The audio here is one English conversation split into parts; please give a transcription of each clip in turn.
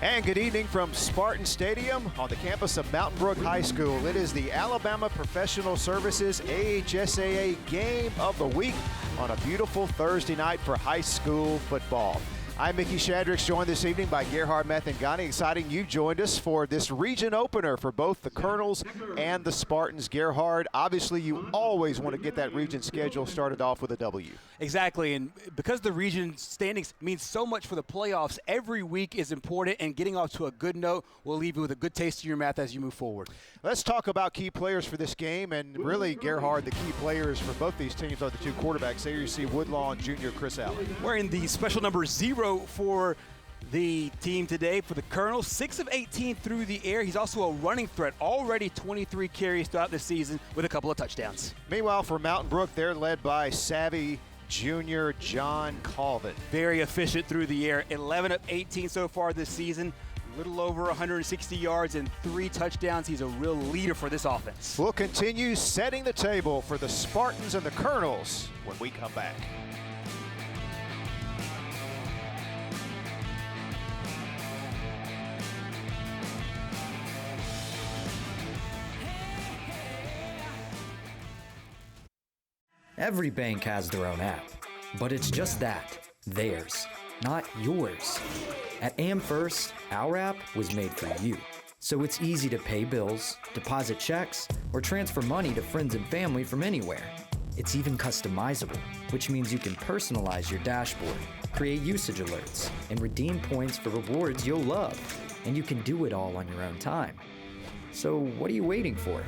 And good evening from Spartan Stadium on the campus of Mountain Brook High School. It is the Alabama Professional Services AHSAA Game of the Week on a beautiful Thursday night for high school football. I'm Mickey Shadricks, joined this evening by Gerhard Mathangani. Exciting you joined us for this region opener for both the Colonels and the Spartans. Gerhard, obviously you always want to get that region schedule started off with a W. Exactly, and because the region standings means so much for the playoffs, every week is important, and getting off to a good note will leave you with a good taste in your mouth as you move forward. Let's talk about key players for this game, and really, Gerhard, the key players for both these teams are the two quarterbacks. There you see Woodlawn Jr., Chris Allen. Wearing the special number 0 for the team today for the Colonels, 6 of 18 through the air. He's also a running threat, already 23 carries throughout the season with a couple of touchdowns. Meanwhile, for Mountain Brook, they're led by savvy Jr. John Colvin. Very efficient through the air, 11 of 18 so far this season. A little over 160 yards and 3 touchdowns. He's a real leader for this offense. We'll continue setting the table for the Spartans and the Colonels when we come back. Every bank has their own app, but it's just that, theirs, not yours. At AmFirst, our app was made for you, so it's easy to pay bills, deposit checks, or transfer money to friends and family from anywhere. It's even customizable, which means you can personalize your dashboard, create usage alerts, and redeem points for rewards you'll love. And you can do it all on your own time. So what are you waiting for?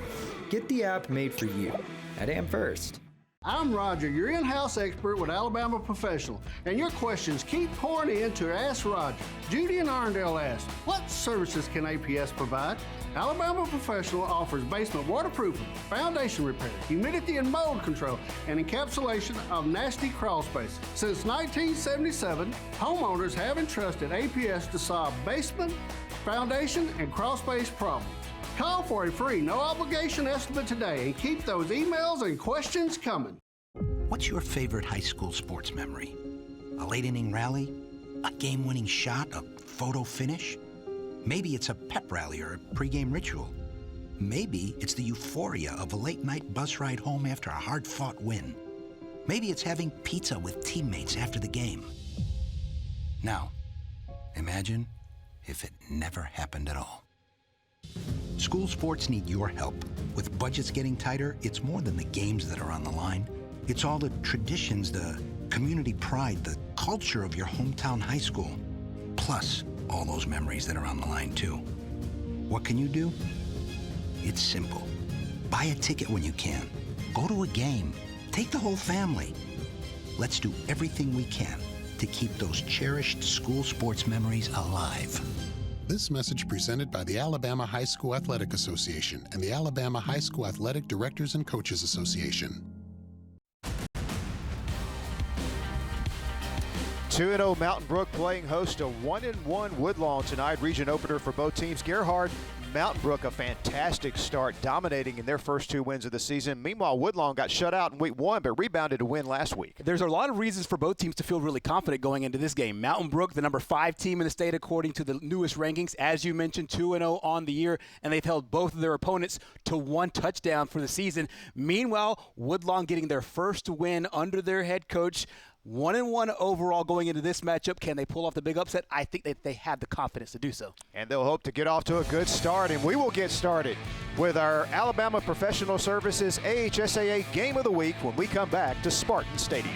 Get the app made for you at AmFirst. I'm Roger, your in-house expert with Alabama Professional, and your questions keep pouring in to Ask Roger. Judy in Arndale asks, what services can APS provide? Alabama Professional offers basement waterproofing, foundation repair, humidity and mold control, and encapsulation of nasty crawl spaces. Since 1977, homeowners have entrusted APS to solve basement, foundation, and crawl space problems. Call for a free, no-obligation estimate today and keep those emails and questions coming. What's your favorite high school sports memory? A late-inning rally? A game-winning shot? A photo finish? Maybe it's a pep rally or a pregame ritual. Maybe it's the euphoria of a late-night bus ride home after a hard-fought win. Maybe it's having pizza with teammates after the game. Now, imagine if it never happened at all. School sports need your help. With budgets getting tighter, it's more than the games that are on the line. It's all the traditions, the community pride, the culture of your hometown high school. Plus, all those memories that are on the line, too. What can you do? It's simple. Buy a ticket when you can. Go to a game. Take the whole family. Let's do everything we can to keep those cherished school sports memories alive. This message presented by the Alabama High School Athletic Association and the Alabama High School Athletic Directors and Coaches Association. 2-0 Mountain Brook playing host to 1-1 Woodlawn tonight. Region opener for both teams. Gerhard, Mountain Brook, a fantastic start, dominating in their first 2 wins of the season. Meanwhile, Woodlawn got shut out in week 1, but rebounded to win last week. There's a lot of reasons for both teams to feel really confident going into this game. Mountain Brook, the number 5 team in the state according to the newest rankings. As you mentioned, 2-0 on the year, and they've held both of their opponents to 1 touchdown for the season. Meanwhile, Woodlawn getting their first win under their head coach. 1-1 overall going into this matchup. Can they pull off the big upset? I think that they have the confidence to do so. And they'll hope to get off to a good start, and we will get started with our Alabama Professional Services AHSAA Game of the Week when we come back to Spartan Stadium.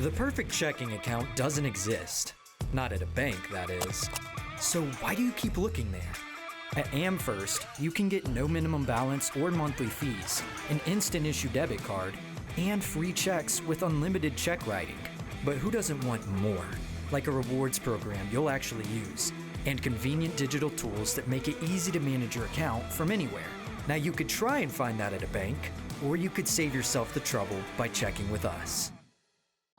The perfect checking account doesn't exist. Not at a bank, that is. So why do you keep looking there? At AmFirst, you can get no minimum balance or monthly fees, an instant issue debit card, and free checks with unlimited check writing. But who doesn't want more? Like a rewards program you'll actually use, and convenient digital tools that make it easy to manage your account from anywhere. Now you could try and find that at a bank, or you could save yourself the trouble by checking with us.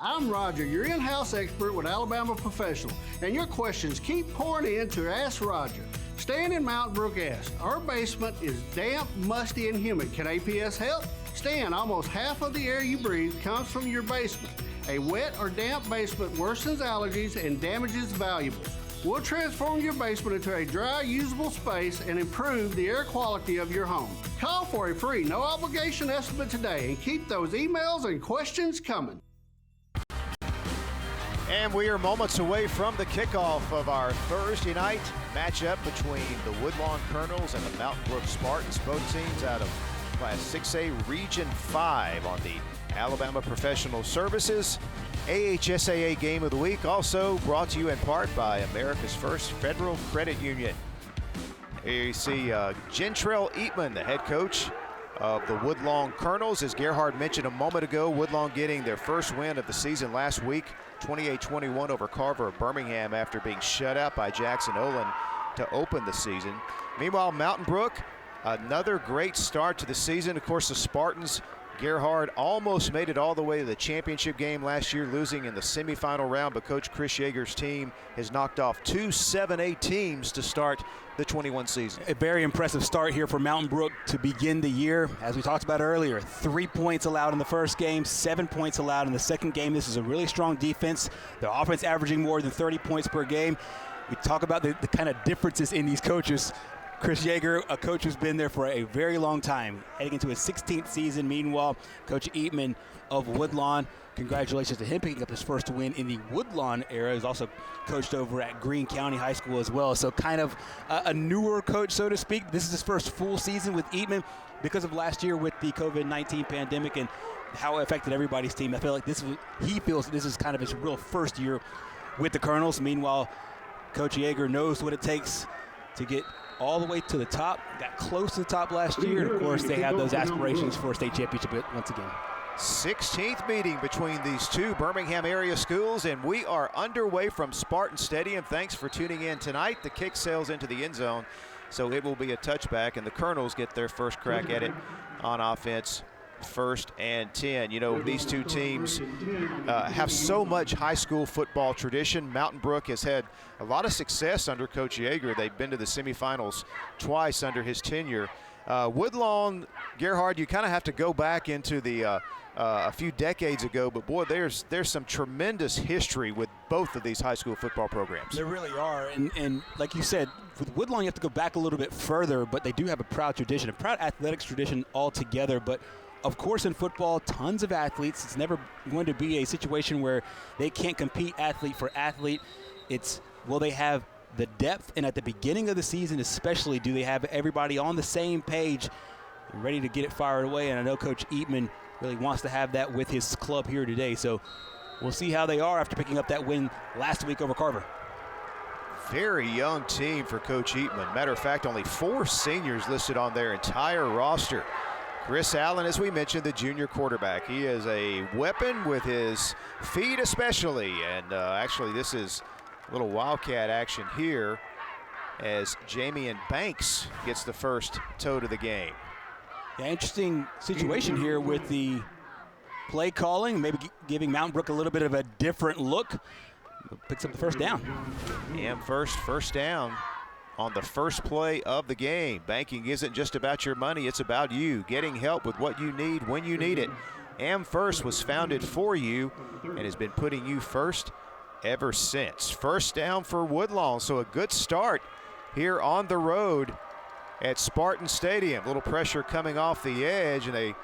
I'm Roger, your in-house expert with Alabama Professional, and your questions keep pouring in to Ask Roger. Stan in Mountain Brook asked, our basement is damp, musty, and humid. Can APS help? Stan, almost half of the air you breathe comes from your basement. A wet or damp basement worsens allergies and damages valuables. We'll transform your basement into a dry, usable space and improve the air quality of your home. Call for a free, no obligation estimate today and keep those emails and questions coming. And we are moments away from the kickoff of our Thursday night matchup between the Woodlawn Colonels and the Mountain Brook Spartans, both teams out of Class 6A Region 5 on the Alabama Professional Services AHSAA Game of the Week, also brought to you in part by America's First Federal Credit Union. Here you see Gentrell Eatman, the head coach of the Woodlawn Colonels. As Gerhard mentioned a moment ago, Woodlawn getting their first win of the season last week, 28-21 over Carver of Birmingham after being shut out by Jackson Olin to open the season. Meanwhile, Mountain Brook, another great start to the season. Of course, the Spartans, Gerhard almost made it all the way to the championship game last year, losing in the semifinal round, but Coach Chris Yeager's team has knocked off two 7A teams to start the 21 season. A very impressive start here for Mountain Brook to begin the year. As we talked about earlier, 3 points allowed in the first game, 7 points allowed in the second game. This is a really strong defense. Their offense averaging more than 30 points per game. We talk about the kind of differences in these coaches. Chris Yeager, a coach who's been there for a very long time, heading into his 16th season. Meanwhile, Coach Eatman of Woodlawn, congratulations to him picking up his first win in the Woodlawn era. He's also coached over at Greene County High School as well. So kind of a newer coach, so to speak. This is his first full season with Eatman because of last year with the COVID-19 pandemic and how it affected everybody's team. I feel like he feels this is kind of his real first year with the Colonels. Meanwhile, Coach Yeager knows what it takes to get all the way to the top, got close to the top last year, and of course they have those aspirations for a state championship once again. 16th meeting between these two Birmingham area schools, and we are underway from Spartan Stadium. Thanks for tuning in tonight. The kick sails into the end zone, so it will be a touchback, and the Colonels get their first crack at it on offense. 1st and 10. You know, these two teams have so much high school football tradition. Mountain Brook has had a lot of success under Coach Yeager. They've been to the semifinals twice under his tenure. Woodlawn, Gerhard, you kind of have to go back into the a few decades ago, but boy, there's some tremendous history with both of these high school football programs. There really are, and like you said, with Woodlawn you have to go back a little bit further, but they do have a proud tradition, a proud athletics tradition altogether. But of course, in football, tons of athletes. It's never going to be a situation where they can't compete athlete for athlete. It's, will they have the depth, and at the beginning of the season especially, do they have everybody on the same page, ready to get it fired away? And I know Coach Eatman really wants to have that with his club here today. So we'll see how they are after picking up that win last week over Carver. Very young team for Coach Eatman. Matter of fact, only 4 seniors listed on their entire roster. Chris Allen, as we mentioned, the junior quarterback. He is a weapon with his feet especially. And actually, this is a little Wildcat action here as Jamian Banks gets the first toe to the game. Yeah, interesting situation here with the play calling, maybe giving Mountain Brook a little bit of a different look. Picks up the first down. And first down on the first play of the game. Banking isn't just about your money, it's about you getting help with what you need when you need it. First was founded for you and has been putting you first ever since. First down for Woodlawn, so a good start here on the road at Spartan Stadium. A little pressure coming off the edge, and a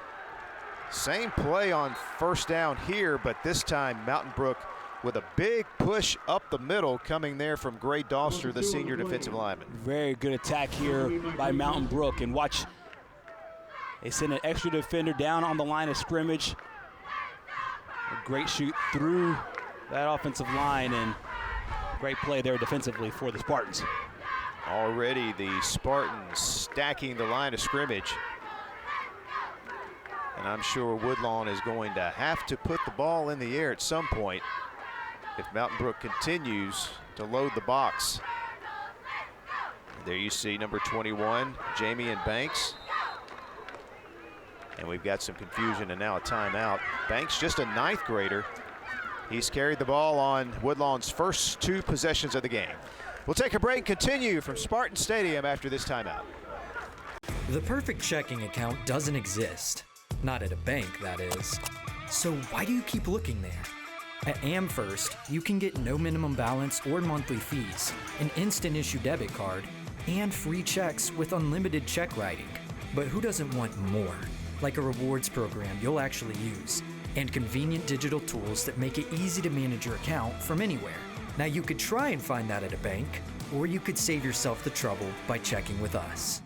same play on first down here, but this time Mountain Brook with a big push up the middle coming there from Gray Doster, the senior defensive lineman. Very good attack here by Mountain Brook, and watch, they send an extra defender down on the line of scrimmage. A great shoot through that offensive line, and great play there defensively for the Spartans. Already the Spartans stacking the line of scrimmage. And I'm sure Woodlawn is going to have to put the ball in the air at some point if Mountain Brook continues to load the box. There you see number 21, Jamian Banks. And we've got some confusion and now a timeout. Banks, just a 9th grader. He's carried the ball on Woodlawn's first 2 possessions of the game. We'll take a break and continue from Spartan Stadium after this timeout. The perfect checking account doesn't exist. Not at a bank, that is. So why do you keep looking there? At AmFirst, you can get no minimum balance or monthly fees, an instant issue debit card, and free checks with unlimited check writing. But who doesn't want more? Like a rewards program you'll actually use, and convenient digital tools that make it easy to manage your account from anywhere. Now you could try and find that at a bank, or you could save yourself the trouble by checking with us.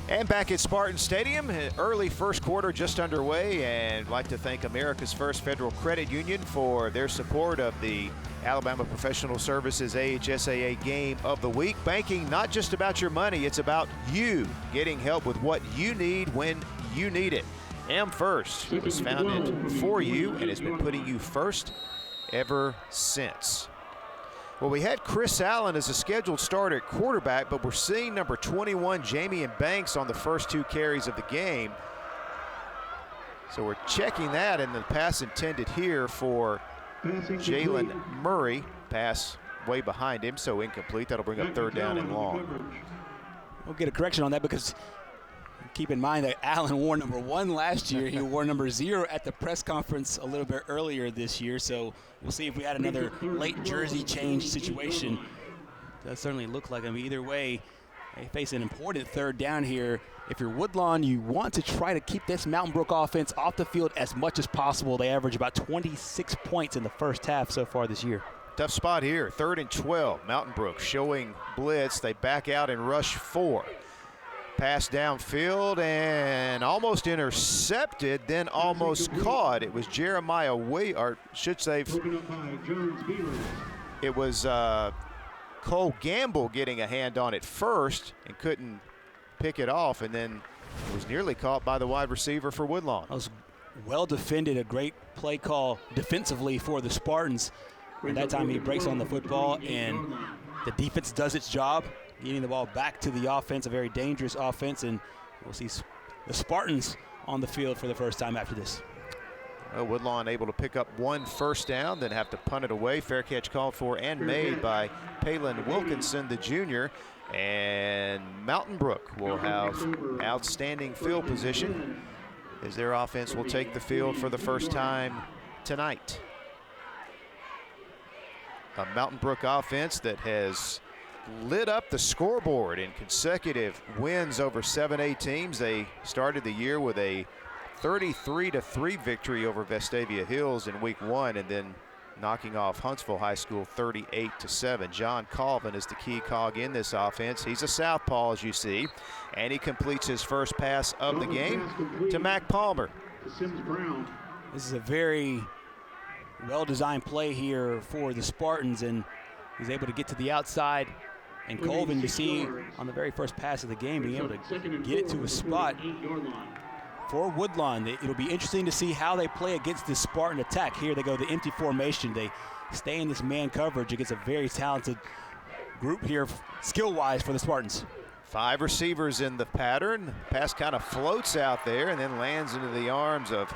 And back at Spartan Stadium, early first quarter just underway, and I'd like to thank America's First Federal Credit Union for their support of the Alabama Professional Services AHSAA Game of the Week. Banking, not just about your money, it's about you getting help with what you need when you need it. AmFirst was founded for you and has been putting you first ever since. Well, we had Chris Allen as a scheduled starter at quarterback, but we're seeing number 21, Jamie Banks, on the first 2 carries of the game. So we're checking that, and the pass intended here for Jalen Murray. Pass way behind him, so incomplete. That'll bring up 3rd down and long. We'll get a correction on that because keep in mind that Allen wore number 1 last year. He wore number 0 at the press conference a little bit earlier this year. So we'll see if we had another late jersey change situation. That certainly look like him. Either way, they face an important 3rd down here. If you're Woodlawn, you want to try to keep this Mountain Brook offense off the field as much as possible. They average about 26 points in the first half so far this year. Tough spot here, 3rd and 12. Mountain Brook showing blitz. They back out and rush 4. Pass downfield and almost intercepted, then almost caught. It was Jeremiah it was Cole Gamble getting a hand on it first and couldn't pick it off, and then was nearly caught by the wide receiver for Woodlawn. That was well defended, a great play call defensively for the Spartans. At that time he breaks on the football and the defense does its job, getting the ball back to the offense, a very dangerous offense, and we'll see the Spartans on the field for the first time after this. Well, Woodlawn able to pick up 1 first down, then have to punt it away. Fair catch called for and made by Palin Wilkinson, the junior. And Mountain Brook will have outstanding field position as their offense will take the field for the first time tonight. A Mountain Brook offense that has lit up the scoreboard in consecutive wins over 7A teams. They started the year with a 33-3 victory over Vestavia Hills in week 1, and then knocking off Huntsville High School 38-7. John Colvin is the key cog in this offense. He's a southpaw, as you see, and he completes his first pass of the game to Mac Palmer. This is a very well-designed play here for the Spartans, and he's able to get to the outside. And Colvin, you see on the very first pass of the game, being able to get it to a spot for Woodlawn. It'll be interesting to see how they play against this Spartan attack. Here they go, the empty formation. They stay in this man coverage against a very talented group here, skill-wise, for the Spartans. 5 receivers in the pattern. Pass kind of floats out there and then lands into the arms of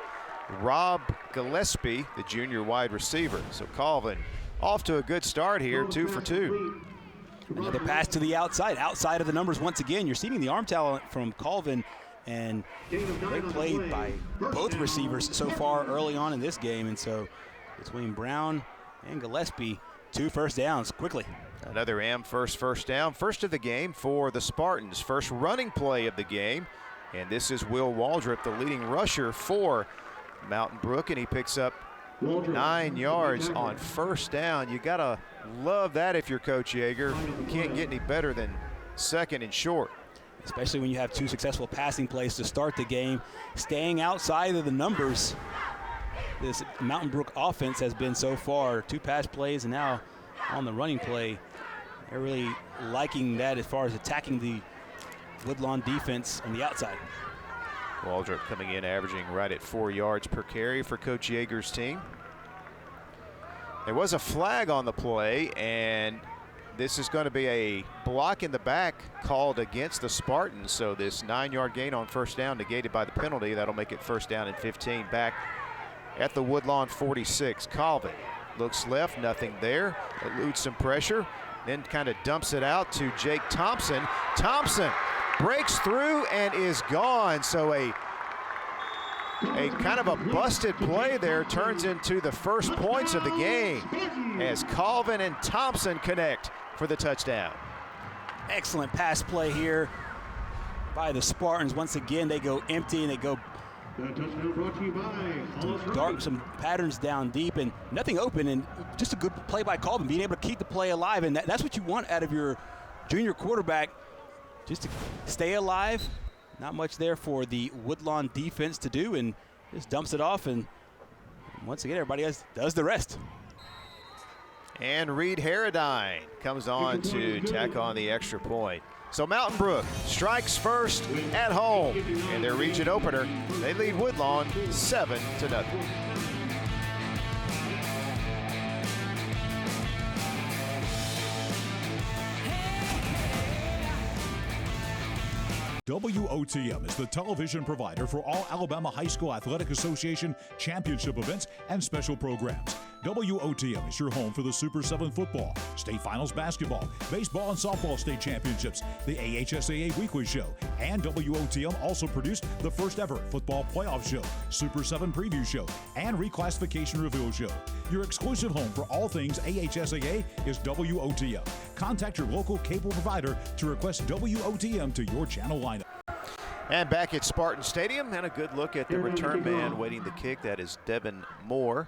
Rob Gillespie, the junior wide receiver. So Colvin off to a good start here, 2 for 2. Another pass to the outside of the numbers once again. You're seeing the arm talent from Colvin, and great play by both receivers so far early on in this game. And so between Brown and Gillespie, 2 first downs quickly. Another AmFirst first down, first of the game for the Spartans. First running play of the game, and this is Will Waldrop, the leading rusher for Mountain Brook, and he picks up 9 yards on first down. You gotta love that if you're Coach Yeager. You can't get any better than 2nd and short. Especially when you have 2 successful passing plays to start the game. Staying outside of the numbers, this Mountain Brook offense has been so far. 2 pass plays and now on the running play. They're really liking that as far as attacking the Woodlawn defense on the outside. Waldrop coming in averaging right at 4 yards per carry for Coach Yeager's team. There was a flag on the play, and this is going to be a block in the back called against the Spartans. So this 9-yard gain on first down negated by the penalty. That'll make it first down and 15 back at the Woodlawn 46. Colvin looks left, nothing there. Eludes some pressure, then kind of dumps it out to Jake Thompson. Thompson breaks through and is gone. So a A kind of a busted play there turns into the first points of the game as Colvin and Thompson connect for the touchdown. Excellent pass play here by the Spartans. Once again, they go empty and they go some patterns down deep and nothing open, and just a good play by Colvin, being able to keep the play alive, and that's what you want out of your junior quarterback, just to stay alive. Not much there for the Woodlawn defense to do, and just dumps it off, and once again everybody else does the rest. And Reed Harradine comes on to tack on the extra point. So Mountain Brook strikes first at home in their region opener. They lead Woodlawn 7-0. WOTM is the television provider for all Alabama High School Athletic Association championship events and special programs. WOTM is your home for the Super 7 football, state finals basketball, baseball and softball state championships, the AHSAA weekly show, and WOTM also produced the first ever football playoff show, Super 7 preview show, and reclassification reveal show. Your exclusive home for all things AHSAA is WOTM. Contact your local cable provider to request WOTM to your channel lineup. And back at Spartan Stadium, and a good look at the return man waiting the kick. That is Devin Moore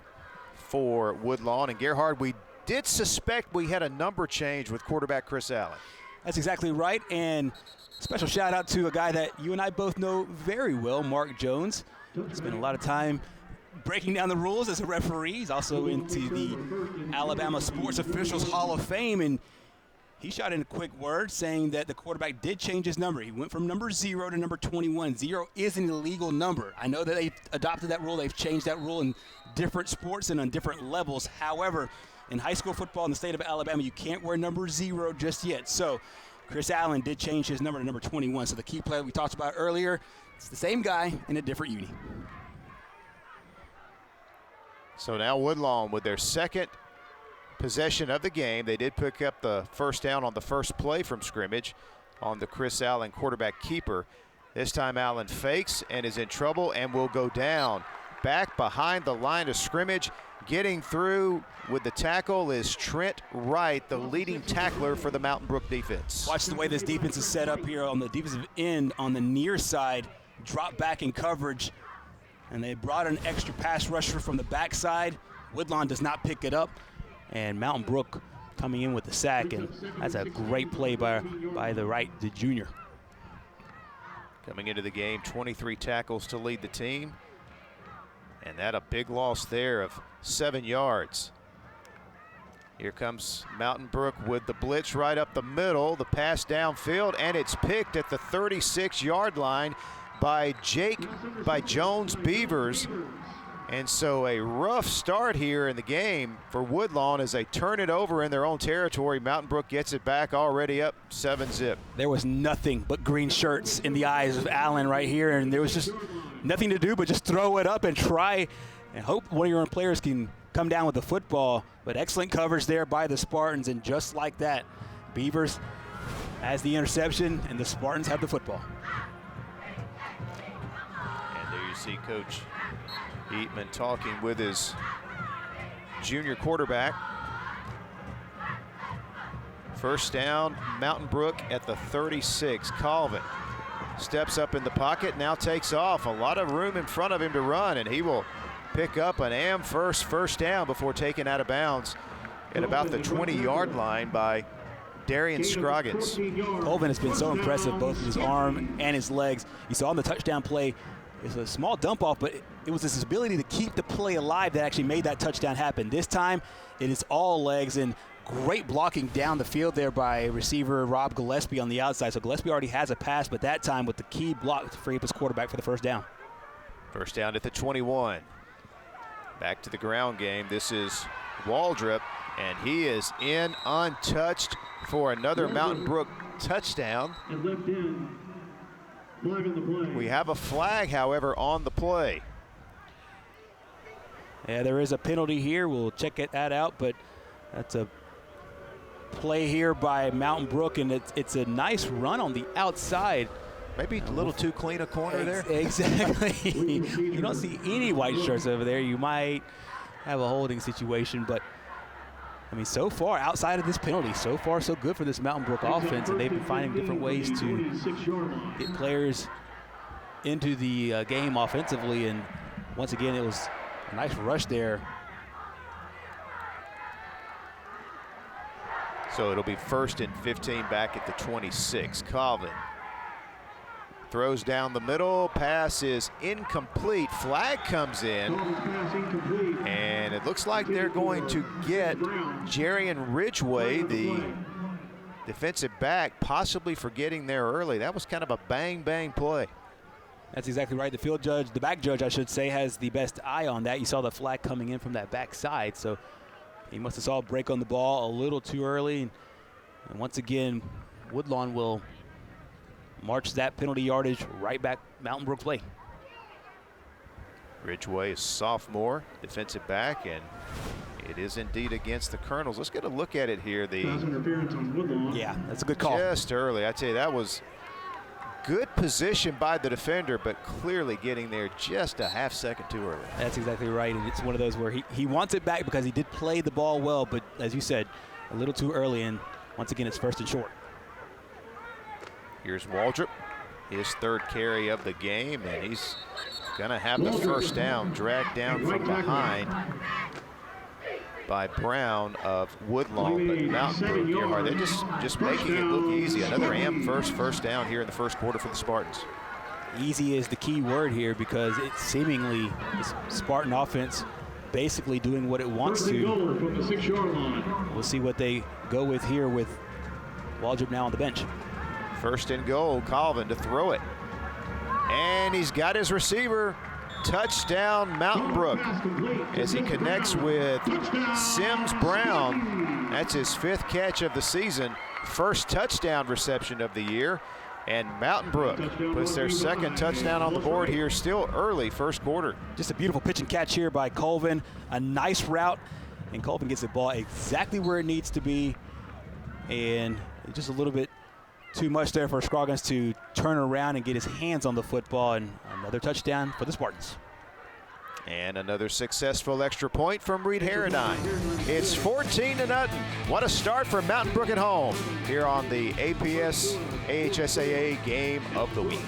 for Woodlawn. And Gerhard, we did suspect we had a number change with quarterback Chris Allen. That's exactly right, and special shout out to a guy that you and I both know very well, Mark Jones. Spent a lot of time breaking down the rules as a referee. He's also into the Alabama Sports Officials Hall of Fame, and he shot in a quick word saying that the quarterback did change his number. He went from number 0 to number 21. 0 is an illegal number. I know that they've adopted that rule. They've changed that rule in different sports and on different levels. However, in high school football in the state of Alabama, you can't wear number 0 just yet. So Chris Allen did change his number to number 21. So the key player we talked about earlier, it's the same guy in a different uni. So now Woodlawn with their second possession of the game. They did pick up the first down on the first play from scrimmage on the Chris Allen quarterback keeper. This time Allen fakes and is in trouble and will go down. Back behind the line of scrimmage, getting through with the tackle is Trent Wright, the leading tackler for the Mountain Brook defense. Watch the way this defense is set up here on the defensive end on the near side. Drop back in coverage, and they brought an extra pass rusher from the backside. Woodlawn does not pick it up, and Mountain Brook coming in with the sack, and that's a great play by the Wright, the junior. Coming into the game, 23 tackles to lead the team. And that a big loss there of 7 yards. Here comes Mountain Brook with the blitz right up the middle, the pass downfield, and it's picked at the 36-yard line by Jones Beavers. And so a rough start here in the game for Woodlawn as they turn it over in their own territory. Mountain Brook gets it back already up 7-zip. There was nothing but green shirts in the eyes of Allen right here, and there was just nothing to do but just throw it up and try and hope one of your own players can come down with the football. But excellent coverage there by the Spartans, and just like that, Beavers has the interception and the Spartans have the football. And there you see Coach Eatman talking with his junior quarterback. First down, Mountain Brook at the 36. Colvin steps up in the pocket, now takes off. A lot of room in front of him to run, and he will pick up an first down before taken out of bounds at about the 20-yard line by Darian Scroggins. Colvin has been so impressive, both with his arm and his legs. You saw on the touchdown play, it's a small dump off, but it was his ability to keep the play alive that actually made that touchdown happen. This time, it is all legs, and great blocking down the field there by receiver Rob Gillespie on the outside. So Gillespie already has a pass, but that time with the key block to free up his quarterback for the first down. First down at the 21. Back to the ground game. This is Waldrop, and he is in untouched for another Mountain Brook touchdown. We have a flag, however, on the play. Yeah, there is a penalty here. We'll check that out, but that's a play here by Mountain Brook, and it's a nice run on the outside. Maybe a little too clean a corner there. Exactly. You don't see any white shirts over there. You might have a holding situation, but I mean, so far, outside of this penalty, so far so good for this Mountain Brook offense, and they've been finding different ways to get players into the game offensively, and once again, it was a nice rush there. So it'll be 1st and 15 back at the 26. Colvin throws down the middle. Pass is incomplete. Flag comes in. And it looks like they're going to get Jarian Ridgway, the defensive back, possibly for getting there early. That was kind of a bang-bang play. That's exactly right. The field judge, the back judge, I should say, has the best eye on that. You saw the flag coming in from that back side, so he must have saw a break on the ball a little too early. And once again, Woodlawn will march that penalty yardage right back Mountain Brook play. Ridgway is sophomore, defensive back, and it is indeed against the Colonels. Let's get a look at it here. Yeah, that's a good call. Just early. I tell you, that was good position by the defender, but clearly getting there just a half second too early. That's exactly right, and it's one of those where he wants it back because he did play the ball well, but as you said, a little too early, and once again, it's 1st and short. Here's Waldrop, his 3rd carry of the game, and he's gonna have the first down, dragged down from behind by Brown of Woodlawn. But Mountain Brook, Gerhard, they're just making it look easy. Another first down here in the first quarter for the Spartans. Easy is the key word here because it's seemingly this Spartan offense basically doing what it wants to. We'll see what they go with here with Waldrop now on the bench. 1st and goal, Colvin to throw it. And he's got his receiver. Touchdown, Mountain Brook, as he connects with Sims Brown. That's his 5th catch of the season, 1st touchdown reception of the year. And Mountain Brook puts their 2nd touchdown on the board here, still early, first quarter. Just a beautiful pitch and catch here by Colvin. A nice route, and Colvin gets the ball exactly where it needs to be. And just a little bit too much there for Scroggins to turn around and get his hands on the football, and another touchdown for the Spartans. And another successful extra point from Reed Harradine. It's 14-0. What a start for Mountain Brook at home here on the APS AHSAA Game of the Week.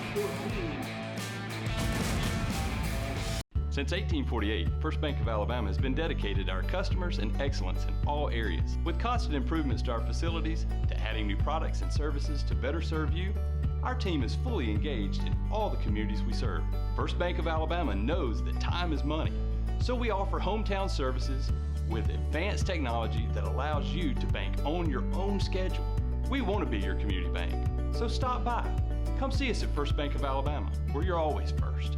Since 1848, First Bank of Alabama has been dedicated to our customers and excellence in all areas. With constant improvements to our facilities, to adding new products and services to better serve you, our team is fully engaged in all the communities we serve. First Bank of Alabama knows that time is money, so we offer hometown services with advanced technology that allows you to bank on your own schedule. We want to be your community bank, so stop by. Come see us at First Bank of Alabama, where you're always first.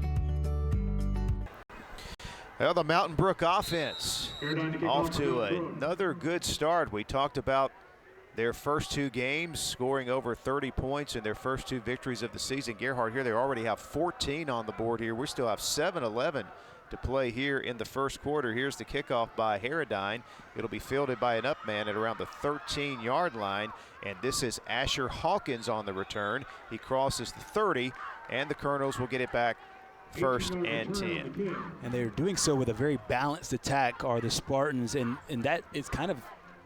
Well, the Mountain Brook offense off to another good start. We talked about their first 2 games, scoring over 30 points in their first 2 victories of the season. Gerhard, here they already have 14 on the board here. We still have 7-11 to play here in the first quarter. Here's the kickoff by Harradine. It'll be fielded by an up man at around the 13-yard line, and this is Asher Hawkins on the return. He crosses the 30, and the Colonels will get it back 1st and 10. And they're doing so with a very balanced attack, are the Spartans, and that is kind of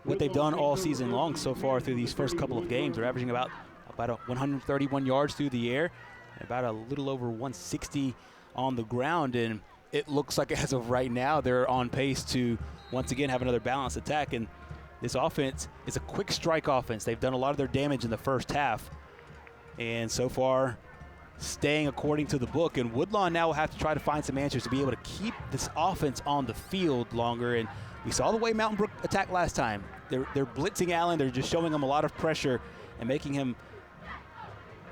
what they've done all season long so far through these first couple of games. They're averaging about 131 yards through the air, and about a little over 160 on the ground, and it looks like as of right now they're on pace to once again have another balanced attack. And this offense is a quick strike offense. They've done a lot of their damage in the first half, and so far staying according to the book. And Woodlawn now will have to try to find some answers to be able to keep this offense on the field longer. And we saw the way Mountain Brook attacked last time. They're blitzing Allen. They're just showing him a lot of pressure and making him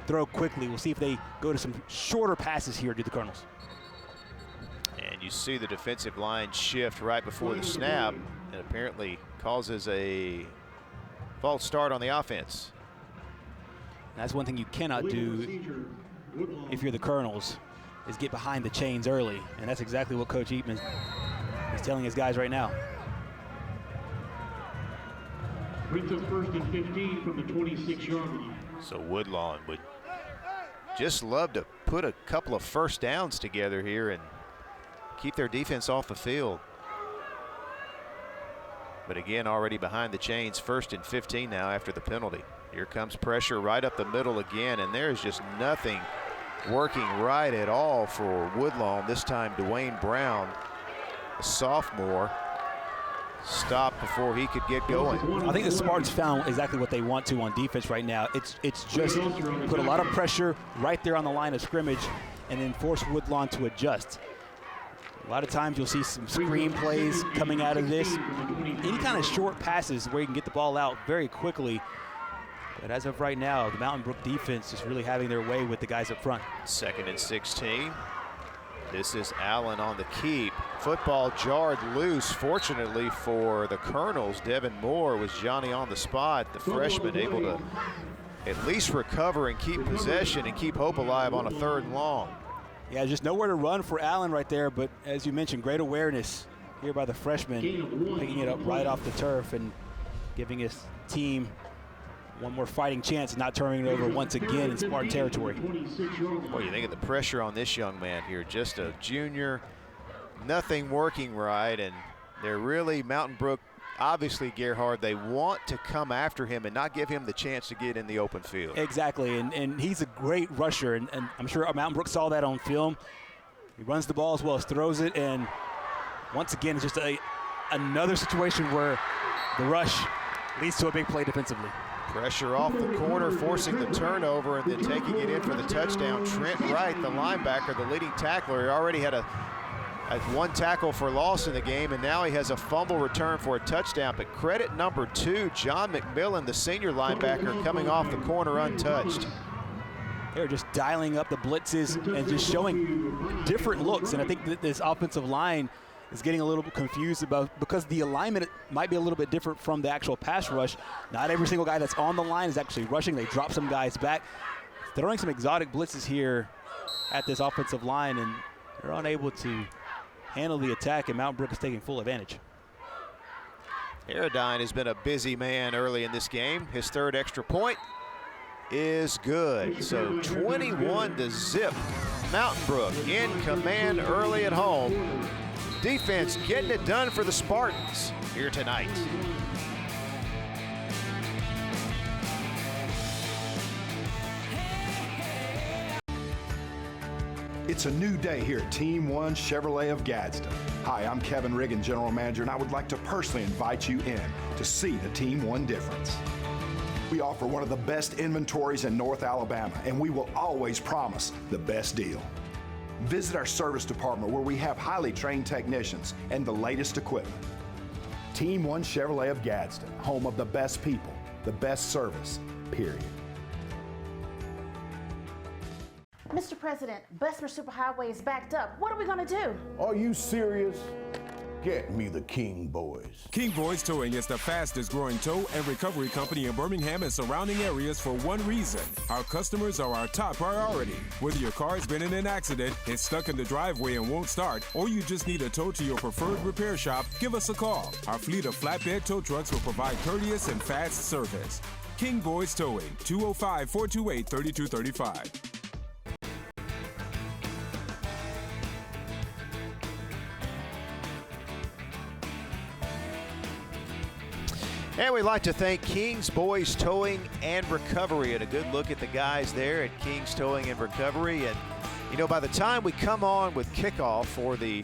throw quickly. We'll see if they go to some shorter passes here to the Colonels. And you see the defensive line shift right before the snap, and apparently causes a false start on the offense. And that's one thing you cannot do if you're the Colonels, is get behind the chains early. And that's exactly what Coach Eatman is telling his guys right now. Brings us 1st and 15 from the 26-yard line. So Woodlawn would just love to put a couple of first downs together here and keep their defense off the field. But again, already behind the chains, 1st and 15 now after the penalty. Here comes pressure right up the middle again, and there's just nothing working right at all for Woodlawn. This time Dwayne Brown, a sophomore, stopped before he could get going. I think the Spartans found exactly what they want to on defense right now. It's just put a lot of pressure right there on the line of scrimmage and then force Woodlawn to adjust. A lot of times you'll see some screen plays coming out of this. Any kind of short passes where you can get the ball out very quickly. But as of right now, the Mountain Brook defense is really having their way with the guys up front. 2nd and 16. This is Allen on the keep. Football jarred loose. Fortunately for the Colonels, Devin Moore was Johnny on the spot. The freshman able to at least recover and keep possession and keep hope alive on a 3rd and long. Yeah, just nowhere to run for Allen right there, but as you mentioned, great awareness here by the freshman, picking it up right off the turf and giving his team one more fighting chance and not turning it over once again in Spartan territory. Boy, you think of the pressure on this young man here, just a junior, nothing working right, and they're really, Mountain Brook, obviously Gerhard, they want to come after him and not give him the chance to get in the open field. Exactly, and he's a great rusher, and I'm sure Mountain Brook saw that on film. He runs the ball as well as throws it, and once again, it's just another situation where the rush leads to a big play defensively. Pressure off the corner, forcing the turnover, and then taking it in for the touchdown. Trent Wright, the linebacker, the leading tackler, he already had a 1 tackle for loss in the game, and now he has a fumble return for a touchdown. But credit number 2, John McMillan, the senior linebacker, coming off the corner untouched. They're just dialing up the blitzes and just showing different looks, and I think that this offensive line is getting a little bit confused because the alignment might be a little bit different from the actual pass rush. Not every single guy that's on the line is actually rushing. They drop some guys back. Throwing some exotic blitzes here at this offensive line, and they're unable to handle the attack, and Mountain Brook is taking full advantage. Aradine has been a busy man early in this game. His 3rd extra point is good. So 21-0. Mountain Brook in command early at home. Defense getting it done for the Spartans here tonight. It's a new day here at Team 1 Chevrolet of Gadsden. Hi, I'm Kevin Riggin, General Manager, and I would like to personally invite you in to see the Team 1 difference. We offer one of the best inventories in North Alabama, and we will always promise the best deal. Visit our service department where we have highly trained technicians and the latest equipment. Team 1 Chevrolet of Gadsden, home of the best people, the best service, period. Mr. President, Bessemer Superhighway is backed up. What are we going to do? Are you serious? Get me the King Boys. King Boys Towing is the fastest growing tow and recovery company in Birmingham and surrounding areas for one reason. Our customers are our top priority. Whether your car has been in an accident, is stuck in the driveway and won't start, or you just need a tow to your preferred repair shop, give us a call. Our fleet of flatbed tow trucks will provide courteous and fast service. King Boys Towing, 205-428-3235. And we'd like to thank King's Boys Towing and Recovery, and a good look at the guys there at King's Towing and Recovery. And, you know, by the time we come on with kickoff for the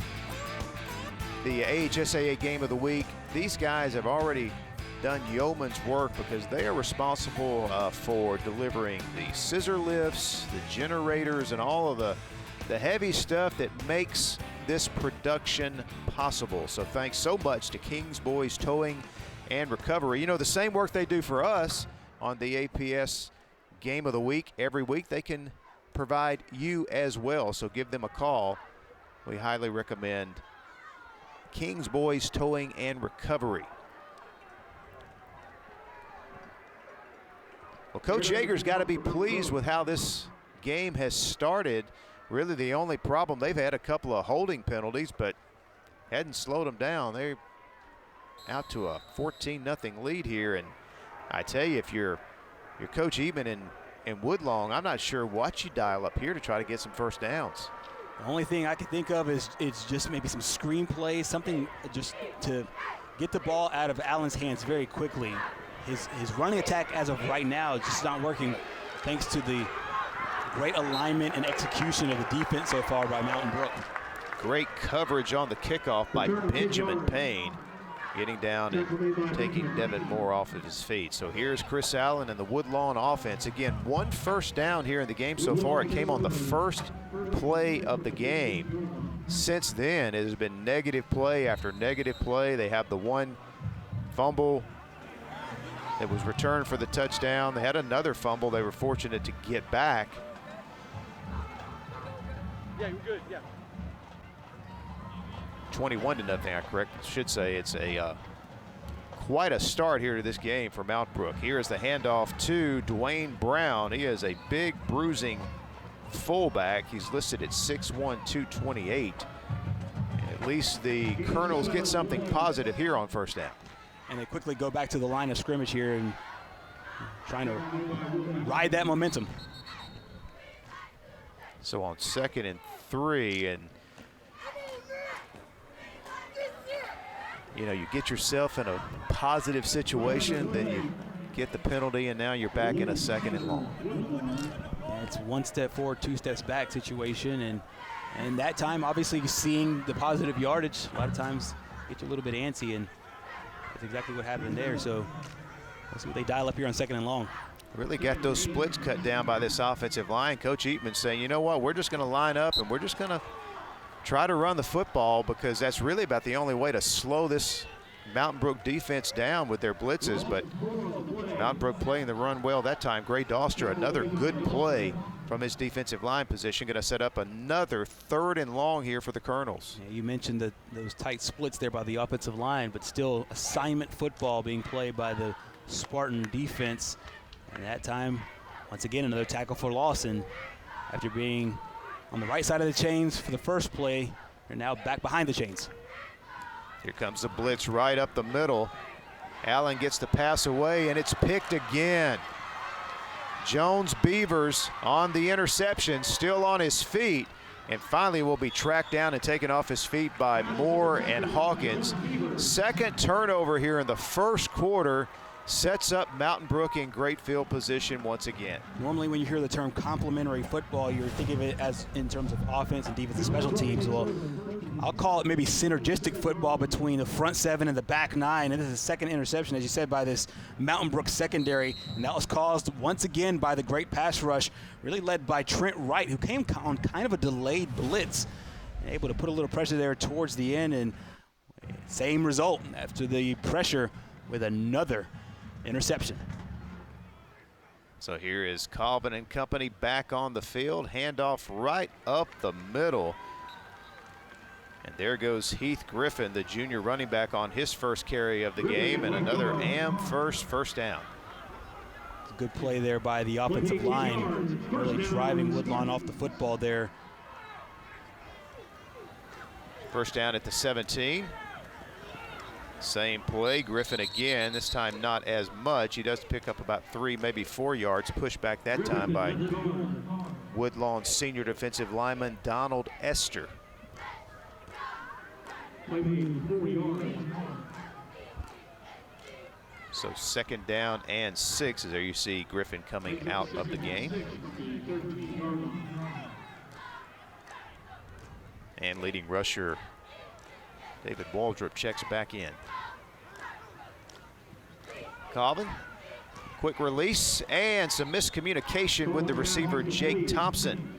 AHSAA Game of the Week, these guys have already done yeoman's work because they are responsible for delivering the scissor lifts, the generators, and all of the heavy stuff that makes this production possible. So thanks so much to King's Boys Towing and Recovery. You know, the same work they do for us on the APS Game of the Week every week, they can provide you as well. So give them a call. We highly recommend King's Boys Towing and Recovery. Well, Coach Yeager's got to be pleased with how this game has started. Really the only problem, they've had a couple of holding penalties, but hadn't slowed them down. They're out to a 14-0 lead here, and I tell you, if you're Coach Eben and and Woodlawn, I'm not sure what you dial up here to try to get some first downs. The only thing I can think of is just maybe some screenplay, something just to get the ball out of Allen's hands very quickly. His running attack as of right now is just not working thanks to the great alignment and execution of the defense so far by Mountain Brook. Great coverage on the kickoff by Benjamin Payne, getting down and taking Devin Moore off of his feet. So here's Chris Allen and the Woodlawn offense. Again, 1 first down here in the game so far. It came on the first play of the game. Since then, it has been negative play after negative play. They have the 1 fumble that was returned for the touchdown. They had another fumble they were fortunate to get back. Yeah, you're good, yeah. 21-0, I should say. It's quite a start here to this game for Mount Brook. Here is the handoff to Dwayne Brown. He is a big bruising fullback. He's listed at 6'1", 228. At least the Colonels get something positive here on first down. And they quickly go back to the line of scrimmage here and trying to ride that momentum. So on 2nd and 3, and you know, you get yourself in a positive situation, then you get the penalty, and now you're back in a 2nd and long. Yeah, it's 1 step forward, 2 steps back situation, and that time, obviously, seeing the positive yardage a lot of times get you a little bit antsy, and that's exactly what happened there. So we'll see what they dial up here on 2nd and long. Really got those splits cut down by this offensive line. Coach Eatman saying, you know what, we're just going to line up and we're just going to try to run the football, because that's really about the only way to slow this Mountain Brook defense down with their blitzes. But Mountain Brook playing the run well that time. Gray Doster, another good play from his defensive line position, going to set up another 3rd and long here for the Colonels. Yeah, you mentioned those tight splits there by the offensive line, but still assignment football being played by the Spartan defense. And that time, once again, another tackle for loss. And after being on the right side of the chains for the first play, they're now back behind the chains. Here comes the blitz right up the middle. Allen gets the pass away, and it's picked again. Jones Beavers on the interception, still on his feet, and finally will be tracked down and taken off his feet by Moore and Hawkins. 2nd turnover here in the first quarter. Sets up Mountain Brook in great field position once again. Normally when you hear the term complementary football, you're thinking of it as in terms of offense and defense and special teams. Well, I'll call it maybe synergistic football between the front 7 and the back 9. And this is the 2nd interception, as you said, by this Mountain Brook secondary. And that was caused once again by the great pass rush, really led by Trent Wright, who came on kind of a delayed blitz, and able to put a little pressure there towards the end. And same result after the pressure with another interception. So here is Colvin and company back on the field. Handoff right up the middle. And there goes Heath Griffin, the junior running back, on his first carry of the game, and another first down. It's a good play there by the offensive line, really driving Woodlawn off the football there. First down at the 17. Same play, Griffin again, this time not as much. He does pick up about 3, maybe 4 yards, pushed back that time by Woodlawn senior defensive lineman Donald Esther. So 2nd down and 6, as there you see Griffin coming out of the game. And leading rusher David Waldrop checks back in. Colvin, quick release and some miscommunication with the receiver Jake Thompson.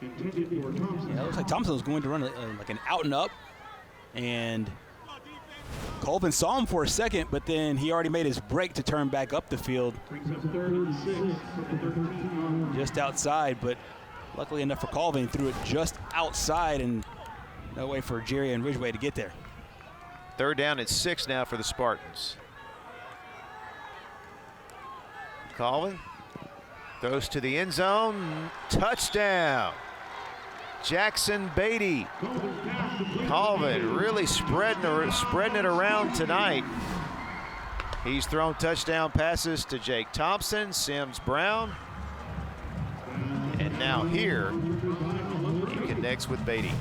Yeah, it looks like Thompson was going to run like an out and up, and Colvin saw him for a second, but then he already made his break to turn back up the field. Just outside, but luckily enough for Colvin, he threw it just outside, and no way for Jerry and Ridgeway to get there. 3rd down and 6 now for the Spartans. Colvin throws to the end zone. Touchdown. Jackson Beatty. Colvin really spreading it around tonight. He's thrown touchdown passes to Jake Thompson, Sims Brown, now here, he connects with Beatty.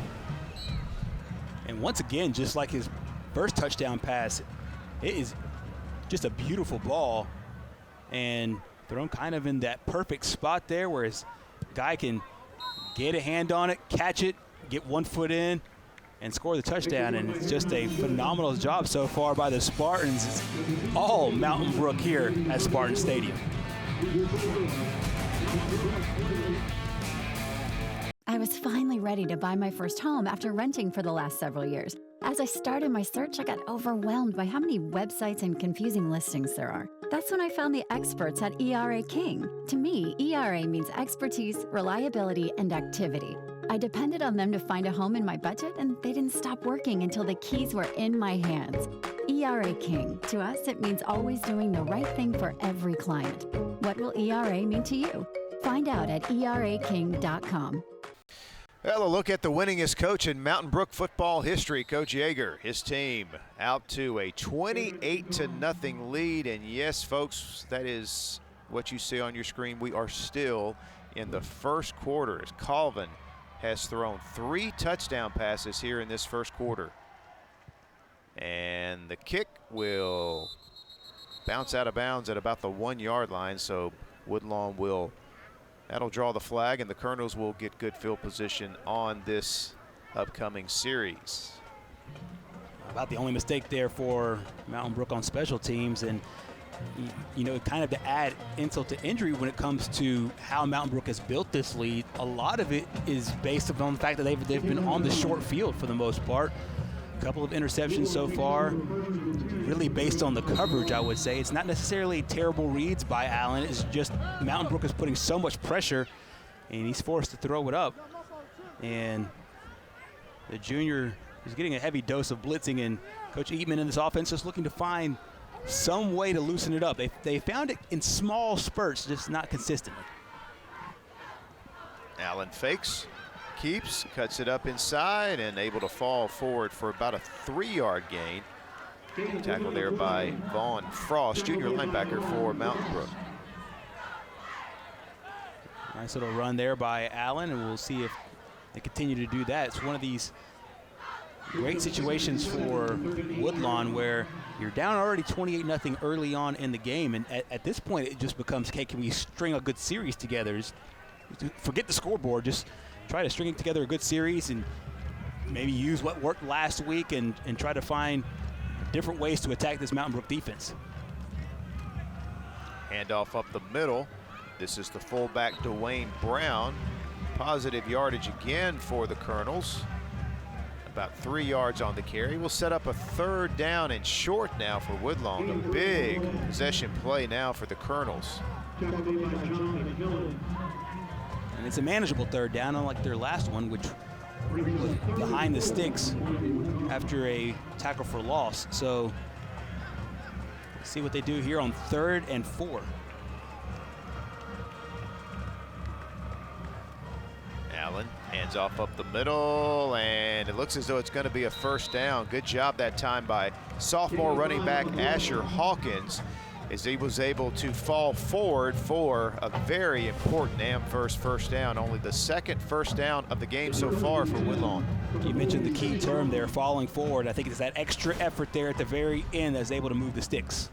And once again, just like his first touchdown pass, it is just a beautiful ball and thrown kind of in that perfect spot there where his guy can get a hand on it, catch it, get 1 foot in, and score the touchdown. And it's just a phenomenal job so far by the Spartans. It's all Mountain Brook here at Spartan Stadium. I was finally ready to buy my first home after renting for the last several years. As I started my search, I got overwhelmed by how many websites and confusing listings there are. That's when I found the experts at ERA King. To me, ERA means expertise, reliability, and activity. I depended on them to find a home in my budget, and they didn't stop working until the keys were in my hands. ERA King. To us, it means always doing the right thing for every client. What will ERA mean to you? Find out at eraking.com. Well, a look at the winningest coach in Mountain Brook football history, Coach Yeager. His team out to a 28-0 lead. And yes, folks, that is what you see on your screen. We are still in the first quarter as Colvin has thrown 3 touchdown passes here in this first quarter. And the kick will bounce out of bounds at about the 1-yard line. So Woodlawn will that'll draw the flag, and the Colonels will get good field position on this upcoming series. About the only mistake there for Mountain Brook on special teams. And, you know, kind of to add insult to injury when it comes to how Mountain Brook has built this lead, a lot of it is based upon the fact that they've been on the short field for the most part. A couple of interceptions so far, really based on the coverage, I would say. It's not necessarily terrible reads by Allen. It's just Mountain Brook is putting so much pressure, and he's forced to throw it up. And the junior is getting a heavy dose of blitzing, and Coach Eatman in this offense is looking to find some way to loosen it up. They found it in small spurts, just not consistently. Allen fakes, keeps, cuts it up inside, and able to fall forward for about a 3-yard gain. Tackle there by Vaughn Frost, junior linebacker for Mountain Brook. Nice little run there by Allen, and we'll see if they continue to do that. It's one of these great situations for Woodlawn where you're down already 28-0 early on in the game, and at this point it just becomes, okay, can we string a good series together? Just forget the scoreboard, just try to string together a good series and maybe use what worked last week and try to find different ways to attack this Mountain Brook defense. Handoff up the middle. This is the fullback, Dwayne Brown. Positive yardage again for the Colonels. About 3 yards on the carry. We'll set up a 3rd down and short now for Woodlawn. A big possession play now for the Colonels. And it's a manageable 3rd down, unlike their last one, which was behind the sticks after a tackle for loss. So let's see what they do here on 3rd and 4. Allen hands off up the middle, and it looks as though it's going to be a 1st down. Good job that time by sophomore running back Asher Hawkins, as he was able to fall forward for a very important Amherst 1st down, only the 2nd 1st down of the game so far for Woodlawn. You mentioned the key term there, falling forward. I think it's that extra effort there at the very end that's able to move the sticks.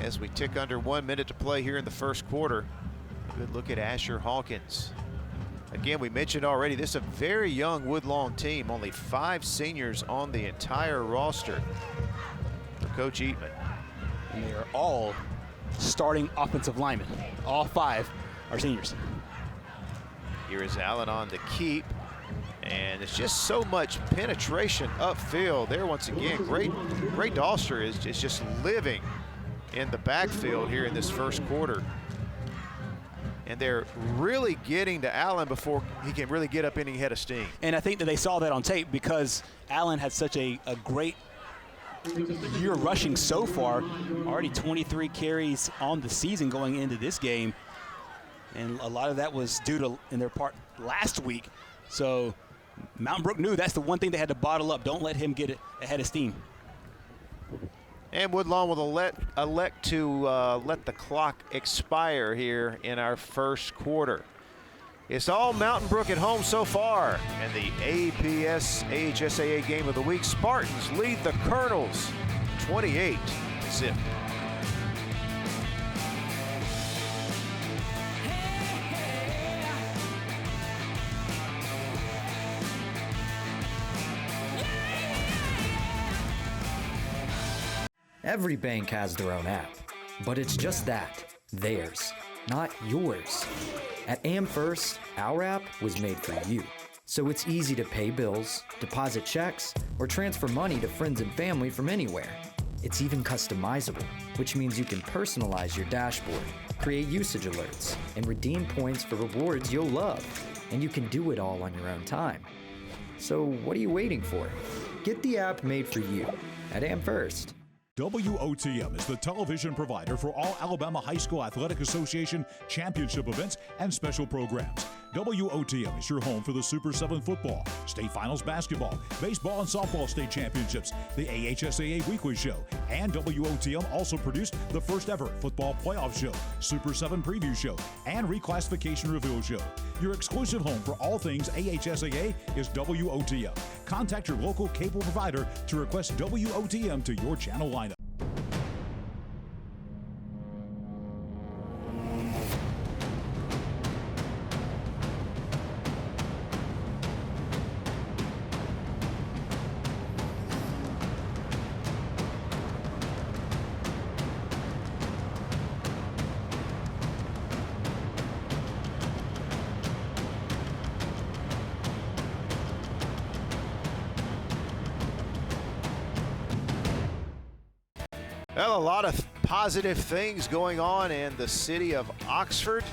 As we tick under 1 minute to play here in the first quarter, a good look at Asher Hawkins. Again, we mentioned already, this is a very young Woodlawn team, only 5 seniors on the entire roster for Coach Eatman. And they are all starting offensive linemen. All 5 are seniors. Here is Allen on the keep, and it's just so much penetration upfield there once again. Great Doster is just living in the backfield here in this first quarter. And they're really getting to Allen before he can really get up any head of steam. And I think that they saw that on tape because Allen had such a great year rushing so far. Already 23 carries on the season going into this game. And a lot of that was due to, in their part, last week. So Mountain Brook knew that's the one thing they had to bottle up. Don't let him get a head of steam. And Woodlawn will elect to let the clock expire here in our first quarter. It's all Mountain Brook at home so far. And the APS AHSAA game of the week, Spartans lead the Colonels 28-0. Every bank has their own app, but it's just that, theirs, not yours. At AmFirst, our app was made for you, so it's easy to pay bills, deposit checks, or transfer money to friends and family from anywhere. It's even customizable, which means you can personalize your dashboard, create usage alerts, and redeem points for rewards you'll love. And you can do it all on your own time. So what are you waiting for? Get the app made for you at AmFirst. WOTM is the television provider for all Alabama High School Athletic Association championship events and special programs. WOTM is your home for the Super 7 football, state finals basketball, baseball and softball state championships, the AHSAA weekly show, and WOTM also produced the first ever football playoff show, Super 7 preview show, and reclassification reveal show. Your exclusive home for all things AHSAA is WOTM. Contact your local cable provider to request WOTM to your channel lineup. Well, a lot of positive things going on in the city of Oxford.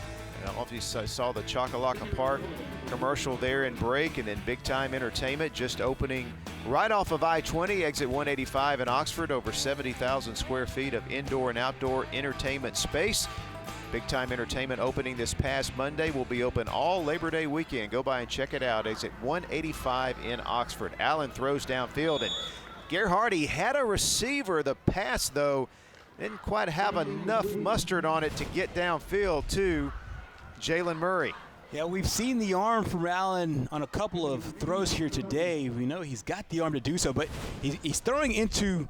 I don't know if you saw the Chakalaka Park commercial there in break, and then Big Time Entertainment just opening right off of I-20, exit 185 in Oxford, over 70,000 square feet of indoor and outdoor entertainment space. Big Time Entertainment opening this past Monday, will be open all Labor Day weekend. Go by and check it out. Exit 185 in Oxford. Allen throws downfield, and Gerhardt had a receiver. The pass, though, didn't quite have enough mustard on it to get downfield to Jalen Murray. Yeah, we've seen the arm from Allen on a couple of throws here today. We know he's got the arm to do so, but he's throwing into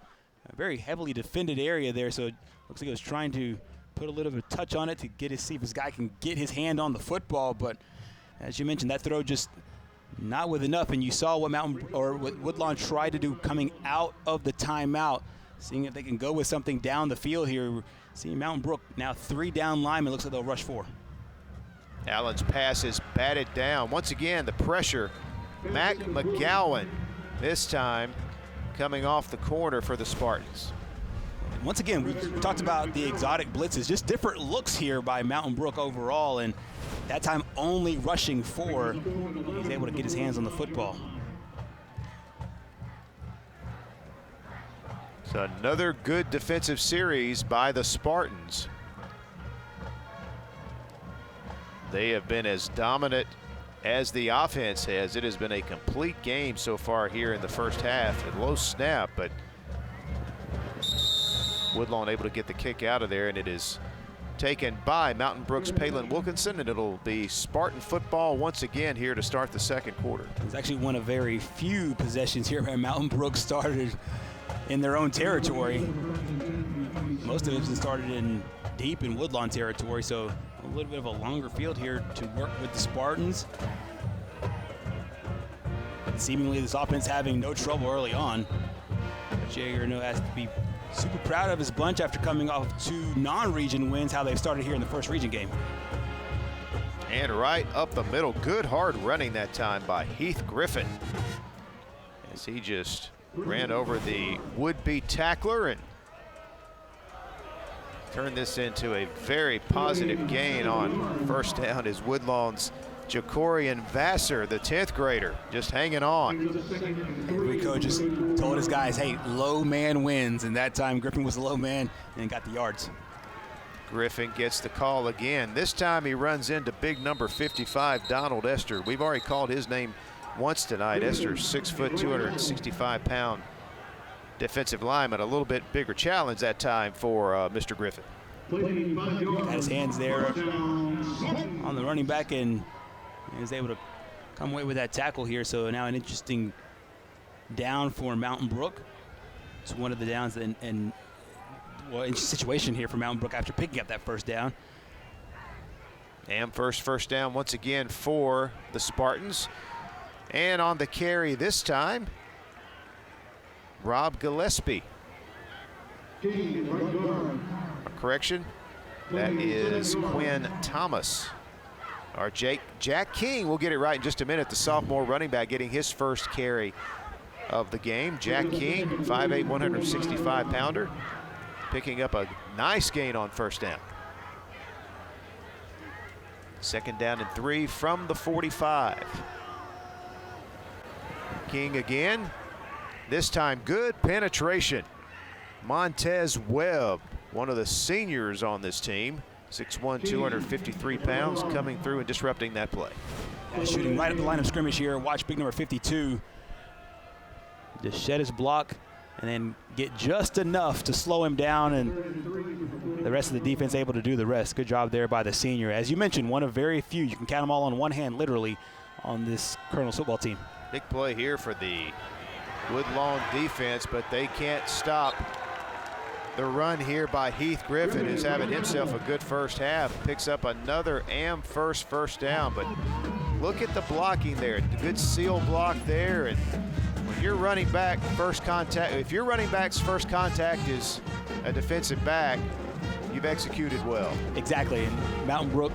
a very heavily defended area there, so it looks like he was trying to put a little bit of touch on it to see if his guy can get his hand on the football. But as you mentioned, that throw just not with enough, and you saw what what Woodlawn tried to do coming out of the timeout, seeing if they can go with something down the field here. We're seeing Mountain Brook now 3 down linemen. Looks like they'll rush 4. Allen's pass is batted down. Once again, the pressure. Mac McGowan this time coming off the corner for the Spartans. Once again, we talked about the exotic blitzes, just different looks here by Mountain Brook overall, and that time only rushing 4. He's able to get his hands on the football. So another good defensive series by the Spartans. They have been as dominant as the offense has. It has been a complete game so far here in the first half. A low snap, but Woodlawn able to get the kick out of there, and it is taken by Mountain Brook's Palin Wilkinson, and it'll be Spartan football once again here to start the second quarter. It's actually one of very few possessions here where Mountain Brook started in their own territory. Most of it's been started in deep in Woodlawn territory, so a little bit of a longer field here to work with the Spartans. Seemingly this offense having no trouble early on. Jager has to be super proud of his bunch after coming off 2 non-region wins, how they've started here in the first region game. And right up the middle, good hard running that time by Heath Griffin, as he just ran over the would-be tackler and turned this into a very positive gain on first down as Woodlawn's Jacorian Vassar, the 10th grader, just hanging on. Rico just told his guys, hey, low man wins, and that time Griffin was the low man and got the yards. Griffin gets the call again. This time he runs into big number 55, Donald Esther. We've already called his name once tonight. Esther's 6 foot, 265-pound defensive lineman. A little bit bigger challenge that time for Mr. Griffin. Got his hands there on the running back and is able to come away with that tackle here. So now an interesting down for Mountain Brook. It's one of the downs and situation here for Mountain Brook after picking up that first down. And first down once again for the Spartans. And on the carry this time, Rob Gillespie. Correction, that is Quinn Thomas. Our Jack King will get it right in just a minute. The sophomore running back getting his first carry of the game. Jack King, 5'8", 165-pounder, picking up a nice gain on first down. Second down and 3 from the 45. King again. This time good penetration. Montez Webb, one of the seniors on this team, 6'1", 253 pounds, coming through and disrupting that play. Yeah, shooting right at the line of scrimmage here. Watch big number 52 just shed his block and then get just enough to slow him down, and the rest of the defense able to do the rest. Good job there by the senior. As you mentioned, one of very few, you can count them all on one hand literally, on this Colonel's football team. Big play here for the Woodlawn defense, but they can't stop the run here by Heath Griffin, who's having himself a good first half. Picks up another first down, but look at the blocking there. Good seal block there, and when your running back first contact, if your running back's first contact is a defensive back, you've executed well. Exactly, and Mountain Brook,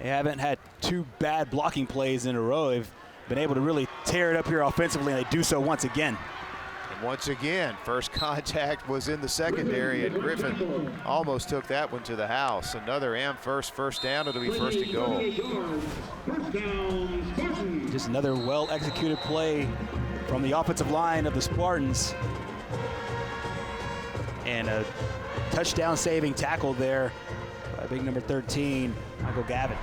they haven't had two bad blocking plays in a row. They've been able to really tear it up here offensively, and they do so once again. And once again, first contact was in the secondary, and Griffin almost took that one to the house. Another first down. It'll be first and goal. Just another well-executed play from the offensive line of the Spartans. And a touchdown-saving tackle there by big number 13, Michael Gavin.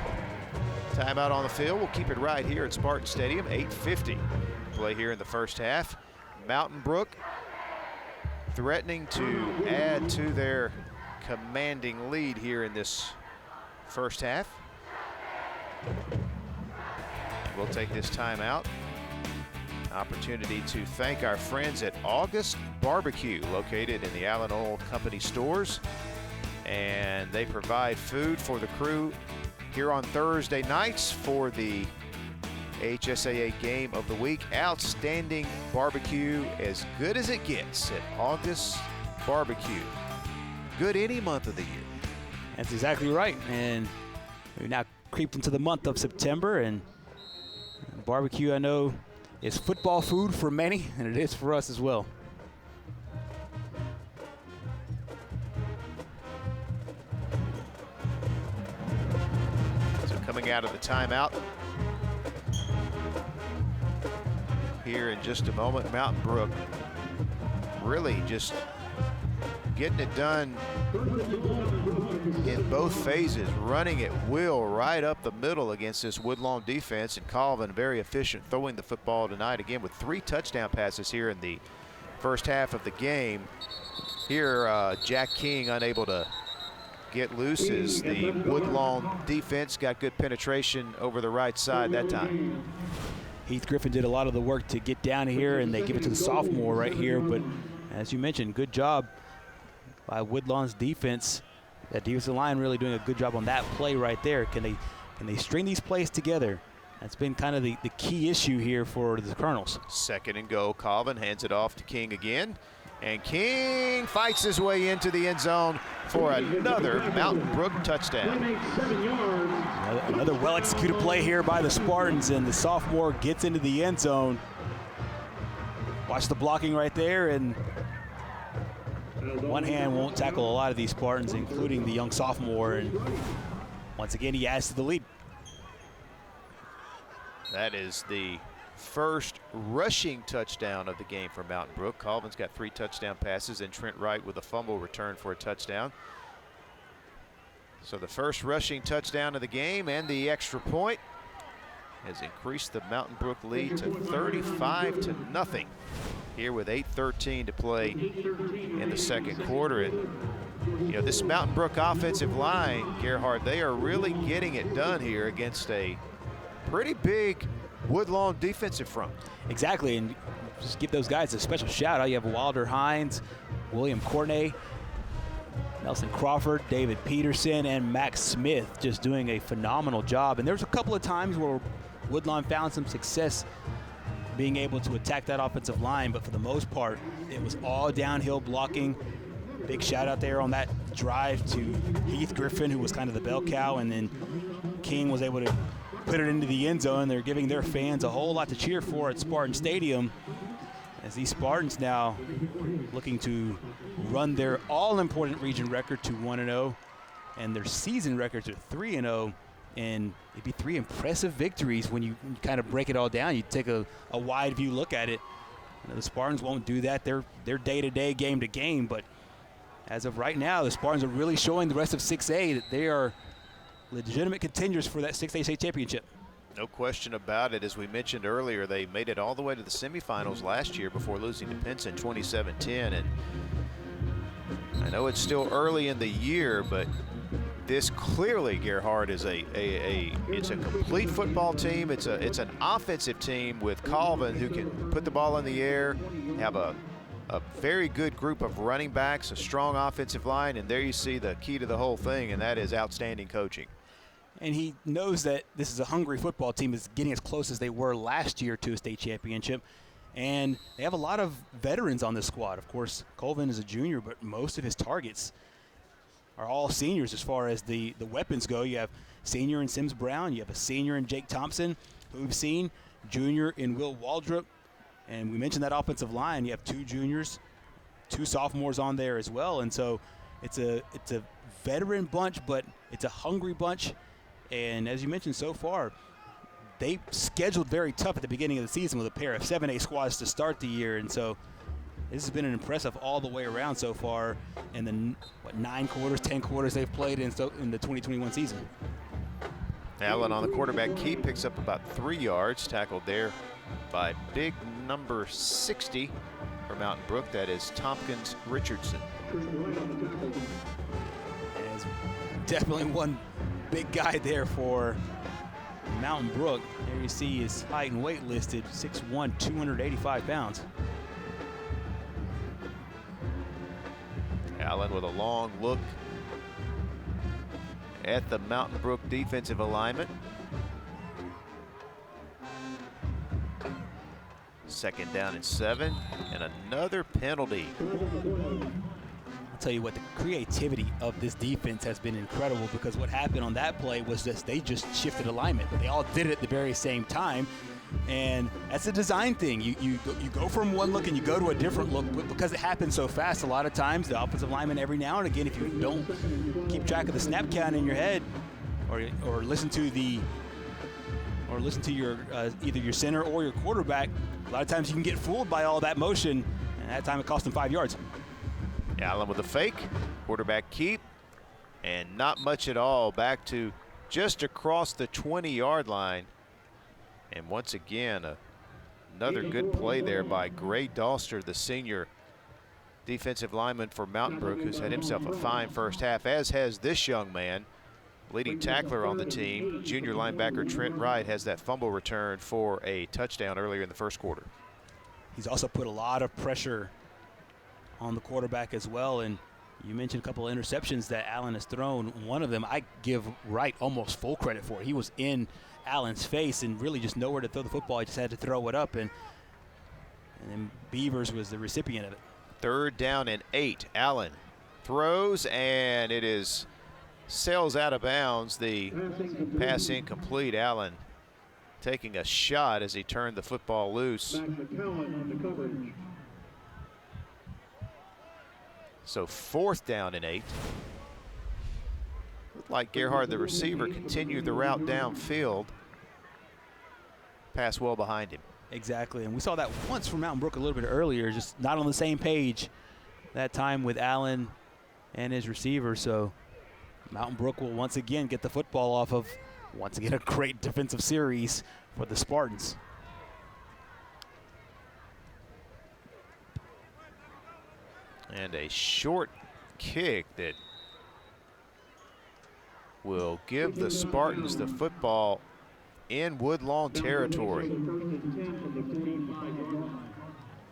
Timeout on the field. We'll keep it right here at Spartan Stadium. 8:50 play here in the first half. Mountain Brook threatening to add to their commanding lead here in this first half. We'll take this timeout. Opportunity to thank our friends at August Barbecue, located in the Allen Oil Company stores. And they provide food for the crew here on Thursday nights for the HSAA game of the week. Outstanding barbecue, as good as it gets at August Barbecue. Good any month of the year. That's exactly right. And we now creep into the month of September, and barbecue, I know, is football food for many, and it is for us as well. Coming out of the timeout here in just a moment. Mountain Brook really just getting it done in both phases, running at will right up the middle against this Woodlawn defense, and Colvin very efficient throwing the football tonight, again with 3 touchdown passes here in the first half of the game. Here Jack King unable to get loose as the Woodlawn defense got good penetration over the right side that time. Heath Griffin did a lot of the work to get down here, and they give it to the sophomore right here. But as you mentioned, good job by Woodlawn's defense. That defensive line really doing a good job on that play right there. Can they string these plays together? That's been kind of the key issue here for the Colonels. Second and go. Colvin hands it off to King again. And King fights his way into the end zone for another Mountain Brook touchdown. Another well-executed play here by the Spartans, and the sophomore gets into the end zone. Watch the blocking right there, and one hand won't tackle a lot of these Spartans, including the young sophomore, and once again he adds to the lead. That is the first rushing touchdown of the game for Mountain Brook. Colvin's got 3 touchdown passes, and Trent Wright with a fumble return for a touchdown. So the first rushing touchdown of the game and the extra point has increased the Mountain Brook lead to 35-0. here with 8:13 to play in the second quarter. And this Mountain Brook offensive line, Gerhard, they are really getting it done here against a pretty big Woodlawn defensive front. Exactly, and just give those guys a special shout out. You have Wilder Hines, William Corney, Nelson Crawford, David Peterson, and Max Smith just doing a phenomenal job. And there's a couple of times where Woodlawn found some success being able to attack that offensive line, but for the most part, it was all downhill blocking. Big shout out there on that drive to Heath Griffin, who was kind of the bell cow, and then King was able to put it into the end zone. They're giving their fans a whole lot to cheer for at Spartan Stadium, as these Spartans now looking to run their all-important region record to 1-0, and their season records are 3-0, and it'd be 3 impressive victories when you kind of break it all down. You take a wide view look at it. The Spartans won't do that. They're day-to-day, game-to-game, but as of right now, the Spartans are really showing the rest of 6A that they are legitimate contenders for that 6A state championship. No question about it. As we mentioned earlier, they made it all the way to the semifinals last year before losing to Pinson 27-10. And I know it's still early in the year, but this clearly, Gerhard, is it's a complete football team. It's an offensive team with Colvin, who can put the ball in the air, have a very good group of running backs, a strong offensive line, and there you see the key to the whole thing, and that is outstanding coaching. And he knows that this is a hungry football team that's getting as close as they were last year to a state championship. And they have a lot of veterans on this squad. Of course, Colvin is a junior, but most of his targets are all seniors as far as the weapons go. You have senior in Sims Brown. You have a senior in Jake Thompson, who we've seen, junior in Will Waldrop. And we mentioned that offensive line. You have 2 juniors, 2 sophomores on there as well. And so it's a veteran bunch, but it's a hungry bunch. And as you mentioned so far, they scheduled very tough at the beginning of the season with a pair of 7A squads to start the year. And so this has been an impressive all the way around so far in the 9 quarters, 10 quarters they've played in the 2021 season. Allen on the quarterback keep picks up about 3 yards, tackled there by big number 60 for Mountain Brook. That is Tompkins Richardson. There's definitely one big guy there for Mountain Brook. There you see his height and weight listed, 6'1", 285 pounds. Allen with a long look at the Mountain Brook defensive alignment. Second down and 7, and another penalty. I'll tell you what, the creativity of this defense has been incredible, because what happened on that play was they just shifted alignment, but they all did it at the very same time. And that's a design thing. You go from one look and you go to a different look, but because it happens so fast, a lot of times the offensive lineman, every now and again, if you don't keep track of the snap count in your head, or listen to your either your center or your quarterback, a lot of times you can get fooled by all that motion, and that time it cost them 5 yards. Allen with a fake, quarterback keep, and not much at all, back to just across the 20-yard line. And once again, another good play there by Gray Dalster, the senior defensive lineman for Mountain Brook, who's had himself a fine first half, as has this young man, leading tackler on the team. Junior linebacker Trent Wright has that fumble return for a touchdown earlier in the first quarter. He's also put a lot of pressure on the quarterback as well. And you mentioned a couple of interceptions that Allen has thrown. One of them I give Wright almost full credit for. He was in Allen's face and really just nowhere to throw the football. He just had to throw it up, and then Beavers was the recipient of it. 3rd down and 8. Allen throws, and it is sails out of bounds. The pass incomplete. Allen taking a shot as he turned the football loose. So 4th down and 8. Looked like Gerhard, the receiver, continued the route downfield. Pass well behind him. Exactly, and we saw that once from Mountain Brook a little bit earlier, just not on the same page that time with Allen and his receiver. So Mountain Brook will once again get the football off of, once again, a great defensive series for the Spartans. And a short kick that will give the Spartans the football in Woodlawn territory.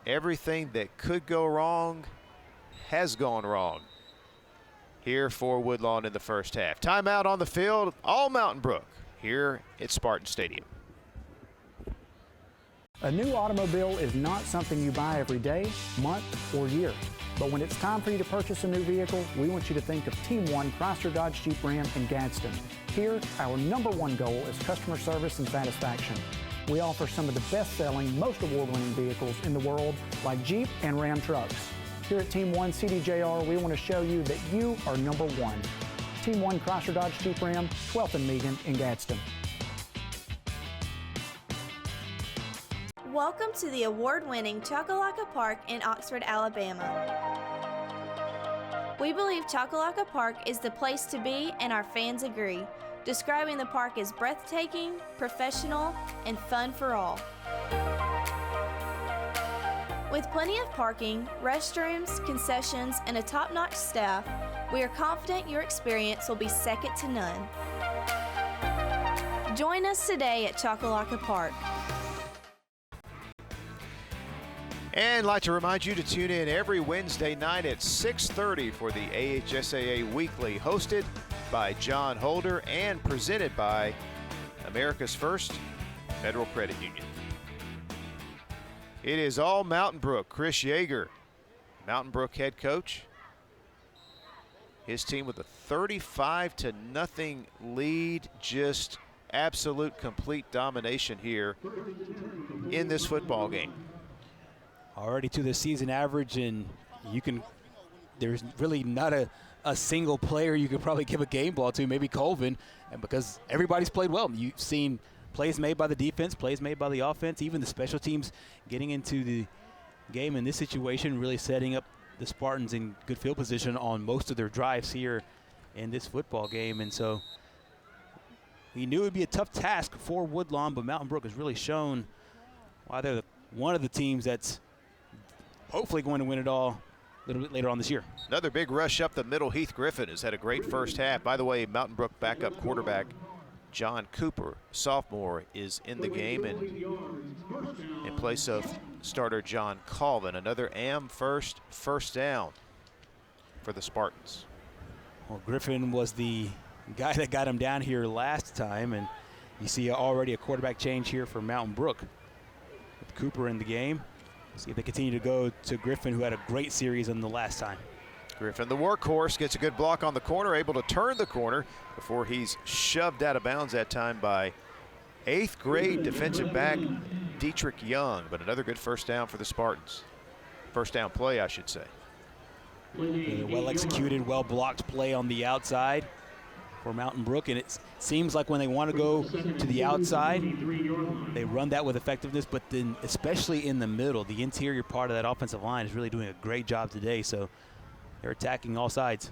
Everything that could go wrong has gone wrong here for Woodlawn in the first half. Timeout on the field, all Mountain Brook here at Spartan Stadium. A new automobile is not something you buy every day, month, or year. But when it's time for you to purchase a new vehicle, we want you to think of Team 1 Chrysler Dodge Jeep Ram in Gadsden. Here, our #1 goal is customer service and satisfaction. We offer some of the best-selling, most award-winning vehicles in the world, like Jeep and Ram trucks. Here at Team 1 CDJR, we want to show you that you are #1. Team 1 Chrysler Dodge Jeep Ram, 12th and Megan in Gadsden. Welcome to the award-winning Chocolaca Park in Oxford, Alabama. We believe Chocolaca Park is the place to be, and our fans agree, describing the park as breathtaking, professional, and fun for all. With plenty of parking, restrooms, concessions, and a top-notch staff, we are confident your experience will be second to none. Join us today at Chocolaca Park. And I'd like to remind you to tune in every Wednesday night at 6:30 for the AHSAA Weekly, hosted by John Holder and presented by America's First Federal Credit Union. It is all Mountain Brook. Chris Yeager, Mountain Brook head coach. His team with a 35-0 lead, just absolute complete domination here in this football game. Already to the season average, and there's really not a single player you could probably give a game ball to, maybe Colvin, and because everybody's played well. You've seen plays made by the defense, plays made by the offense, even the special teams getting into the game in this situation, really setting up the Spartans in good field position on most of their drives here in this football game. And so we knew it would be a tough task for Woodlawn, but Mountain Brook has really shown why they're one of the teams that's hopefully going to win it all a little bit later on this year. Another big rush up the middle. Heath Griffin has had a great first half. By the way, Mountain Brook backup quarterback John Cooper, sophomore, is in the game, and in place of starter John Colvin. Another first down for the Spartans. Well, Griffin was the guy that got him down here last time, and you see already a quarterback change here for Mountain Brook with Cooper in the game. See if they continue to go to Griffin, who had a great series on the last time. Griffin, the workhorse, gets a good block on the corner, able to turn the corner before he's shoved out of bounds that time by 8th grade defensive back Dietrich Young. But another good first down for the Spartans. First down play, I should say. Well executed, well blocked play on the outside for Mountain Brook, and it seems like when they want to go to the outside, they run that with effectiveness, but then especially in the middle, the interior part of that offensive line is really doing a great job today, so they're attacking all sides.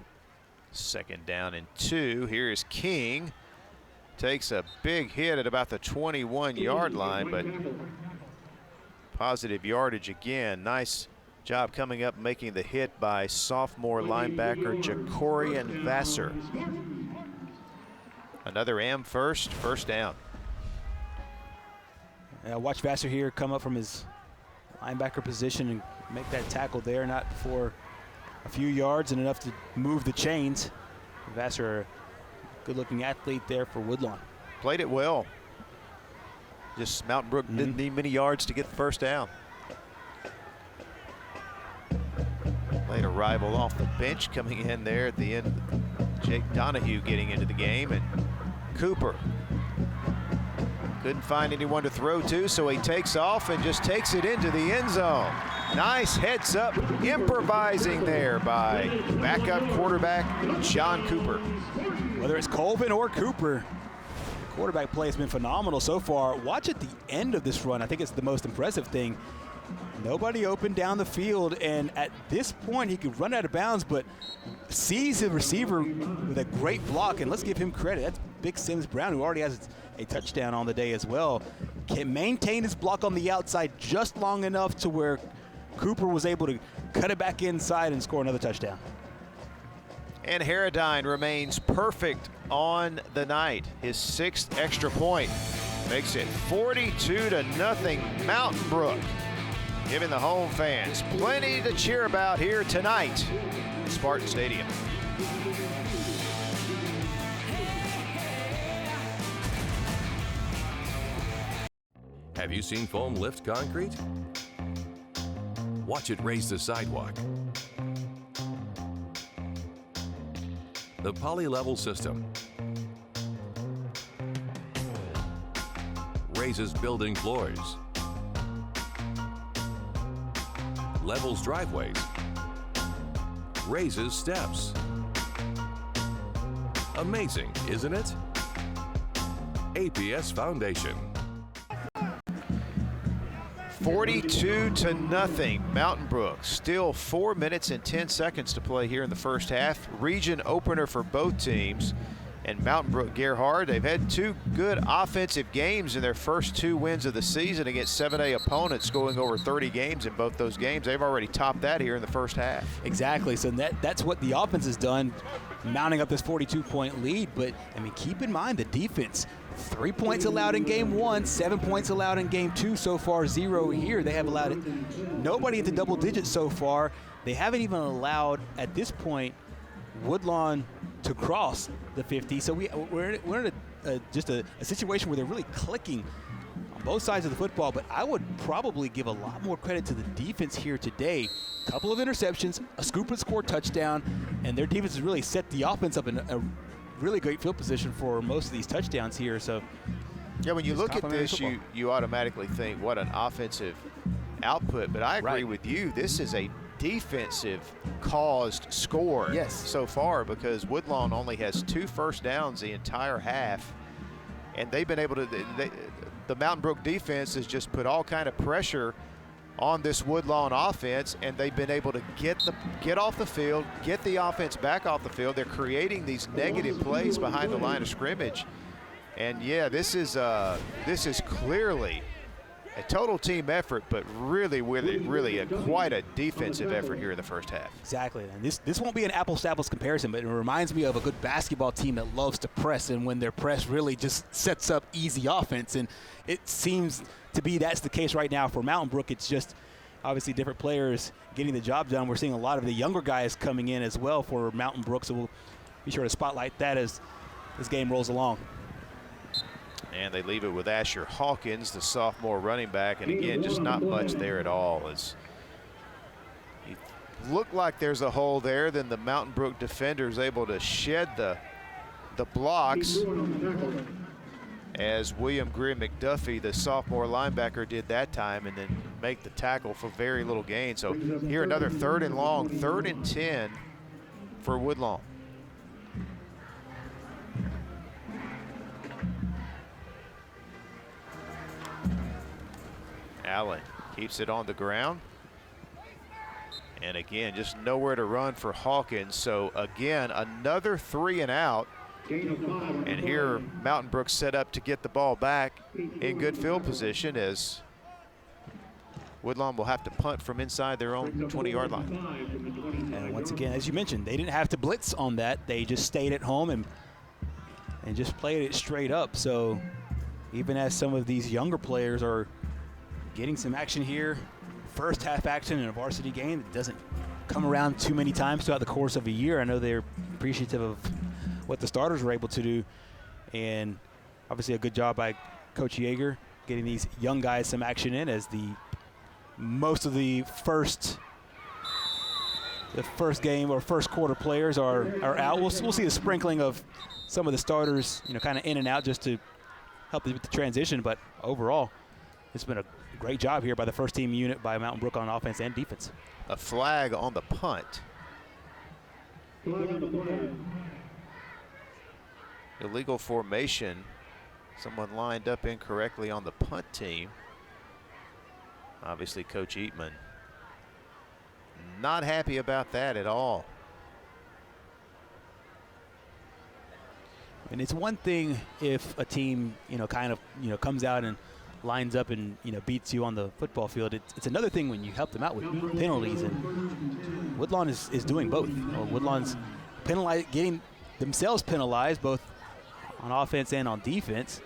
Second down and 2. Here's King. Takes a big hit at about the 21-yard line, but positive yardage again. Nice job coming up, making the hit by sophomore linebacker Jacorian Vassar. Another first down. Watch Vassar here come up from his linebacker position and make that tackle there, not for a few yards and enough to move the chains. Vassar, good-looking athlete there for Woodlawn. Played it well. Just Mountain Brook didn't need many yards to get the first down. Late arrival off the bench coming in there at the end. Jake Donahue getting into the game, and Cooper couldn't find anyone to throw to, so he takes off and just takes it into the end zone. Nice heads up improvising there by backup quarterback John Cooper. Whether it's Colvin or Cooper, the quarterback play has been phenomenal so far. Watch at the end of this run. I think it's the most impressive thing. Nobody open down the field, and at this point he could run out of bounds, but sees the receiver with a great block, and let's give him credit. That's Big Sims Brown, who already has a touchdown on the day as well. Can maintain his block on the outside just long enough to where Cooper was able to cut it back inside and score another touchdown. And Harradine remains perfect on the night. His 6th extra point makes it 42-0 Mountain Brook, giving the home fans plenty to cheer about here tonight at Spartan Stadium. Have you seen foam lift concrete? Watch it raise the sidewalk. The poly-level system raises building floors, levels driveways, raises steps. Amazing, isn't it? APS Foundation. 42-0 Mountain Brook. Still 4 minutes and 10 seconds to play here in the first half. Region opener for both teams. And Mountain Brook Gerhard, they've had 2 good offensive games in their first 2 wins of the season against 7A opponents, scoring over 30 games in both those games. They've already topped that here in the first half. Exactly. So that's what the offense has done, mounting up this 42-point lead. But, I mean, keep in mind the defense. 3 points allowed in game 1, 7 points allowed in game 2 so far, 0 here. They have allowed nobody into double digits so far. They haven't even allowed, at this point, Woodlawn to cross the 50. So we're in just a situation where they're really clicking on both sides of the football. But I would probably give a lot more credit to the defense here today. A couple of interceptions, a scoop and score touchdown, and their defense has really set the offense up in a really great field position for most of these touchdowns here. So yeah, when you look at this, you automatically think what an offensive output. But I agree with you. This is a defensive caused score so far, because Woodlawn only has 2 first downs the entire half, and they've been able to the Mountain Brook defense has just put all kind of pressure on this Woodlawn offense, and they've been able to get off the field, get the offense back off the field. They're creating these negative plays behind the line of scrimmage. And yeah, this is clearly a total team effort, but really quite a defensive effort here in the first half. Exactly, and this won't be an apples to apples comparison, but it reminds me of a good basketball team that loves to press, and when their press really just sets up easy offense, and it seems to be that's the case right now for Mountain Brook. It's just obviously different players getting the job done. We're seeing a lot of the younger guys coming in as well for Mountain Brook, so we'll be sure to spotlight that as this game rolls along. And they leave it with Asher Hawkins, the sophomore running back. And again, just not much there at all. As it looked like there's a hole there, then the Mountain Brook defender's able to shed the blocks, as William Grimm McDuffie, the sophomore linebacker, did that time, and then make the tackle for very little gain. So here another 3rd and long, 3rd and 10 for Woodlawn. Allen keeps it on the ground. And again, just nowhere to run for Hawkins. So again, another 3 and out. And here Mountain Brook set up to get the ball back in good field position, as Woodlawn will have to punt from inside their own 20-yard line. And once again, as you mentioned, they didn't have to blitz on that. They just stayed at home and just played it straight up. So even as some of these younger players are getting some action here, first half action in a varsity game, it doesn't come around too many times throughout the course of a year. I know they're appreciative of what the starters were able to do, and obviously a good job by Coach Yeager getting these young guys some action in, as most of the first game or first quarter players are out. We'll see the sprinkling of some of the starters, kind of in and out, just to help with the transition. But overall, it's been a great job here by the first team unit by Mountain Brook on offense and defense. A flag on the punt. Illegal formation. Someone lined up incorrectly on the punt team. Obviously, Coach Eatman not happy about that at all. And it's one thing if a team, comes out and lines up and beats you on the football field. It's another thing when you help them out with penalties, and Woodlawn is doing both. Woodlawn's getting themselves penalized both on offense and on defense,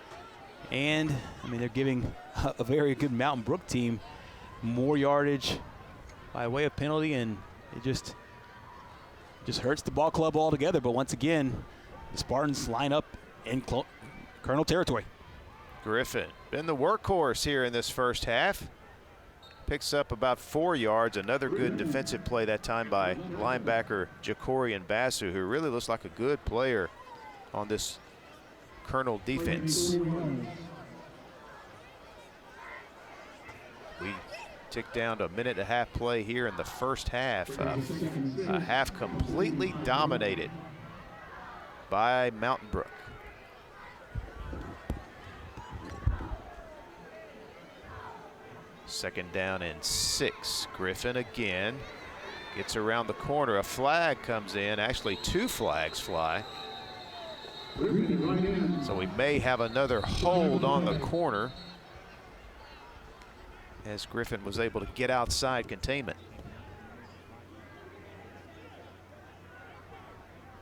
and I mean they're giving a very good Mountain Brook team more yardage by way of penalty, and it just hurts the ball club altogether. But once again, the Spartans line up in Colonel territory. Griffin been the workhorse here in this first half. Picks up about 4 yards. Another good defensive play that time by linebacker Jacorian Basu, who really looks like a good player on this Colonel defense. We tick down to a minute and a half play here in the first half. A half completely dominated by Mountain Brook. Second down and 6. Griffin again gets around the corner. A flag comes in. Actually, 2 flags fly. So we may have another hold on the corner as Griffin was able to get outside containment.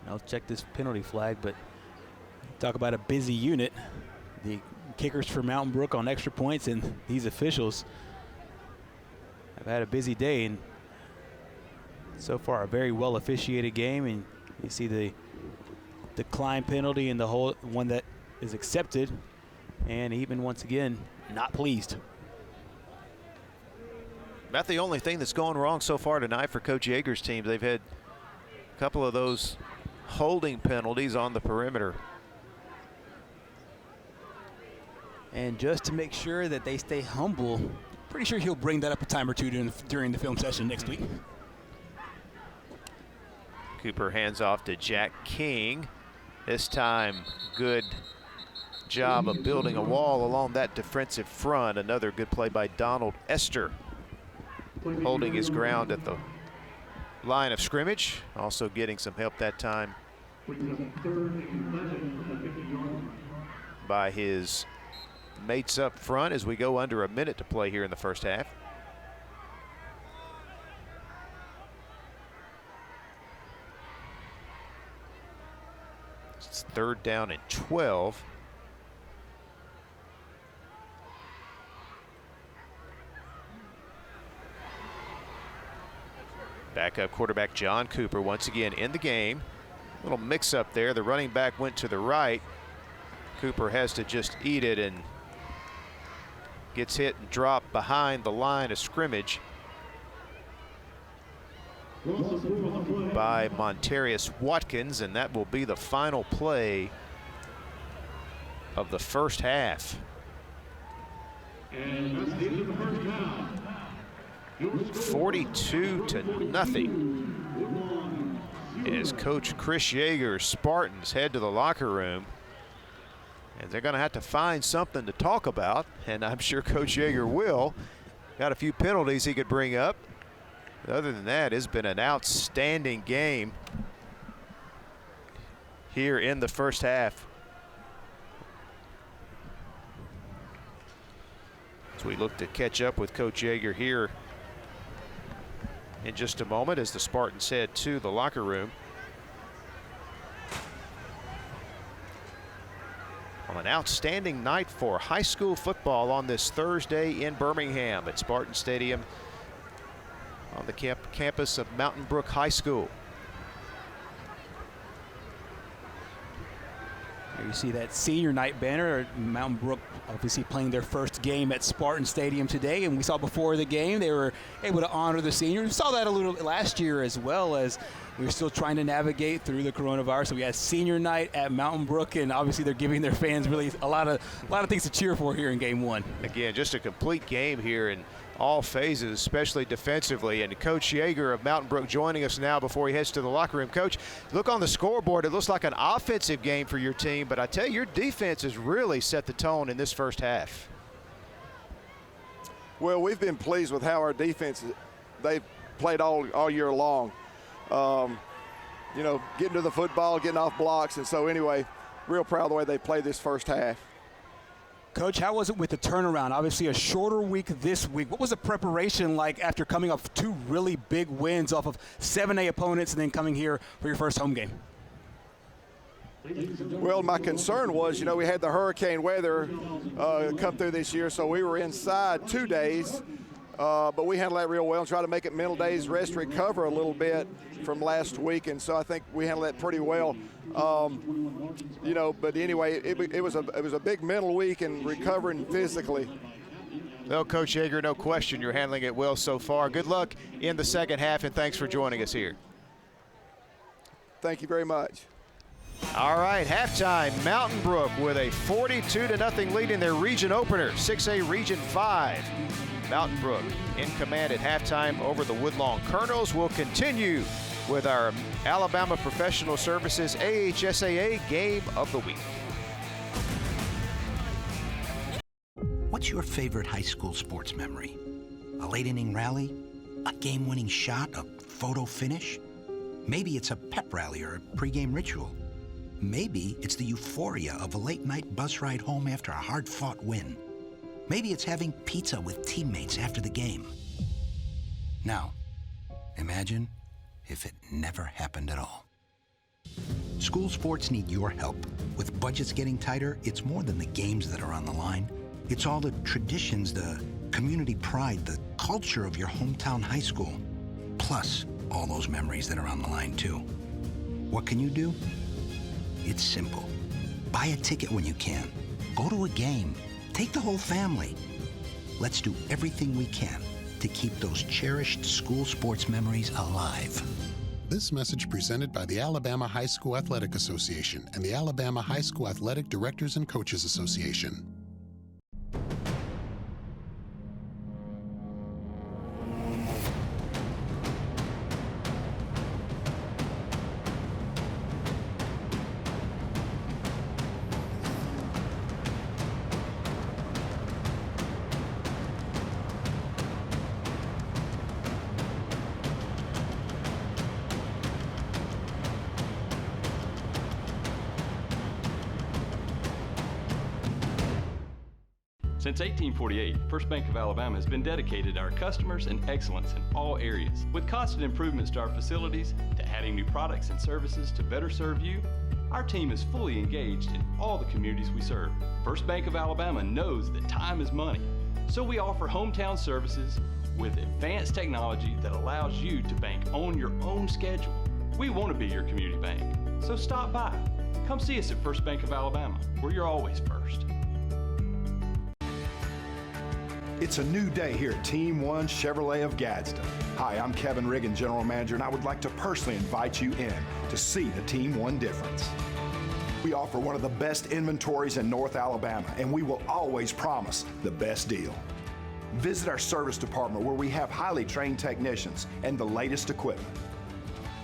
I'll check this penalty flag, but talk about a busy unit. The kickers for Mountain Brook on extra points and these officials have had a busy day, and so far a very well officiated game. And you see the decline penalty and the whole one that is accepted, and even once again not pleased. About the only thing that's going wrong so far tonight for Coach Yeager's team. They've had a couple of those holding penalties on the perimeter. And just to make sure that they stay humble, pretty sure he'll bring that up a time or two during the film session next week. Cooper hands off to Jack King. This time, good job of building a wall along that defensive front. Another good play by Donald Esther, holding his ground at the line of scrimmage. Also getting some help that time by his mates up front as we go under a minute to play here in the first half. It's third down and 12. Backup quarterback John Cooper once again in the game. Little mix up there. The running back went to the right. Cooper has to just eat it and gets hit and dropped behind the line of scrimmage by Montarius Watkins, and that will be the final play of the first half. And that's the end of the first half. 42-0 as Coach Chris Yeager's Spartans head to the locker room. And they're going to have to find something to talk about, and I'm sure Coach Yeager will. Got a few penalties he could bring up. But other than that, it's been an outstanding game here in the first half. As we look to catch up with Coach Yeager here in just a moment as the Spartans head to the locker room. On an outstanding night for high school football on this Thursday in Birmingham at Spartan Stadium on the campus of Mountain Brook High School. Here you see that senior night banner. Mountain Brook obviously playing their first game at Spartan Stadium today, and we saw before the game they were able to honor the seniors. We saw that a little last year as well, as we were still trying to navigate through the coronavirus. So we had senior night at Mountain Brook, and obviously they're giving their fans really a lot of things to cheer for here in game one. Again, just a complete game here in all phases, especially defensively. And Coach Yeager of Mountain Brook joining us now before he heads to the locker room. Coach, look on the scoreboard. It looks like an offensive game for your team, but I tell you, your defense has really set the tone in this first half. Well, we've been pleased with how our defense, they've played all year long. You know, getting to the football, getting off blocks, and so anyway, real proud of the way they played this first half. Coach, how was it with the turnaround? Obviously a shorter week this week. What was the preparation like after coming off 2 really big wins off of 7A opponents and then coming here for your first home game? Well, my concern was, we had the hurricane weather come through this year, so we were inside 2 days. But we handled that real well and tried to make it mental days, rest, recover a little bit from last week, and so I think we handled that pretty well. But anyway, it was a big mental week and recovering physically. Well, Coach Yeager, no question you're handling it well so far. Good luck in the second half, and thanks for joining us here. Thank you very much. All right, halftime, Mountain Brook with a 42-0 lead in their region opener, 6A Region 5. Mountain Brook in command at halftime over the Woodlawn Colonels. Will continue with our Alabama Professional Services AHSAA Game of the Week. What's your favorite high school sports memory? A late inning rally? A game-winning shot? A photo finish? Maybe it's a pep rally or a pregame ritual. Maybe it's the euphoria of a late-night bus ride home after a hard-fought win. Maybe it's having pizza with teammates after the game. Now, imagine if it never happened at all. School sports need your help. With budgets getting tighter, it's more than the games that are on the line. It's all the traditions, the community pride, the culture of your hometown high school. Plus, all those memories that are on the line, too. What can you do? It's simple. Buy a ticket when you can. Go to a game. Take the whole family. Let's do everything we can to keep those cherished school sports memories alive. This message presented by the Alabama High School Athletic Association and the Alabama High School Athletic Directors and Coaches Association. Since 1848, First Bank of Alabama has been dedicated to our customers and excellence in all areas. With constant improvements to our facilities, to adding new products and services to better serve you, our team is fully engaged in all the communities we serve. First Bank of Alabama knows that time is money, so we offer hometown services with advanced technology that allows you to bank on your own schedule. We want to be your community bank, so stop by. Come see us at First Bank of Alabama, where you're always first. It's a new day here at Team 1 Chevrolet of Gadsden. Hi, I'm Kevin Riggin, General Manager, and I would like to personally invite you in to see the Team 1 difference. We offer one of the best inventories in North Alabama, and we will always promise the best deal. Visit our service department where we have highly trained technicians and the latest equipment.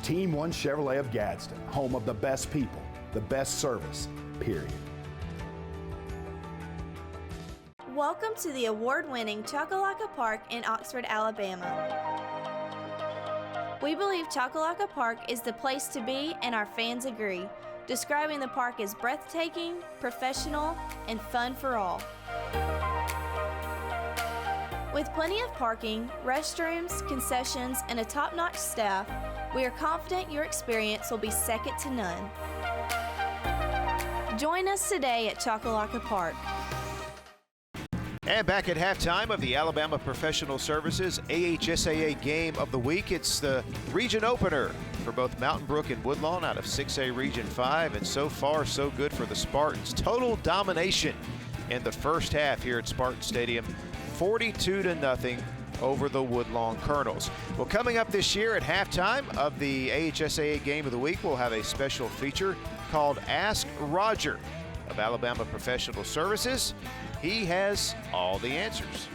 Team 1 Chevrolet of Gadsden, home of the best people, the best service, period. Welcome to the award-winning Chocolaca Park in Oxford, Alabama. We believe Chocolaca Park is the place to be, and our fans agree, describing the park as breathtaking, professional, and fun for all. With plenty of parking, restrooms, concessions, and a top-notch staff, we are confident your experience will be second to none. Join us today at Chocolaca Park. And back at halftime of the Alabama Professional Services AHSAA Game of the Week. It's the region opener for both Mountain Brook and Woodlawn out of 6A Region 5, and so far so good for the Spartans. Total domination in the first half here at Spartan Stadium, 42-0 over the Woodlawn Colonels. Well, coming up this year at halftime of the AHSAA Game of the Week, we'll have a special feature called Ask Roger of Alabama Professional Services. He has all the answers.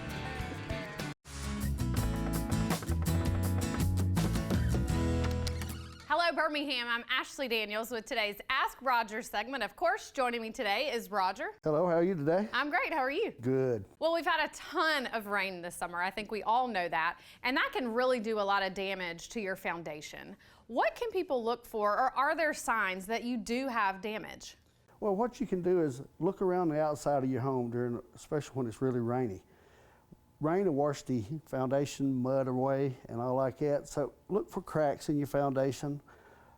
Hello, Birmingham. I'm Ashley Daniels with today's Ask Roger segment. Of course, joining me today is Roger. Hello, how are you today? I'm great. How are you? Good. Well, we've had a ton of rain this summer. I think we all know that. And that can really do a lot of damage to your foundation. What can people look for, or are there signs that you do have damage? Well, what you can do is look around the outside of your home, especially when it's really rainy. Rain will wash the foundation mud away and all like that. So look for cracks in your foundation.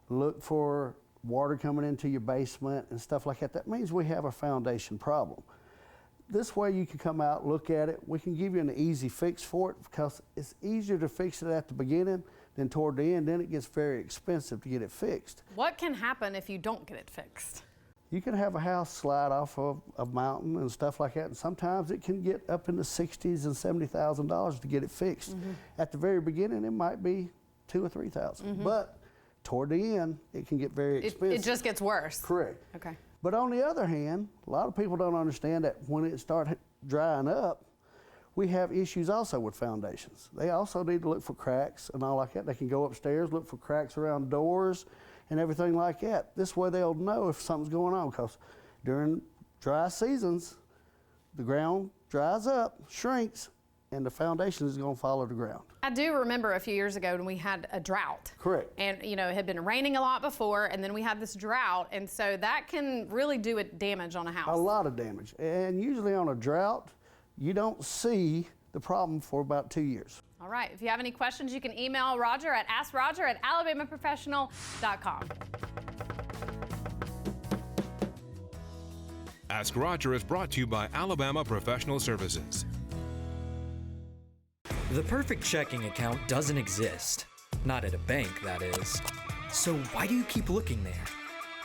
Look for water coming into your basement and stuff like that. That means we have a foundation problem. This way you can come out, look at it. We can give you an easy fix for it because it's easier to fix it at the beginning than toward the end. Then it gets very expensive to get it fixed. What can happen if you don't get it fixed? You can have a house slide off of a mountain and stuff like that, and sometimes it can get up in the $60,000 and $70,000 to get it fixed. Mm-hmm. At the very beginning, it might be $2,000 or $3,000, but toward the end, it can get very expensive. It just gets worse. Correct. Okay. But on the other hand, a lot of people don't understand that when it starts drying up, we have issues also with foundations. They also need to look for cracks and all like that. They can go upstairs, look for cracks around doors and everything like that. This way they'll know if something's going on, because during dry seasons, the ground dries up, shrinks, and the foundation is going to follow the ground. I do remember a few years ago when we had a drought. Correct. And it had been raining a lot before, and then we had this drought, and so that can really do damage on a house. A lot of damage. And usually on a drought, you don't see the problem for about 2 years. All right, if you have any questions, you can email Roger at askroger@alabamaprofessional.com. Ask Roger is brought to you by Alabama Professional Services. The perfect checking account doesn't exist. Not at a bank, that is. So why do you keep looking there?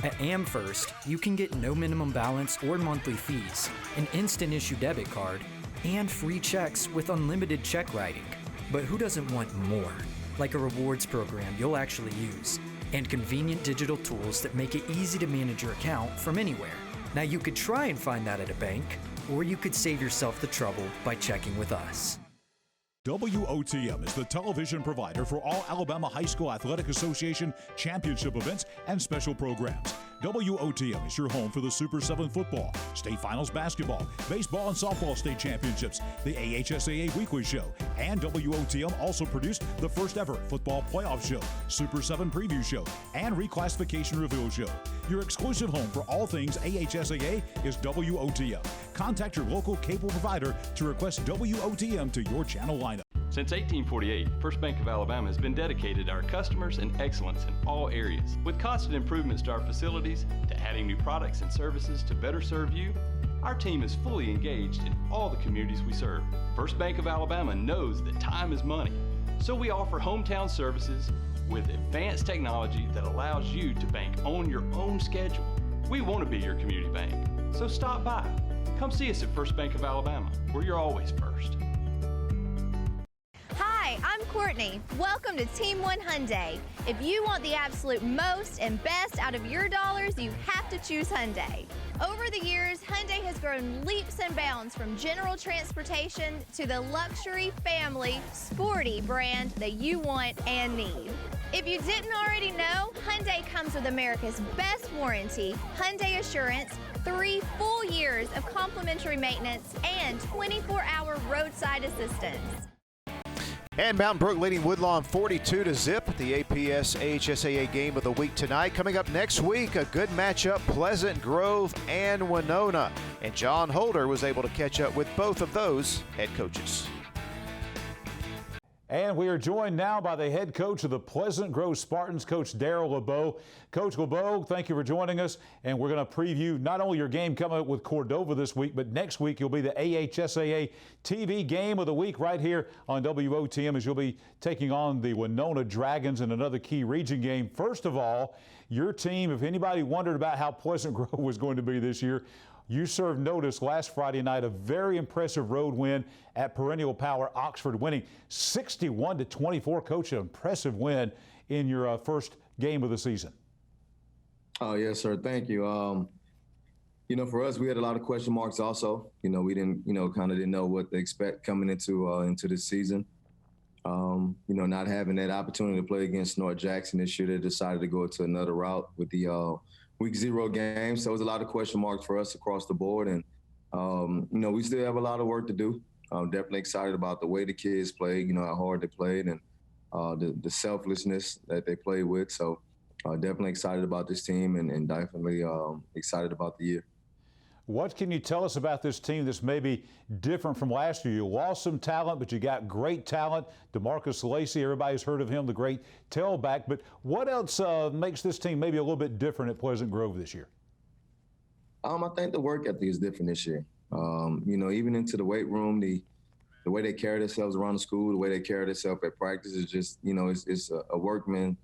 At AmFirst, you can get no minimum balance or monthly fees, an instant issue debit card, and free checks with unlimited check writing. But who doesn't want more? Like a rewards program you'll actually use, and convenient digital tools that make it easy to manage your account from anywhere. Now you could try and find that at a bank, or you could save yourself the trouble by checking with us. WOTM is the television provider for all Alabama High School Athletic Association championship events and special programs. WOTM is your home for the Super 7 football, state finals basketball, baseball and softball state championships, the AHSAA weekly show, and WOTM also produced the first ever football playoff show, Super 7 preview show, and reclassification reveal show. Your exclusive home for all things AHSAA is WOTM. Contact your local cable provider to request WOTM to your channel lineup. Since 1848, First Bank of Alabama has been dedicated to our customers and excellence in all areas. With constant improvements to our facilities, to adding new products and services to better serve you, our team is fully engaged in all the communities we serve. First Bank of Alabama knows that time is money, so we offer hometown services with advanced technology that allows you to bank on your own schedule. We want to be your community bank, so stop by. Come see us at First Bank of Alabama, where you're always first. Hi, I'm Courtney. Welcome to Team 1 Hyundai. If you want the absolute most and best out of your dollars, you have to choose Hyundai. Over the years, Hyundai has grown leaps and bounds from general transportation to the luxury, family, sporty brand that you want and need. If you didn't already know, Hyundai comes with America's best warranty, Hyundai Assurance, 3 full years of complimentary maintenance, and 24-hour roadside assistance. And Mountain Brook leading Woodlawn 42-0, the APS AHSAA game of the week tonight. Coming up next week, a good matchup, Pleasant Grove and Winona. And John Holder was able to catch up with both of those head coaches. And we are joined now by the head coach of the Pleasant Grove Spartans, Coach Darryl LeBeau. Coach LeBeau, thank you for joining us. And we're going to preview not only your game coming up with Cordova this week, but next week you'll be the AHSAA TV game of the week right here on WOTM as you'll be taking on the Winona Dragons in another key region game. First of all, your team, if anybody wondered about how Pleasant Grove was going to be this year, you served notice last Friday night, a very impressive road win at Perennial Power Oxford, winning 61-24. Coach, an impressive win in your first game of the season. Oh, yes, sir. Thank you. For us, we had a lot of question marks also. We didn't, didn't know what to expect coming into this season. Not having that opportunity to play against North Jackson this year, they decided to go to another route with the Week 0 game. So it was a lot of question marks for us across the board. And, we still have a lot of work to do. I'm definitely excited about the way the kids played, how hard they played and the selflessness that they played with. So definitely excited about this team and definitely excited about the year. What can you tell us about this team that's maybe different from last year? You lost some talent, but you got great talent. DeMarcus Lacey, everybody's heard of him, the great tailback. But what else makes this team maybe a little bit different at Pleasant Grove this year? I think the work ethic is different this year. Even into the weight room, the way they carry themselves around the school, the way they carry themselves at practice is just, it's a workman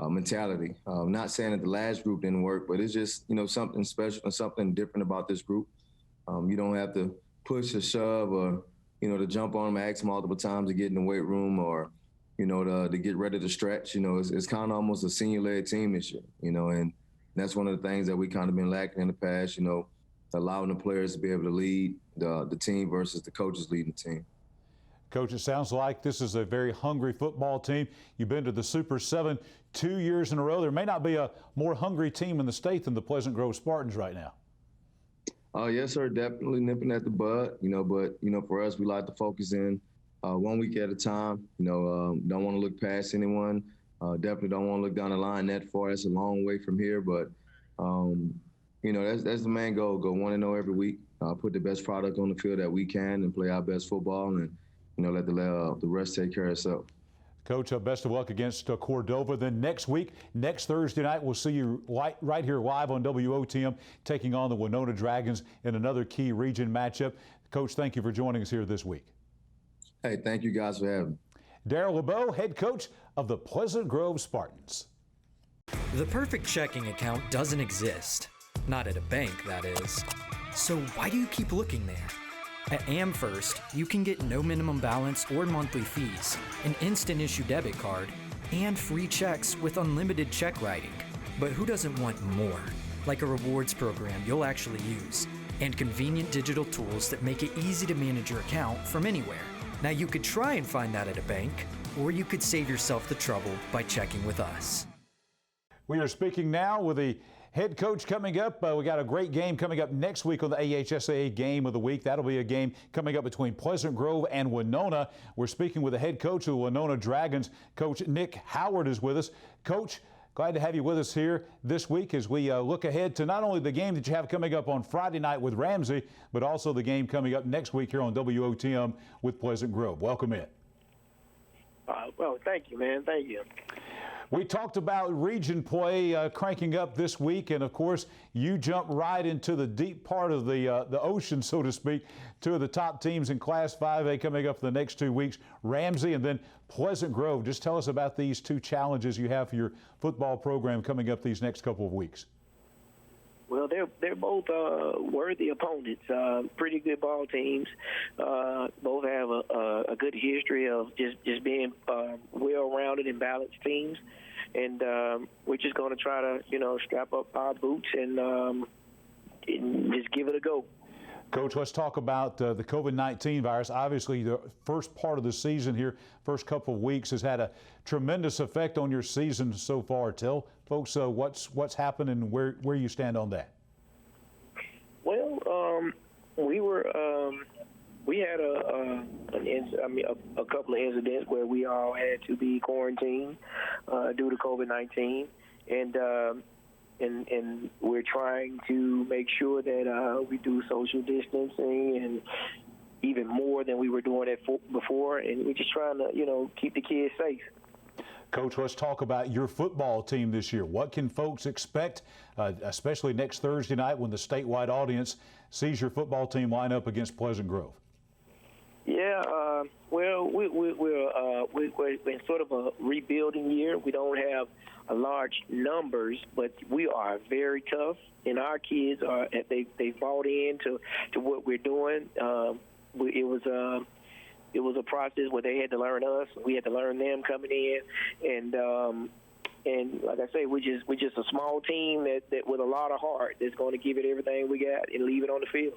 mentality. Not saying that the last group didn't work, but it's just, something special and something different about this group. You don't have to push or shove or, to jump on them, ask multiple times to get in the weight room or, to get ready to stretch. It's kind of almost a senior-led team this year, and that's one of the things that we kind of been lacking in the past, allowing the players to be able to lead the team versus the coaches leading the team. Coach, it sounds like this is a very hungry football team. You've been to the Super 7 2 years in a row. There may not be a more hungry team in the state than the Pleasant Grove Spartans right now. Yes, sir. Definitely nipping at the bud, but, for us, we like to focus in 1 week at a time. Don't want to look past anyone. Definitely don't want to look down the line that far. That's a long way from here, but, that's the main goal. Go 1-0 every week. Put the best product on the field that we can and play our best football and, let the rest take care of itself. Coach, best of luck against Cordova. Then next week, next Thursday night, we'll see you right here live on WOTM taking on the Winona Dragons in another key region matchup. Coach, thank you for joining us here this week. Hey, thank you guys for having me. Darryl LeBeau, head coach of the Pleasant Grove Spartans. The perfect checking account doesn't exist. Not at a bank, that is. So why do you keep looking there? At AmFirst, you can get no minimum balance or monthly fees, an instant issue debit card, and free checks with unlimited check writing. But who doesn't want more? Like a rewards program you'll actually use, and convenient digital tools that make it easy to manage your account from anywhere. Now you could try and find that at a bank, or you could save yourself the trouble by checking with us. We are speaking now with the head coach coming up. We got a great game coming up next week on the AHSAA Game of the Week. That'll be a game coming up between Pleasant Grove and Winona. We're speaking with the head coach of the Winona Dragons. Coach Nick Howard is with us. Coach, glad to have you with us here this week as we look ahead to not only the game that you have coming up on Friday night with Ramsey, but also the game coming up next week here on WOTM with Pleasant Grove. Welcome in. Well, thank you, man. Thank you. We talked about region play cranking up this week, and of course, you jump right into the deep part of the ocean, so to speak. Two of the top teams in Class 5A coming up for the next 2 weeks, Ramsey and then Pleasant Grove. Just tell us about these two challenges you have for your football program coming up these next couple of weeks. Well, they're both worthy opponents, pretty good ball teams. Both have a good history of just being well-rounded and balanced teams. And we're just going to try to, strap up our boots and just give it a go. Coach, let's talk about the COVID-19 virus. Obviously, the first part of the season here, first couple of weeks, has had a tremendous effect on your season so far. Tell folks what's happened and where you stand on that. Well, we had a couple of incidents where we all had to be quarantined due to COVID-19, and we're trying to make sure that we do social distancing and even more than we were doing it before, and we're just trying to, keep the kids safe. Coach, let's talk about your football team this year. What can folks expect, especially next Thursday night when the statewide audience sees your football team line up against Pleasant Grove? Yeah, well, we're in sort of a rebuilding year. We don't have a large numbers, but we are very tough, and our kids are they bought into what we're doing. It was a process where they had to learn us, we had to learn them coming in, and like I say, we're just a small team that with a lot of heart that's going to give it everything we got and leave it on the field.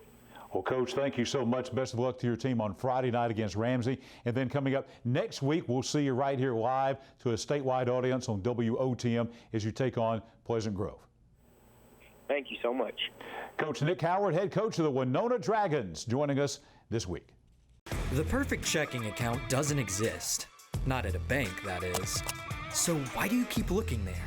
Well, Coach, thank you so much. Best of luck to your team on Friday night against Ramsey. And then coming up next week, we'll see you right here live to a statewide audience on WOTM as you take on Pleasant Grove. Thank you so much. Coach Nick Howard, head coach of the Winona Dragons, joining us this week. The perfect checking account doesn't exist. Not at a bank, that is. So why do you keep looking there?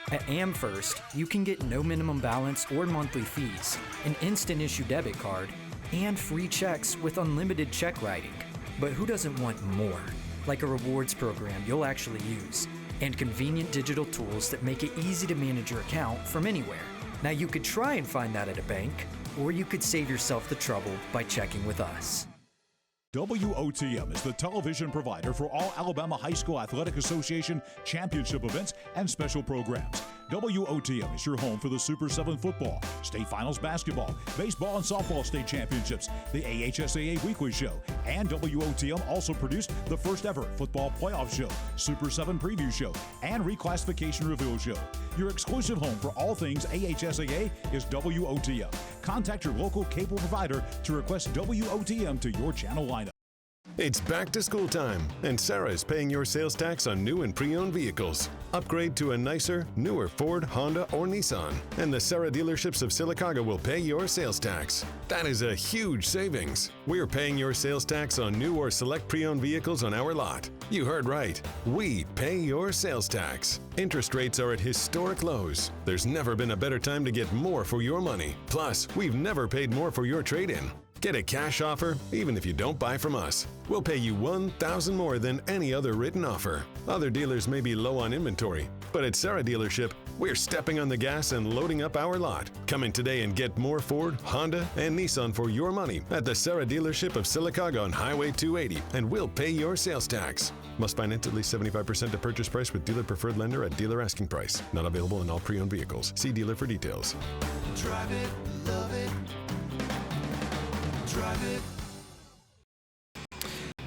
At AmFirst, you can get no minimum balance or monthly fees, an instant issue debit card, and free checks with unlimited check writing. But who doesn't want more? Like a rewards program you'll actually use, and convenient digital tools that make it easy to manage your account from anywhere. Now you could try and find that at a bank, or you could save yourself the trouble by checking with us. WOTM is the television provider for all Alabama High School Athletic Association championship events and special programs. WOTM is your home for the Super 7 football, state finals basketball, baseball and softball state championships, the AHSAA weekly show, and WOTM also produced the first ever football playoff show, Super 7 preview show, and reclassification reveal show. Your exclusive home for all things AHSAA is WOTM. Contact your local cable provider to request WOTM to your channel lineup. It's back to school time, and Sarah is paying your sales tax on new and pre-owned vehicles. Upgrade to a nicer, newer Ford, Honda, or Nissan, and the Sarah dealerships of Sylacauga will pay your sales tax. That is a huge savings. We're paying your sales tax on new or select pre-owned vehicles on our lot. You heard right. We pay your sales tax. Interest rates are at historic lows. There's never been a better time to get more for your money. Plus, we've never paid more for your trade-in. Get a cash offer, even if you don't buy from us. We'll pay you $1,000 more than any other written offer. Other dealers may be low on inventory, but at Sarah Dealership, we're stepping on the gas and loading up our lot. Come in today and get more Ford, Honda, and Nissan for your money at the Sarah Dealership of Sylacauga on Highway 280, and we'll pay your sales tax. Must finance at least 75% of purchase price with dealer preferred lender at dealer asking price. Not available in all pre-owned vehicles. See dealer for details. Drive it, love it. Drive it.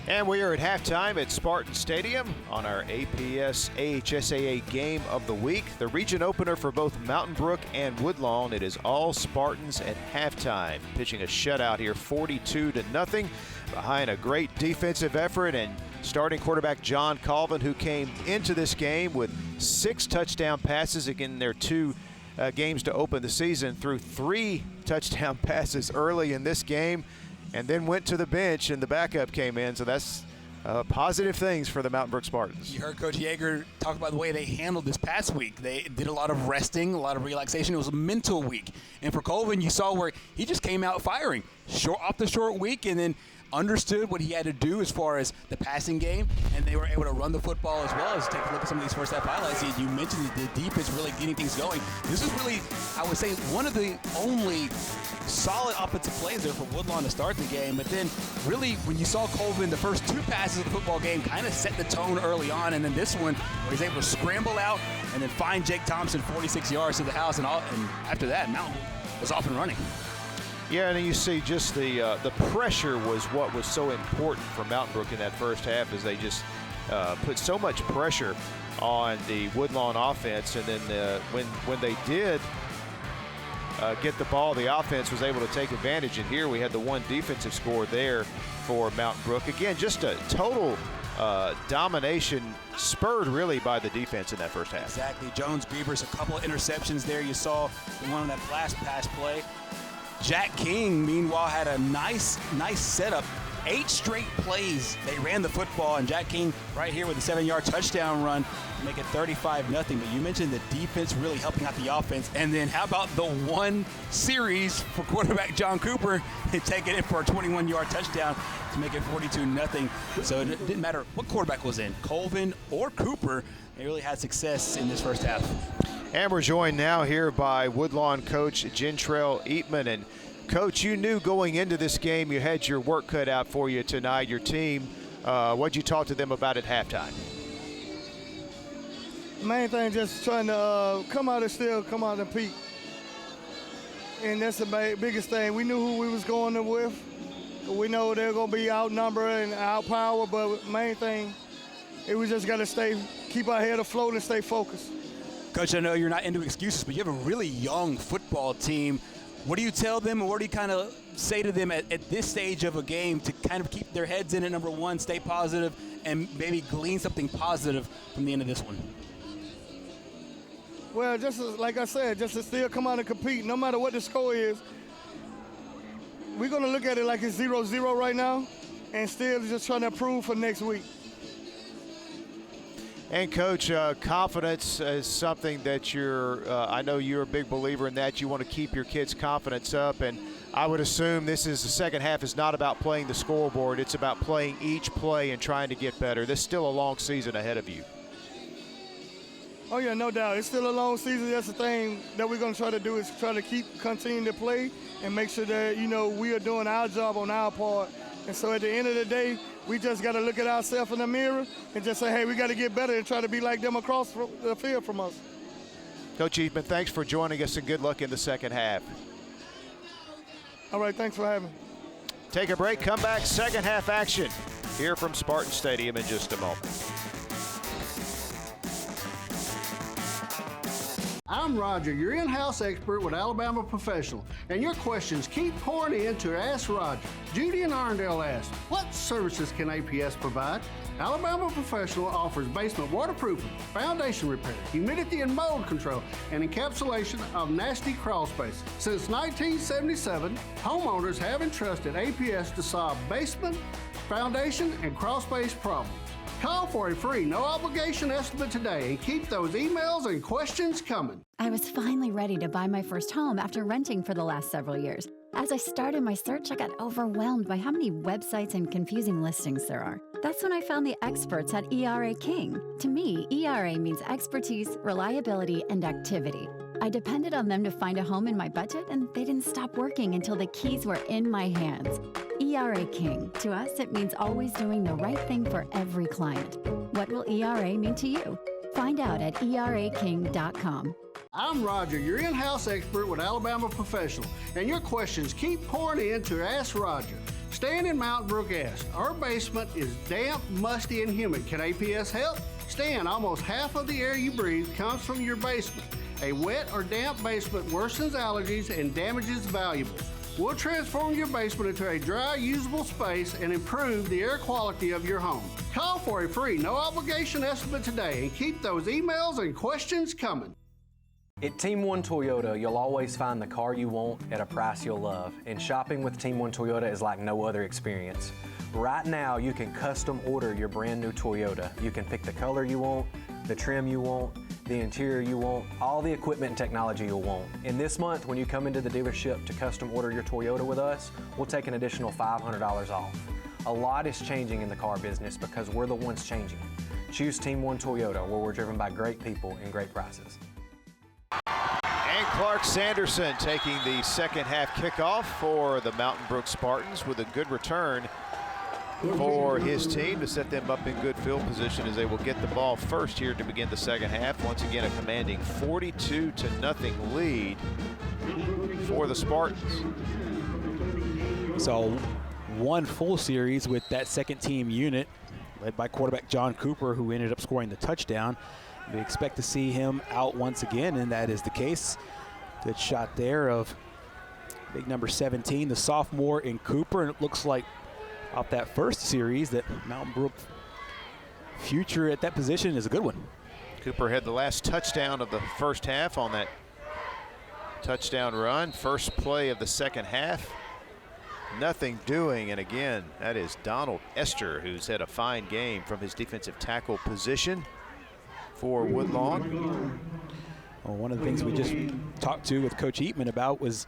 And we are at halftime at Spartan Stadium on our APS AHSAA Game of the Week. The region opener for both Mountain Brook and Woodlawn. It is all Spartans at halftime. Pitching a shutout here, 42-0, behind a great defensive effort and starting quarterback John Colvin, who came into this game with 6 touchdown passes. Again, their 2 games to open the season, threw 3 touchdown passes early in this game, and then went to the bench and the backup came in. So that's positive things for the Mountain Brook Spartans. You heard Coach Yeager talk about the way they handled this past week. They did a lot of resting, a lot of relaxation. It was a mental week. And for Colvin, you saw where he just came out firing off the short week and then understood what he had to do as far as the passing game, and they were able to run the football as well. As take a look at some of these first half highlights. You mentioned the defense really getting things going. This is really, I would say, one of the only solid offensive plays there for Woodlawn to start the game. But then really when you saw Colvin, the first 2 passes of the football game kind of set the tone early on, and then this one where he's able to scramble out and then find Jake Thompson 46 yards to the house, and after that, Mountain was off and running. Yeah, and you see just the pressure was what was so important for Mountain Brook in that first half, as they just put so much pressure on the Woodlawn offense. And then when they did get the ball, the offense was able to take advantage. And here we had the 1 defensive score there for Mountain Brook. Again, just a total domination spurred really by the defense in that first half. Exactly. Jones, Grievers, a couple of interceptions there. You saw one on that last pass play. Jack King, meanwhile, had a nice setup. 8 straight plays. They ran the football, and Jack King right here with a 7-yard touchdown run to make it 35-0. But you mentioned the defense really helping out the offense. And then how about the 1 series for quarterback John Cooper and taking it for a 21-yard touchdown to make it 42-0. So it didn't matter what quarterback was in, Colvin or Cooper. They really had success in this first half. And we're joined now here by Woodlawn coach Jentrell Eatman. And Coach, you knew going into this game you had your work cut out for you tonight, your team. What'd you talk to them about at halftime? Main thing, just trying to come out and compete. And that's the biggest thing. We knew who we was going with. We know they're going to be outnumbered and outpowered, but main thing, we just got to keep our head afloat and stay focused. Coach, I know you're not into excuses, but you have a really young football team. What do you tell them, and what do you kind of say to them at this stage of a game to kind of keep their heads in it, number one, stay positive, and maybe glean something positive from the end of this one? Well, just like I said, just to still come out and compete, no matter what the score is. We're going to look at it like it's 0-0 right now and still just trying to improve for next week. And Coach, confidence is something that I know you're a big believer in that. You want to keep your kids' confidence up, and I would assume the second half is not about playing the scoreboard. It's about playing each play and trying to get better. There's still a long season ahead of you. Oh, yeah, no doubt. It's still a long season. That's the thing that we're going to try to do is try to continue to play and make sure that, we are doing our job on our part. And so at the end of the day, we just got to look at ourselves in the mirror and just say, hey, we got to get better and try to be like them across the field from us. Coach Eatman, thanks for joining us and good luck in the second half. All right, thanks for having me. Take a break, come back, second half action here from Spartan Stadium in just a moment. I'm Roger, your in-house expert with Alabama Professional, and your questions keep pouring in to Ask Roger. Judy in Arndale asked, what services can APS provide? Alabama Professional offers basement waterproofing, foundation repair, humidity and mold control, and encapsulation of nasty crawl spaces. Since 1977, homeowners have entrusted APS to solve basement, foundation, and crawl space problems. Call for a free, no-obligation estimate today and keep those emails and questions coming. I was finally ready to buy my first home after renting for the last several years. As I started my search, I got overwhelmed by how many websites and confusing listings there are. That's when I found the experts at ERA King. To me, ERA means expertise, reliability, and activity. I depended on them to find a home in my budget, and they didn't stop working until the keys were in my hands. ERA King. To us, it means always doing the right thing for every client. What will ERA mean to you? Find out at eraking.com. I'm Roger, your in-house expert with Alabama Professional, and your questions keep pouring in to Ask Roger. Stan in Mountain Brook asked, our basement is damp, musty, and humid. Can APS help? Stan, almost half of the air you breathe comes from your basement. A wet or damp basement worsens allergies and damages valuables. We'll transform your basement into a dry, usable space and improve the air quality of your home. Call for a free, no-obligation estimate today and keep those emails and questions coming. At Team One Toyota, you'll always find the car you want at a price you'll love. And shopping with Team One Toyota is like no other experience. Right now, you can custom order your brand new Toyota. You can pick the color you want, the trim you want, the interior you want, all the equipment and technology you'll want. And this month, when you come into the dealership to custom order your Toyota with us, we'll take an additional $500 off. A lot is changing in the car business because we're the ones changing it. Choose Team One Toyota, where we're driven by great people and great prices. And Clark Sanderson taking the second half kickoff for the Mountain Brook Spartans with a good return for his team to set them up in good field position as they will get the ball first here to begin the second half. Once again, a commanding 42-0 lead for the Spartans. So one full series with that second team unit led by quarterback John Cooper, who ended up scoring the touchdown. We expect to see him out once again, and that is the case. Good shot there of big number 17, the sophomore in Cooper, and it looks like off that first series that Mountain Brook future at that position is a good one. Cooper had the last touchdown of the first half on that touchdown run. First play of the second half, nothing doing, and again, that is Donald Esther, who's had a fine game from his defensive tackle position for Woodlawn. Well, one of the things we just talked to with Coach Eatman about was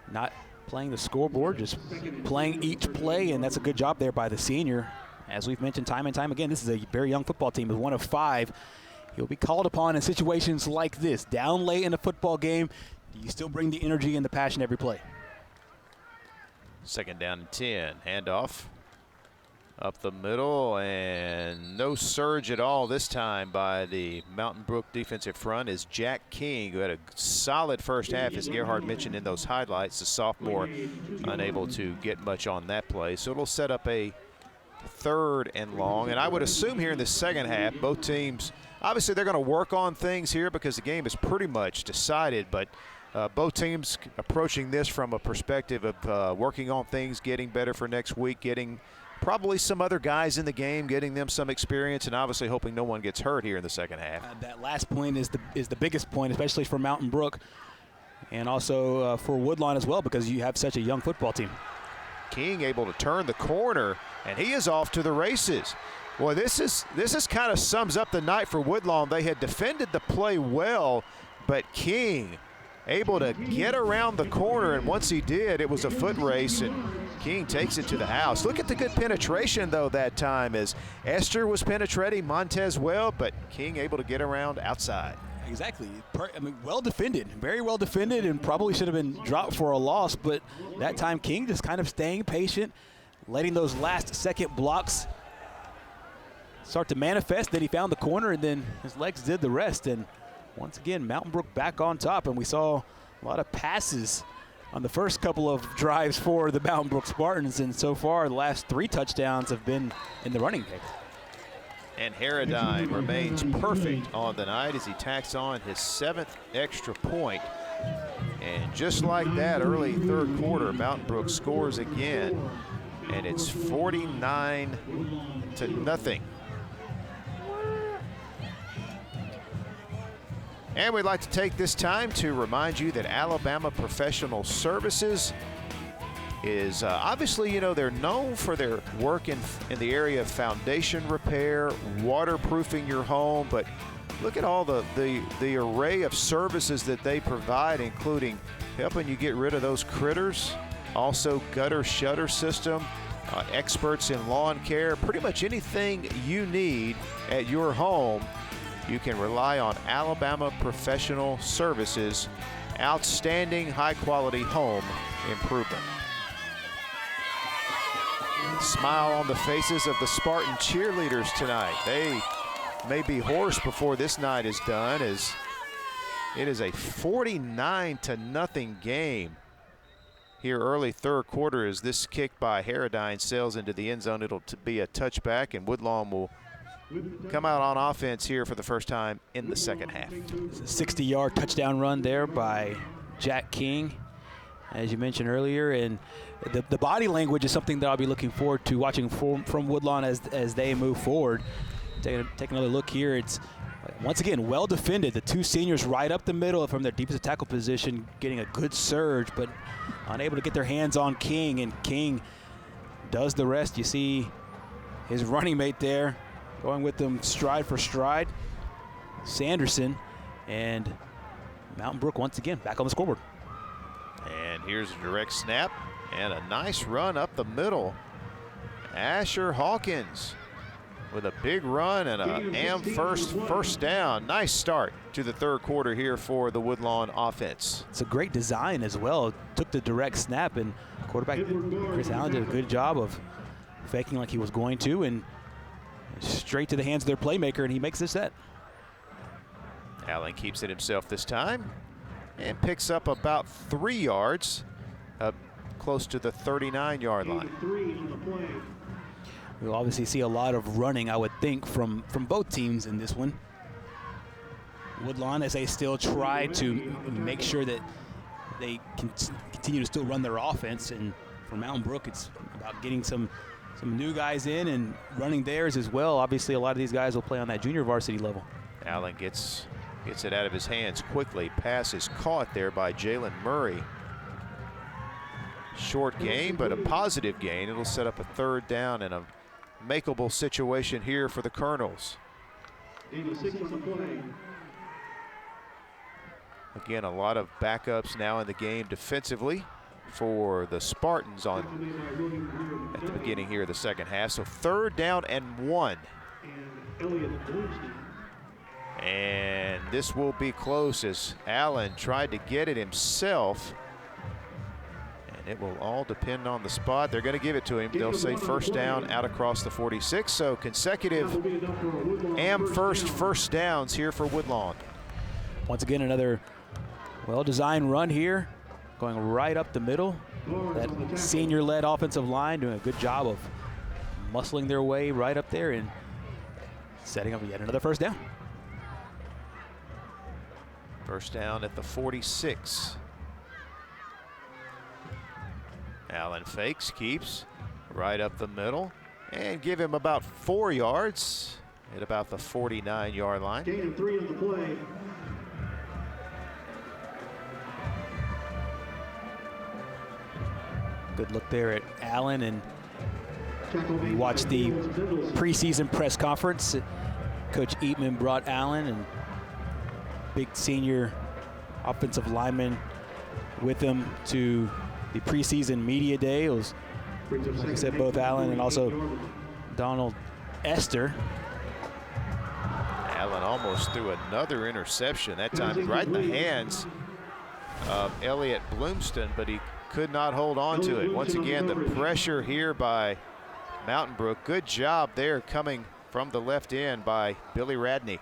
not playing the scoreboard, just playing each play, and that's a good job there by the senior. As we've mentioned time and time again, this is a very young football team with one of 5. He'll be called upon in situations like this. Down late in a football game, do you still bring the energy and the passion every play? Second down and 10, handoff up the middle, and no surge at all this time by the Mountain Brook defensive front is Jack King, who had a solid first half, as Gerhard mentioned in those highlights. The sophomore unable to get much on that play. So it'll set up a 3rd and long. And I would assume here in the second half, both teams, obviously they're going to work on things here because the game is pretty much decided, but both teams approaching this from a perspective of working on things, getting better for next week, getting probably some other guys in the game, getting them some experience, and obviously hoping no one gets hurt here in the second half. That last point is the biggest point, especially for Mountain Brook and also for Woodlawn as well, because you have such a young football team. King able to turn the corner, and he is off to the races. Well, this is kind of sums up the night for Woodlawn. They had defended the play well, but King able to get around the corner, and once he did, it was a foot race, and King takes it to the house. Look at the good penetration, though, that time, as Esther was penetrating, Montez well, but King able to get around outside. Exactly. I mean, well defended, very well defended, and probably should have been dropped for a loss, but that time King just kind of staying patient, letting those last-second blocks start to manifest. Then he found the corner, and then his legs did the rest. And once again, Mountain Brook back on top, and we saw a lot of passes on the first couple of drives for the Mountain Brook Spartans, and so far the last 3 touchdowns have been in the running game. And Harradine remains perfect on the night as he tacks on his 7th extra point. And just like that, early third quarter, Mountain Brook scores again, and it's 49-0. And we'd like to take this time to remind you that Alabama Professional Services is obviously, you know, they're known for their work in the area of foundation repair, waterproofing your home, but look at all the array of services that they provide, including helping you get rid of those critters, also gutter shutter system, experts in lawn care, pretty much anything you need at your home, you can rely on Alabama Professional Services, outstanding high-quality home improvement. Smile on the faces of the Spartan cheerleaders tonight. They may be hoarse before this night is done, as it is a 49-0 game here early third quarter, as this kick by Harradine sails into the end zone. It'll be a touchback, and Woodlawn will come out on offense here for the first time in the second half. 60-yard touchdown run there by Jack King, as you mentioned earlier, and the body language is something that I'll be looking forward to watching from Woodlawn as they move forward. Take another look here. It's once again well defended. The 2 seniors right up the middle from their deepest tackle position, getting a good surge, but unable to get their hands on King, and King does the rest. You see his running mate there going with them stride for stride, Sanderson, and Mountain Brook once again back on the scoreboard. And here's a direct snap and a nice run up the middle. Asher Hawkins with a big run and a first down. Nice start to the third quarter here for the Woodlawn offense. It's a great design as well. Took the direct snap, and quarterback Chris Allen did a good job of faking like he was going to, and straight to the hands of their playmaker, and he makes the set. Allen keeps it himself this time and picks up about 3 yards, up close to the 39-yard line. We'll obviously see a lot of running, I would think, from both teams in this one. Woodlawn, as they still try to make sure that they continue to still run their offense, and for Mountain Brook, it's about getting some new guys in and running theirs as well. Obviously, a lot of these guys will play on that junior varsity level. Allen gets it out of his hands quickly. Pass is caught there by Jalen Murray. Short gain, but a positive gain. It'll set up a third down and a makeable situation here for the Colonels. Again, a lot of backups now in the game defensively for the Spartans at the beginning here of the second half. So 3rd down and 1. And this will be close as Allen tried to get it himself. And it will all depend on the spot. They're going to give it to him. They'll say first down out across the 46. So consecutive first downs here for Woodlawn. Once again, another well-designed run here, going right up the middle. That senior-led offensive line doing a good job of muscling their way right up there and setting up yet another first down. First down at the 46. Allen fakes, keeps right up the middle, and give him about 4 yards at about the 49-yard line. Gain of 3 on the play. Good look there at Allen, and we watched the preseason press conference. Coach Eatman brought Allen and big senior offensive lineman with him to the preseason media day. It was, like I said, both Allen and also Donald Esther. Allen almost threw another interception, that time right in the hands of Elliott Bloomston, but he could not hold on to it. Once again, the pressure here by Mountain Brook. Good job there coming from the left end by Billy Radney.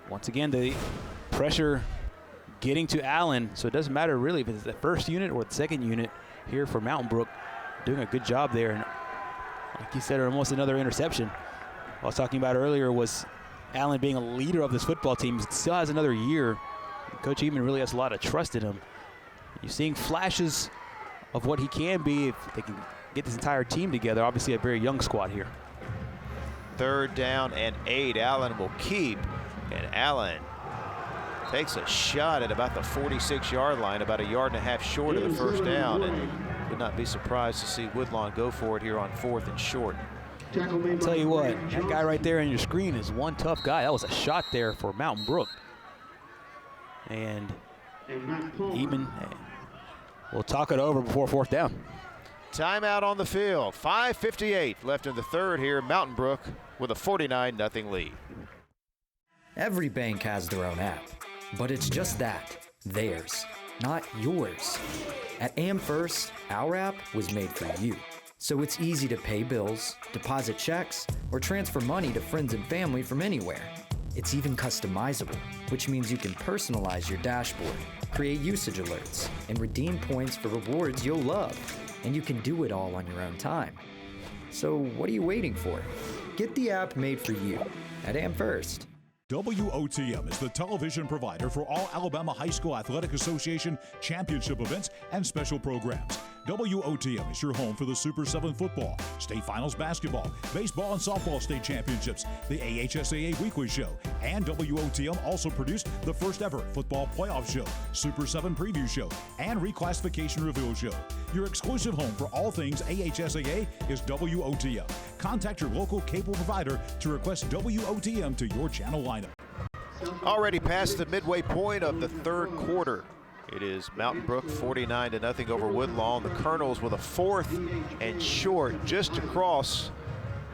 Once again, the pressure getting to Allen, so it doesn't matter really if it's the first unit or the second unit here for Mountain Brook. Doing a good job there, and like you said, almost another interception. What I was talking about earlier was Allen being a leader of this football team. He still has another year. Coach Eatman really has a lot of trust in him. You're seeing flashes of what he can be if they can get this entire team together. Obviously a very young squad here. 3rd down and 8. Allen will keep, and Allen takes a shot at about the 46-yard line, about 1.5 yards short of the first down, and would not be surprised to see Woodlawn go for it here on 4th and short. I'll tell you what, that guy right there on your screen is one tough guy. That was a shot there for Mountain Brook. And Eatman will talk it over before 4th down. Timeout on the field. 5:58 left in the 3rd here. Mountain Brook with a 49-0 lead. Every bank has their own app, but it's just that, theirs, not yours. At AmFirst, our app was made for you. So it's easy to pay bills, deposit checks, or transfer money to friends and family from anywhere. It's even customizable, which means you can personalize your dashboard, create usage alerts, and redeem points for rewards you'll love. And you can do it all on your own time. So what are you waiting for? Get the app made for you at AmFirst. WOTM is the television provider for all Alabama High School Athletic Association championship events and special programs. WOTM is your home for the Super 7 football, state finals basketball, baseball and softball state championships, the AHSAA weekly show, and WOTM also produced the first ever football playoff show, Super 7 preview show, and reclassification reveal show. Your exclusive home for all things AHSAA is WOTM. Contact your local cable provider to request WOTM to your channel lineup. Already past the midway point of the 3rd quarter. It is Mountain Brook 49-0 over Woodlawn. The Colonels with a 4th and short just across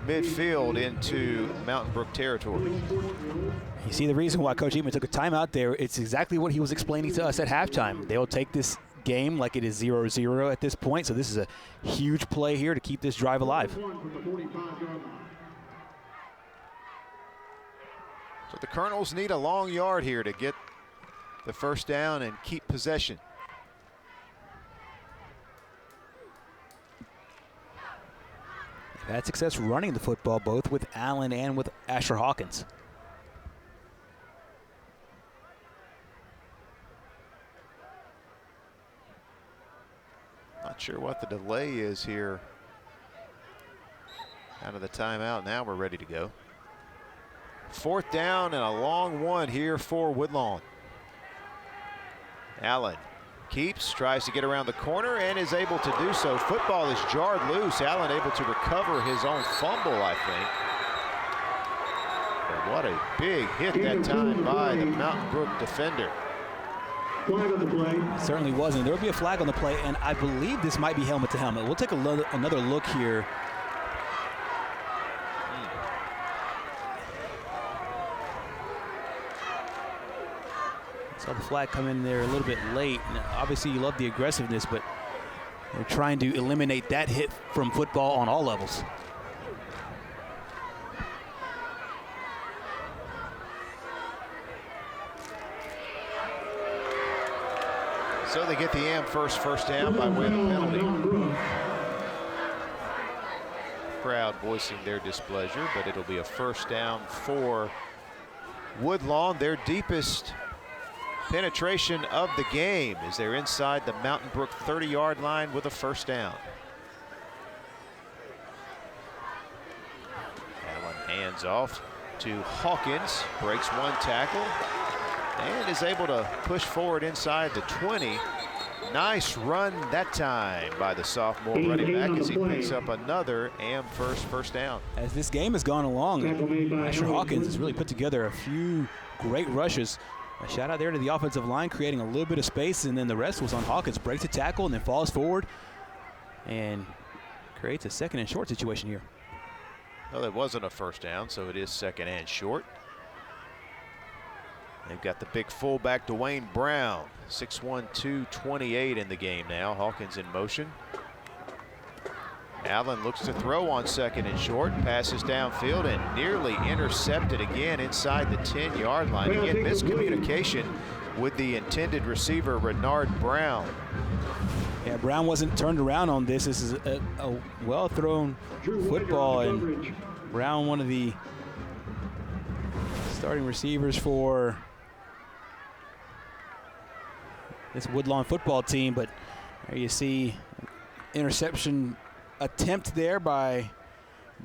midfield into Mountain Brook territory. You see the reason why Coach Eatman took a timeout there. It's exactly what he was explaining to us at halftime. They will take this game like it is 0-0 at this point. So this is a huge play here to keep this drive alive. So the Colonels need a long yard here to get the first down and keep possession. They've had success running the football both with Allen and with Asher Hawkins. Not sure what the delay is here. Out of the timeout, now we're ready to go. 4th down and a long one here for Woodlawn. Allen keeps, tries to get around the corner and is able to do so. Football is jarred loose. Allen able to recover his own fumble, I think. But what a big hit that time by the Mountain Brook defender. Flag on the play. It certainly wasn't. There will be a flag on the play, and I believe this might be helmet to helmet. We'll take another look here. Saw the flag come in there a little bit late. Now, obviously, you love the aggressiveness, but they're trying to eliminate that hit from football on all levels. So they get the AmFirst first down by way of penalty. Crowd voicing their displeasure, but it'll be a first down for Woodlawn, their deepest penetration of the game as they're inside the Mountain Brook 30-yard line with a first down. Allen hands off to Hawkins, breaks one tackle, and is able to push forward inside the 20. Nice run that time by the sophomore running back as he picks up another first down. As this game has gone along, Asher Hawkins has really put together a few great rushes. A shout out there to the offensive line, creating a little bit of space, and then the rest was on Hawkins. Breaks a tackle and then falls forward and creates a second and short situation here. Well, it wasn't a first down, so it is second and short. They've got the big fullback, Dwayne Brown, 6'1", 228 in the game now. Hawkins in motion. Allen looks to throw on second and short, passes downfield and nearly intercepted again inside the 10-yard line. Again, miscommunication with the intended receiver, Renard Brown. Yeah, Brown wasn't turned around on this. This is a well-thrown football, and Brown, one of the starting receivers for this Woodlawn football team, but there you see interception attempt there by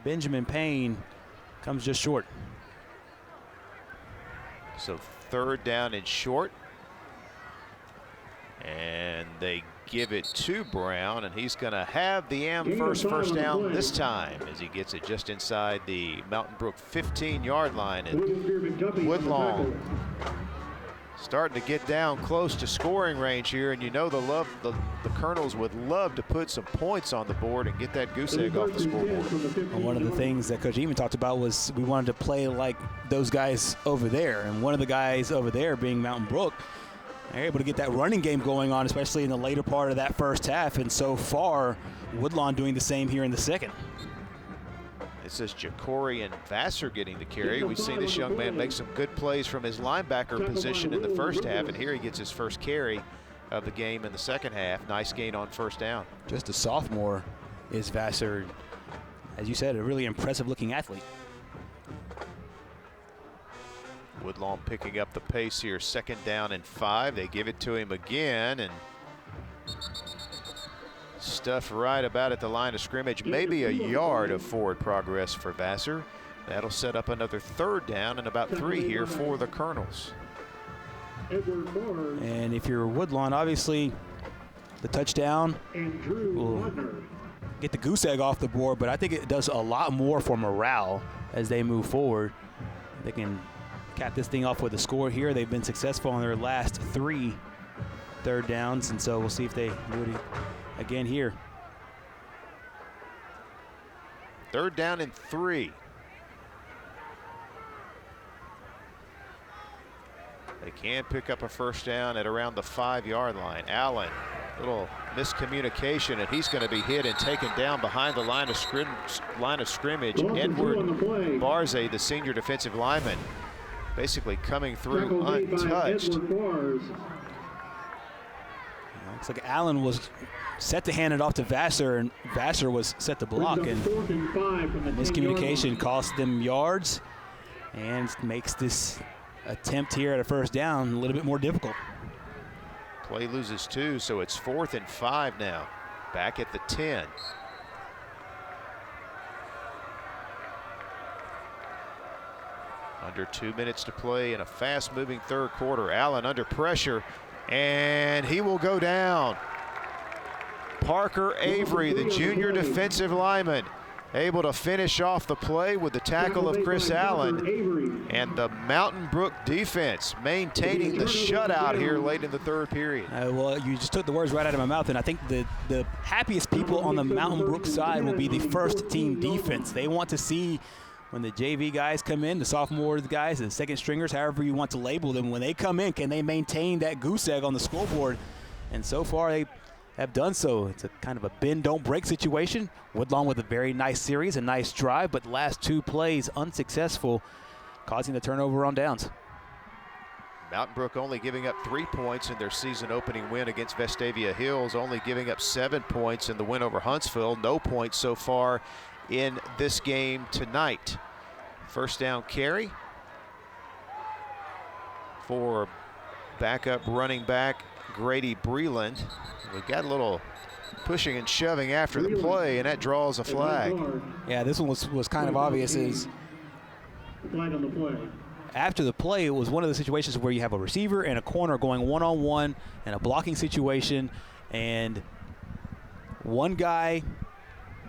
Benjamin Payne, comes just short. So third down and short, and they give it to Brown, and he's going to have the first down this time as he gets it just inside the Mountain Brook 15-yard line. And Woodlawn starting to get down close to scoring range here, and you know the Colonels would love to put some points on the board and get that goose egg off the scoreboard. And one of the things that Coach even talked about was we wanted to play like those guys over there, and one of the guys over there being Mountain Brook. They're able to get that running game going on, especially in the later part of that first half, and so far Woodlawn doing the same here in the second. It says Jacorian Vassar getting the carry. We've seen this young man make some good plays from his linebacker position in the first half, and here he gets his first carry of the game in the second half. Nice gain on first down. Just a sophomore is Vassar. As you said, a really impressive looking athlete. Woodlawn picking up the pace here, second down and 5. They give it to him again, and stuff right about at the line of scrimmage. Maybe a yard of forward progress for Vassar. That'll set up another third down and about 3 here for the Colonels. And if you're Woodlawn, obviously the touchdown will get the goose egg off the board, but I think it does a lot more for morale as they move forward. They can cap this thing off with a score here. They've been successful on their last 3 third downs, and so we'll see if they do it again here. Third down and 3. They can pick up a first down at around the 5-yard line. Allen, little miscommunication, and he's going to be hit and taken down behind the line of scrimmage. Edward Barze, the senior defensive lineman, basically coming through untouched. Looks like Allen was set to hand it off to Vassar, and Vassar was set to block, and miscommunication cost them yards and makes this attempt here at a first down a little bit more difficult. Play loses 2, so it's 4th and 5 now. Back at the 10. Under 2 minutes to play in a fast-moving third quarter. Allen under pressure, and he will go down. Parker Avery, the junior defensive lineman, able to finish off the play with the tackle of Chris Allen. And the Mountain Brook defense maintaining the shutout here late in the third period. Well, you just took the words right out of my mouth, and I think the happiest people on the Mountain Brook side will be the first team defense. They want to see when the JV guys come in, the sophomore guys, the second stringers, however you want to label them, when they come in, can they maintain that goose egg on the scoreboard? And so far they have done so. It's a kind of a bend, don't break situation. Woodlawn with a very nice series, a nice drive, but the last 2 plays unsuccessful, causing the turnover on downs. Mountain Brook only giving up 3 points in their season opening win against Vestavia Hills, only giving up 7 points in the win over Huntsville. No points so far in this game tonight. First down carry for backup running back Grady Breland. We got a little pushing and shoving after the play, and that draws a flag. Yeah, this one was kind of obvious. Is flag on the play. After the play, it was one of the situations where you have a receiver and a corner going one-on-one in a blocking situation, And one guy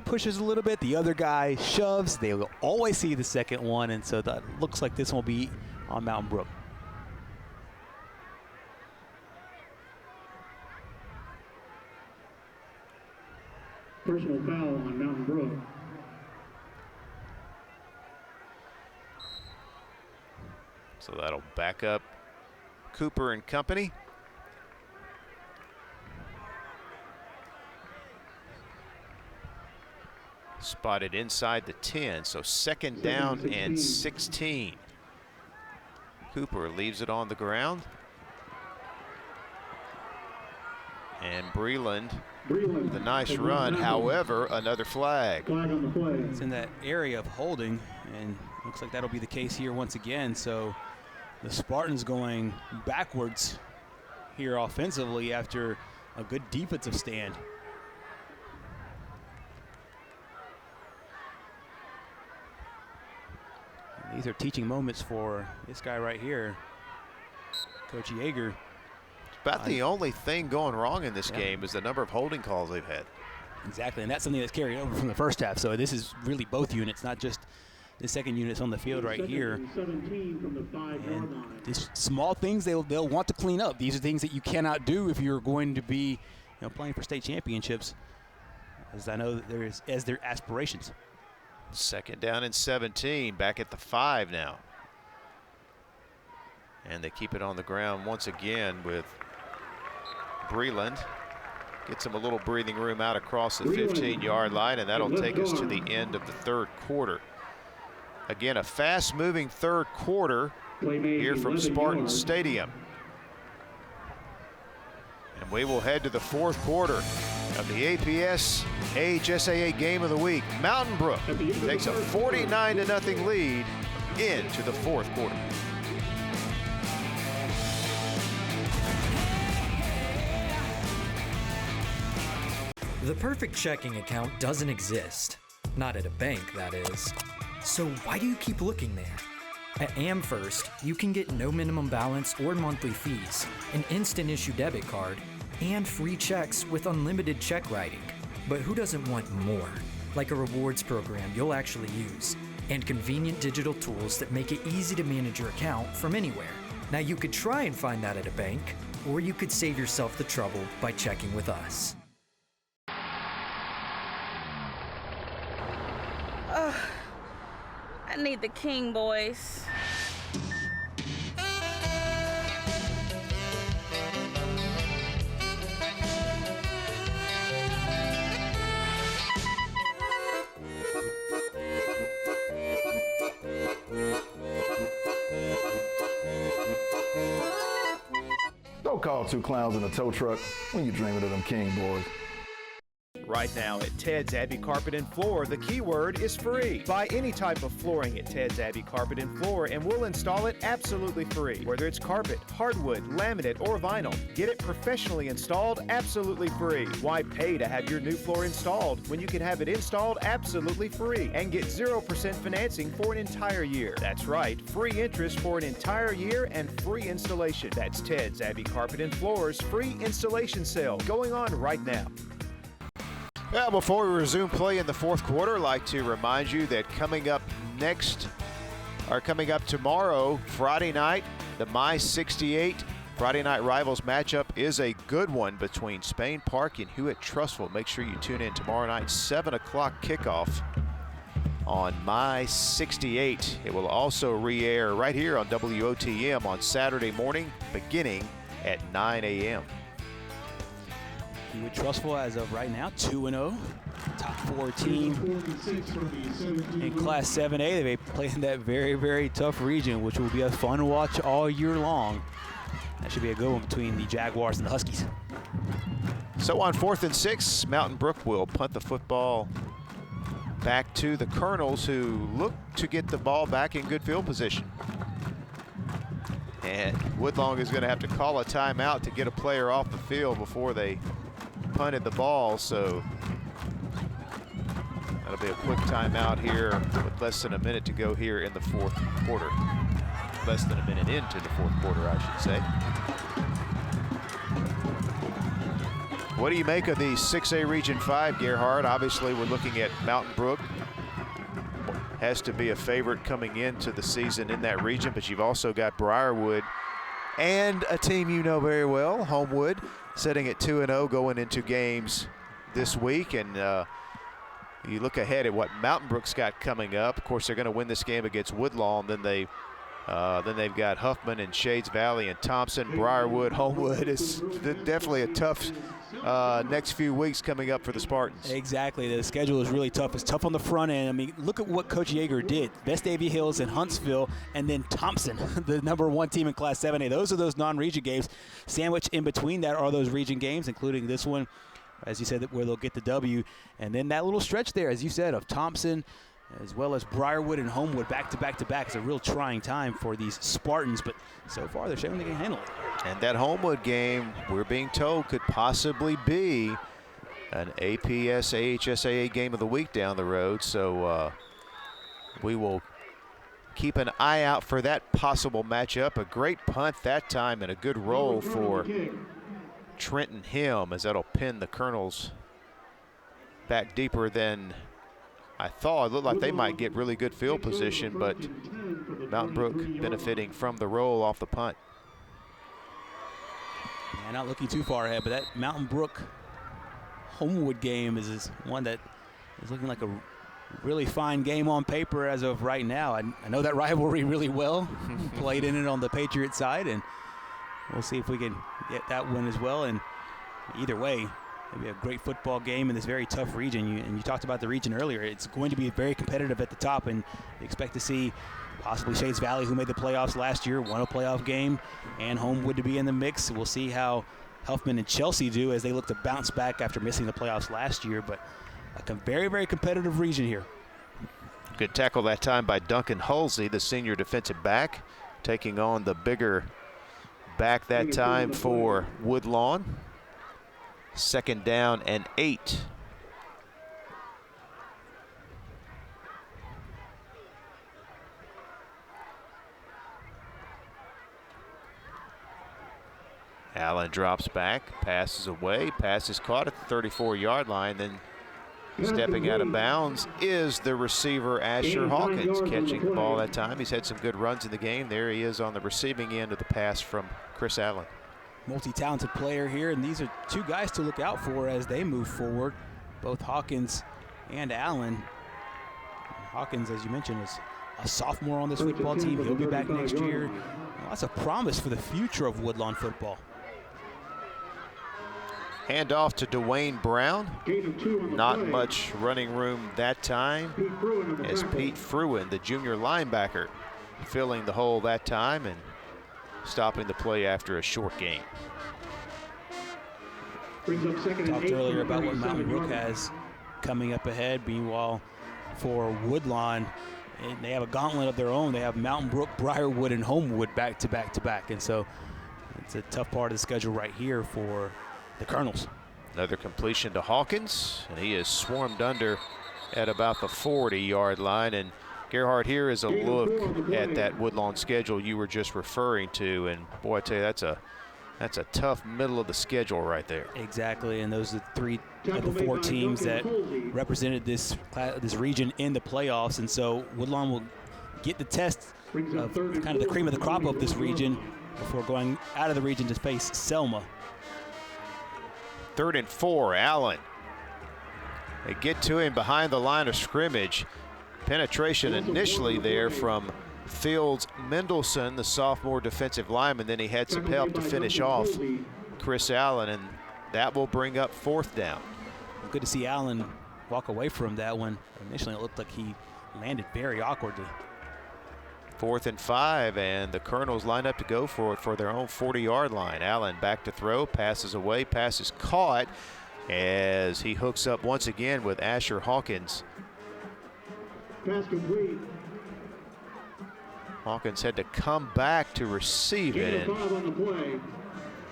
pushes a little bit, the other guy shoves. They will always see the second one, and so that looks like this one will be on Mountain Brook. Personal foul on Mountain Brook. So that'll back up Cooper and company. Spotted inside the 10, so second down and 16. Cooper leaves it on the ground. And Breland with a nice run, however, another flag. It's in that area of holding, and looks like that'll be the case here once again. So the Spartans going backwards here offensively after a good defensive stand. And these are teaching moments for this guy right here, Coach Yeager. About the only thing going wrong in this game is the number of holding calls they've had. Exactly, and that's something that's carried over from the first half. So this is really both units, not just the second units on the field right here. And these small things they'll want to clean up. These are things that you cannot do if you're going to be playing for state championships, as I know that there is as their aspirations. Second down and 17, back at the 5 now. And they keep it on the ground once again with Breland. Gets him a little breathing room out across the 15-yard line, and that'll take us to the end of the third quarter. Again, a fast-moving third quarter here from Spartan Stadium. And we will head to the fourth quarter of the APS AHSAA Game of the Week. Mountain Brook takes a 49-0 lead into the fourth quarter. The perfect checking account doesn't exist. Not at a bank, that is. So why do you keep looking there? At AmFirst, you can get no minimum balance or monthly fees, an instant issue debit card, and free checks with unlimited check writing. But who doesn't want more? Like a rewards program you'll actually use, and convenient digital tools that make it easy to manage your account from anywhere. Now you could try and find that at a bank, or you could save yourself the trouble by checking with us. I need the king, boys. Don't call two clowns in a tow truck when you're dreaming of them king boys. Right now at Ted's Abbey Carpet and Floor, the keyword is free. Buy any type of flooring at Ted's Abbey Carpet and Floor and we'll install it absolutely free. Whether it's carpet, hardwood, laminate, or vinyl, get it professionally installed absolutely free. Why pay to have your new floor installed when you can have it installed absolutely free and get 0% financing for an entire year? That's right, free interest for an entire year and free installation. That's Ted's Abbey Carpet and Floor's free installation sale going on right now. Well, before we resume play in the fourth quarter, I'd like to remind you that coming up tomorrow, Friday night, the My 68 Friday Night Rivals matchup is a good one between Spain Park and Hewitt-Trussville. Make sure you tune in tomorrow night, 7 o'clock kickoff on My 68. It will also re-air right here on WOTM on Saturday morning, beginning at 9 a.m. Hewitt-Trussville, as of right now, 2-0, top 4 team in Class 7A. They play in that very, very tough region, which will be a fun watch all year long. That should be a good one between the Jaguars and the Huskies. So on 4th and 6, Mountain Brook will punt the football back to the Colonels, who look to get the ball back in good field position. And Woodlawn is going to have to call a timeout to get a player off the field before they punted the ball, so that'll be a quick timeout here with less than a minute to go here in the fourth quarter. Less than a minute into the fourth quarter, I should say. What do you make of the 6A Region 5, Gerhard? Obviously, we're looking at Mountain Brook. Has to be a favorite coming into the season in that region, but you've also got Briarwood and a team you know very well, Homewood, sitting at 2-0 going into games this week. And you look ahead at what Mountain Brook's got coming up. Of course, they're going to win this game against Woodlawn. Then they've got Huffman and Shades Valley and Thompson. Briarwood, Homewood is definitely a tough next few weeks coming up for the Spartans. Exactly. The schedule is really tough. It's tough on the front end. I mean, look at what Coach Yeager did. Vestavia Hills and Huntsville, and then Thompson, the #1 team in Class 7A. Those are those non-region games. Sandwiched in between that are those region games, including this one, as you said, where they'll get the W. And then that little stretch there, as you said, of Thompson, as well as Briarwood and Homewood back to back to back. It's a real trying time for these Spartans, but so far they're showing they can handle it. And that Homewood game, we're being told, could possibly be an APS AHSAA game of the week down the road. So we will keep an eye out for that possible matchup. A great punt that time and a good roll for Trenton Hill, as that'll pin the Colonels back deeper than I thought. It looked like they might get really good field position, but Mountain Brook benefiting from the roll off the punt. Yeah, not looking too far ahead, but that Mountain Brook Homewood game is one that is looking like a really fine game on paper as of right now. I know that rivalry really well. Played in it on the Patriot side, and we'll see if we can get that one as well. And either way, it'll be a great football game in this very tough region. You talked about the region earlier. It's going to be very competitive at the top, and you expect to see possibly Shades Valley, who made the playoffs last year, won a playoff game, and Homewood to be in the mix. We'll see how Huffman and Chelsea do as they look to bounce back after missing the playoffs last year, but a very, very competitive region here. Good tackle that time by Duncan Hulsey, the senior defensive back, taking on the bigger back that time for Woodlawn. 2nd down and 8. Allen drops back, passes away, pass is caught at the 34-yard line. Then stepping out of bounds is the receiver, Asher Hawkins, catching the ball that time. He's had some good runs in the game. There he is on the receiving end of the pass from Chris Allen. Multi-talented player here, and these are two guys to look out for as they move forward, both Hawkins and Allen. Hawkins, as you mentioned, is a sophomore on this football team. He'll be back next year. Lots of promise for the future of Woodlawn football. Hand off to Dwayne Brown. Not much running room that time as Pete Fruin, the junior linebacker, filling the hole that time and stopping the play after a short gain. Talked earlier about what Mountain Brook has coming up ahead. Meanwhile, for Woodlawn, and they have a gauntlet of their own. They have Mountain Brook, Briarwood, and Homewood back to back to back. And so it's a tough part of the schedule right here for the Colonels. Another completion to Hawkins, and he is swarmed under at about the 40-yard line. And Gerhard, here is a look at that Woodlawn schedule you were just referring to, and boy, I tell you, that's a tough middle of the schedule right there. Exactly, and those are 3 of the 4 teams that represented this region in the playoffs, and so Woodlawn will get the test of kind of the cream of the crop of this region before going out of the region to face Selma. 3rd and 4, Allen. They get to him behind the line of scrimmage. Penetration initially there from Fields Mendelson, the sophomore defensive lineman. Then he had some help to finish off Chris Allen, and that will bring up 4th down. Good to see Allen walk away from that one. Initially it looked like he landed very awkwardly. 4th and 5, and the Colonels line up to go for it for their own 40-yard line. Allen back to throw, passes away, pass is caught as he hooks up once again with Asher Hawkins. Pass complete. Hawkins had to come back to receive it.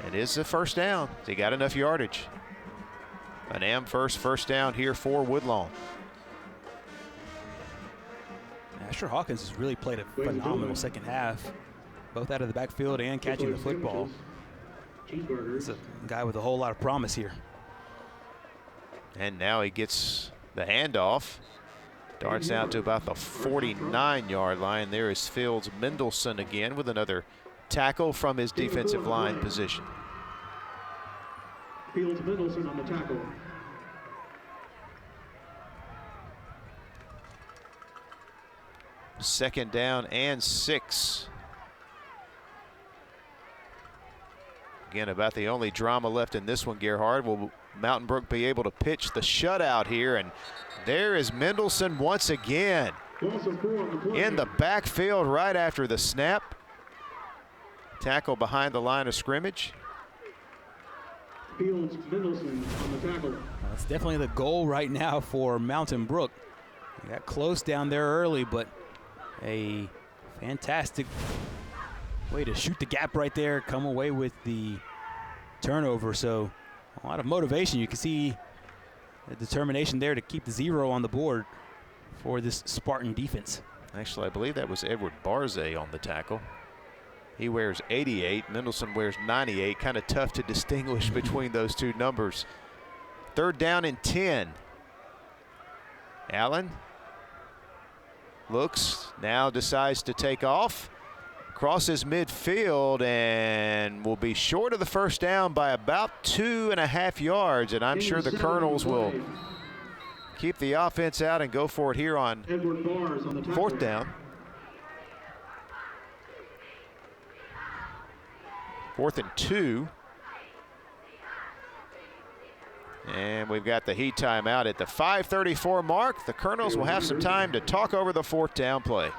It is the 1st down. He got enough yardage. An Amherst 1st down here for Woodlawn. Asher Hawkins has really played a phenomenal second half, both out of the backfield and catching the football. He's a guy with a whole lot of promise here. And now he gets the handoff. Darts out to about the 49-yard line. There is Fields Mendelson again with another tackle from his defensive line position. Fields Mendelson on the tackle. Second down and 6. Again, about the only drama left in this one, Gerhard. Will Mountain Brook be able to pitch the shutout here? And there is Mendelson once again in the backfield right after the snap. Tackle behind the line of scrimmage. Fields Mendelson on the tackle. That's definitely the goal right now for Mountain Brook. They got close down there early, but a fantastic way to shoot the gap right there, come away with the turnover. So a lot of motivation. You can see the determination there to keep the 0 on the board for this Spartan defense. Actually, I believe that was Edward Barze on the tackle. He wears 88. Mendelson wears 98. Kind of tough to distinguish between those two numbers. Third down and 10. Allen looks, now decides to take off. Crosses midfield and will be short of the first down by about 2.5 yards. And I'm sure the Colonels will keep the offense out and go for it here on fourth down. 4th and 2. And we've got the heat timeout at the 5:34 mark. The Colonels will have some time to talk over the 4th down play.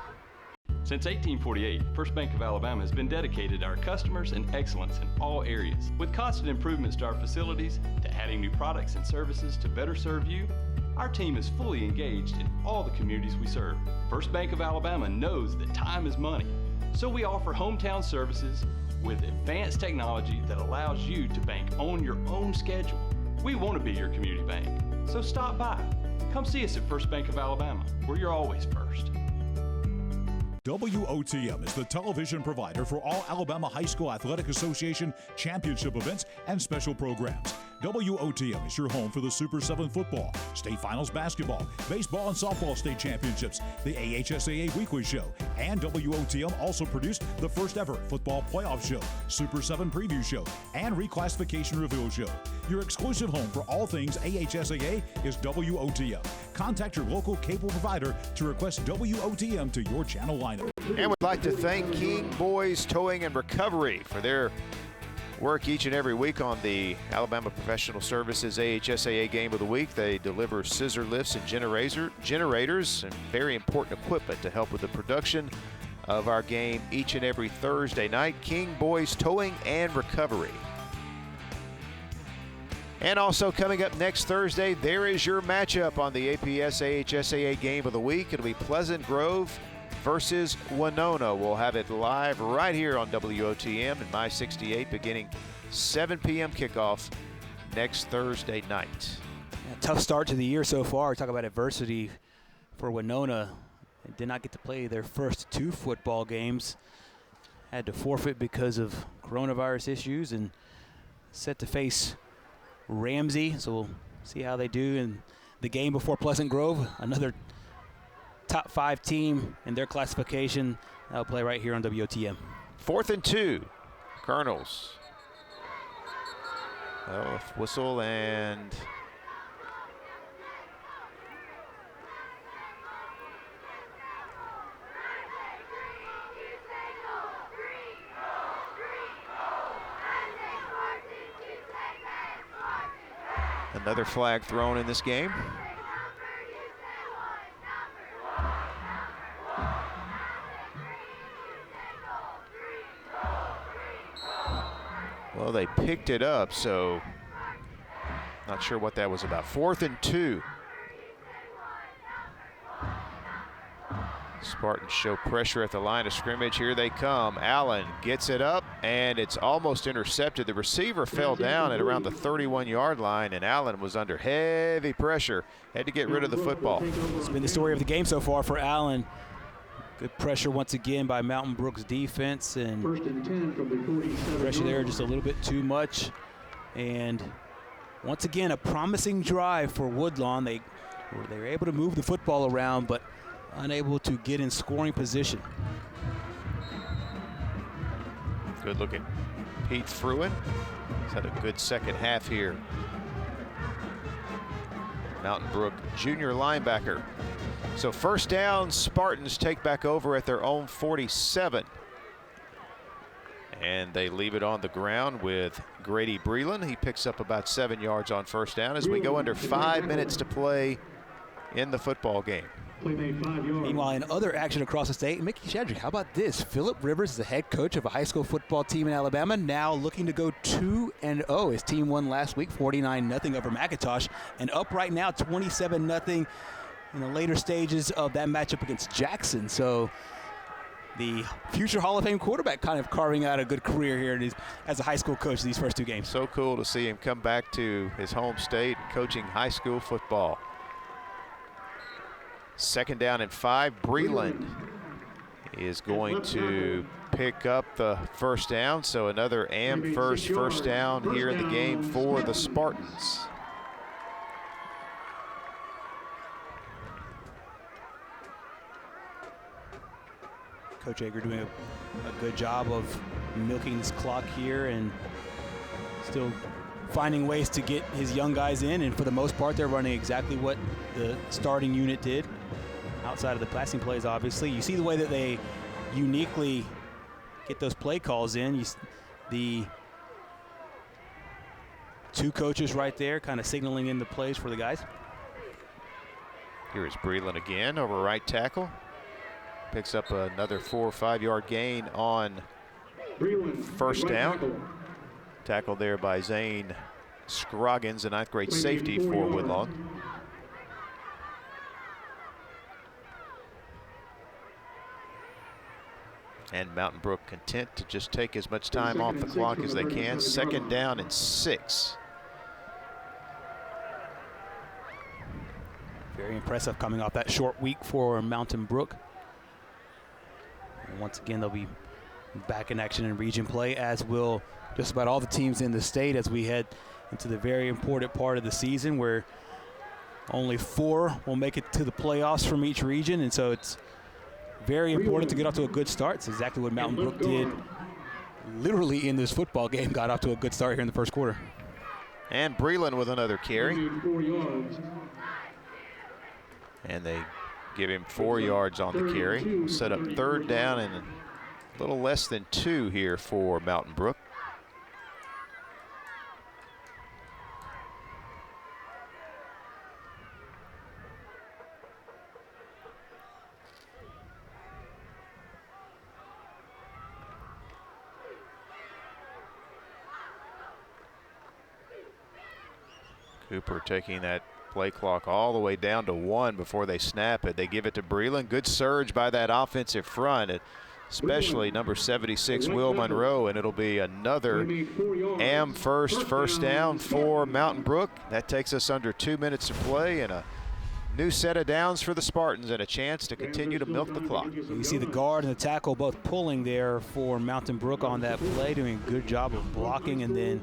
Since 1848, First Bank of Alabama has been dedicated to our customers and excellence in all areas. With constant improvements to our facilities, to adding new products and services to better serve you, our team is fully engaged in all the communities we serve. First Bank of Alabama knows that time is money, so we offer hometown services with advanced technology that allows you to bank on your own schedule. We want to be your community bank, so stop by. Come see us at First Bank of Alabama, where you're always first. WOTM is the television provider for all Alabama High School Athletic Association championship events and special programs. WOTM is your home for the Super 7 football, state finals basketball, baseball and softball state championships, the AHSAA weekly show, and WOTM also produced the first ever football playoff show, Super 7 preview show, and reclassification reveal show. Your exclusive home for all things AHSAA is WOTM. Contact your local cable provider to request WOTM to your channel lineup. And we'd like to thank King Boys Towing and Recovery for their work each and every week on the Alabama Professional Services AHSAA Game of the Week. They deliver scissor lifts and generators and very important equipment to help with the production of our game each and every Thursday night. King Boys Towing and Recovery. And also coming up next Thursday, there is your matchup on the APS AHSAA Game of the Week. It'll be Pleasant Grove versus Winona. We'll have it live right here on WOTM and My 68 beginning 7 p.m. kickoff next Thursday night. Yeah, tough start to the year so far. Talk about adversity for Winona. They did not get to play their first 2 football games. Had to forfeit because of coronavirus issues and set to face Ramsey. So we'll see how they do in the game before Pleasant Grove. Another top 5 team in their classification. That'll play right here on WOTM. 4th and 2. Colonels. Oh, whistle and another flag thrown in this game. Well, they picked it up, so not sure what that was about. 4th and 2. Spartans show pressure at the line of scrimmage. Here they come. Allen gets it up, and it's almost intercepted. The receiver fell down at around the 31-yard line, and Allen was under heavy pressure. Had to get rid of the football. It's been the story of the game so far for Allen. Good pressure once again by Mountain Brook's defense, and 1st and 10 from the 47. Pressure there just a little bit too much, and Once again, a promising drive for Woodlawn. They were able to move the football around, but unable to get in scoring position. Good look at Pete Fruin. He's had a good second half here. Mountain Brook junior linebacker. So first down, Spartans take back over at their own 47. And they leave it on the ground with Grady Breland. He picks up about 7 yards on first down as we go under 5 minutes to play in the football game. Meanwhile, in other action across the state, Mickey Shadrick, how about this? Philip Rivers is the head coach of a high school football team in Alabama, now looking to go 2-0. His team won last week 49-0 over McIntosh, and up right now 27-0 in the later stages of that matchup against Jackson. So the future Hall of Fame quarterback kind of carving out a good career here as a high school coach these first 2 games. So cool to see him come back to his home state coaching high school football. Second down and 5. Breland is going to pick up the first down. So another first down here in the game for the Spartans. Coach Yeager doing a good job of milking this clock here and still finding ways to get his young guys in, and for the most part they're running exactly what the starting unit did outside of the passing plays. Obviously you see the way that they uniquely get those play calls in. The 2 coaches right there kind of signaling in the plays for the guys. Here is Breland again over right tackle. Picks up another 4 or 5 yard gain on first down. Tackled there by Zane Scroggins, a 9th grade safety for Woodlawn. And Mountain Brook content to just take as much time off the clock as they can. Second down and 6. Very impressive coming off that short week for Mountain Brook. And once again, they'll be back in action in region play, as will just about all the teams in the state as we head into the very important part of the season where only 4 will make it to the playoffs from each region. And so it's very important to get off to a good start. It's exactly what Mountain Brook did literally in this football game, got off to a good start here in the first quarter. And Breland with another carry. And they give him 4 yards on the carry. We'll set up third down and a little less than 2 here for Mountain Brook. Cooper taking that play clock all the way down to 1 before they snap it. They give it to Breland. Good surge by that offensive front, especially number 76, Will Monroe, and it'll be another first down for Mountain Brook. That takes us under 2 minutes to play, and a new set of downs for the Spartans and a chance to continue to milk the clock. You see the guard and the tackle both pulling there for Mountain Brook on that play, doing a good job of blocking, and then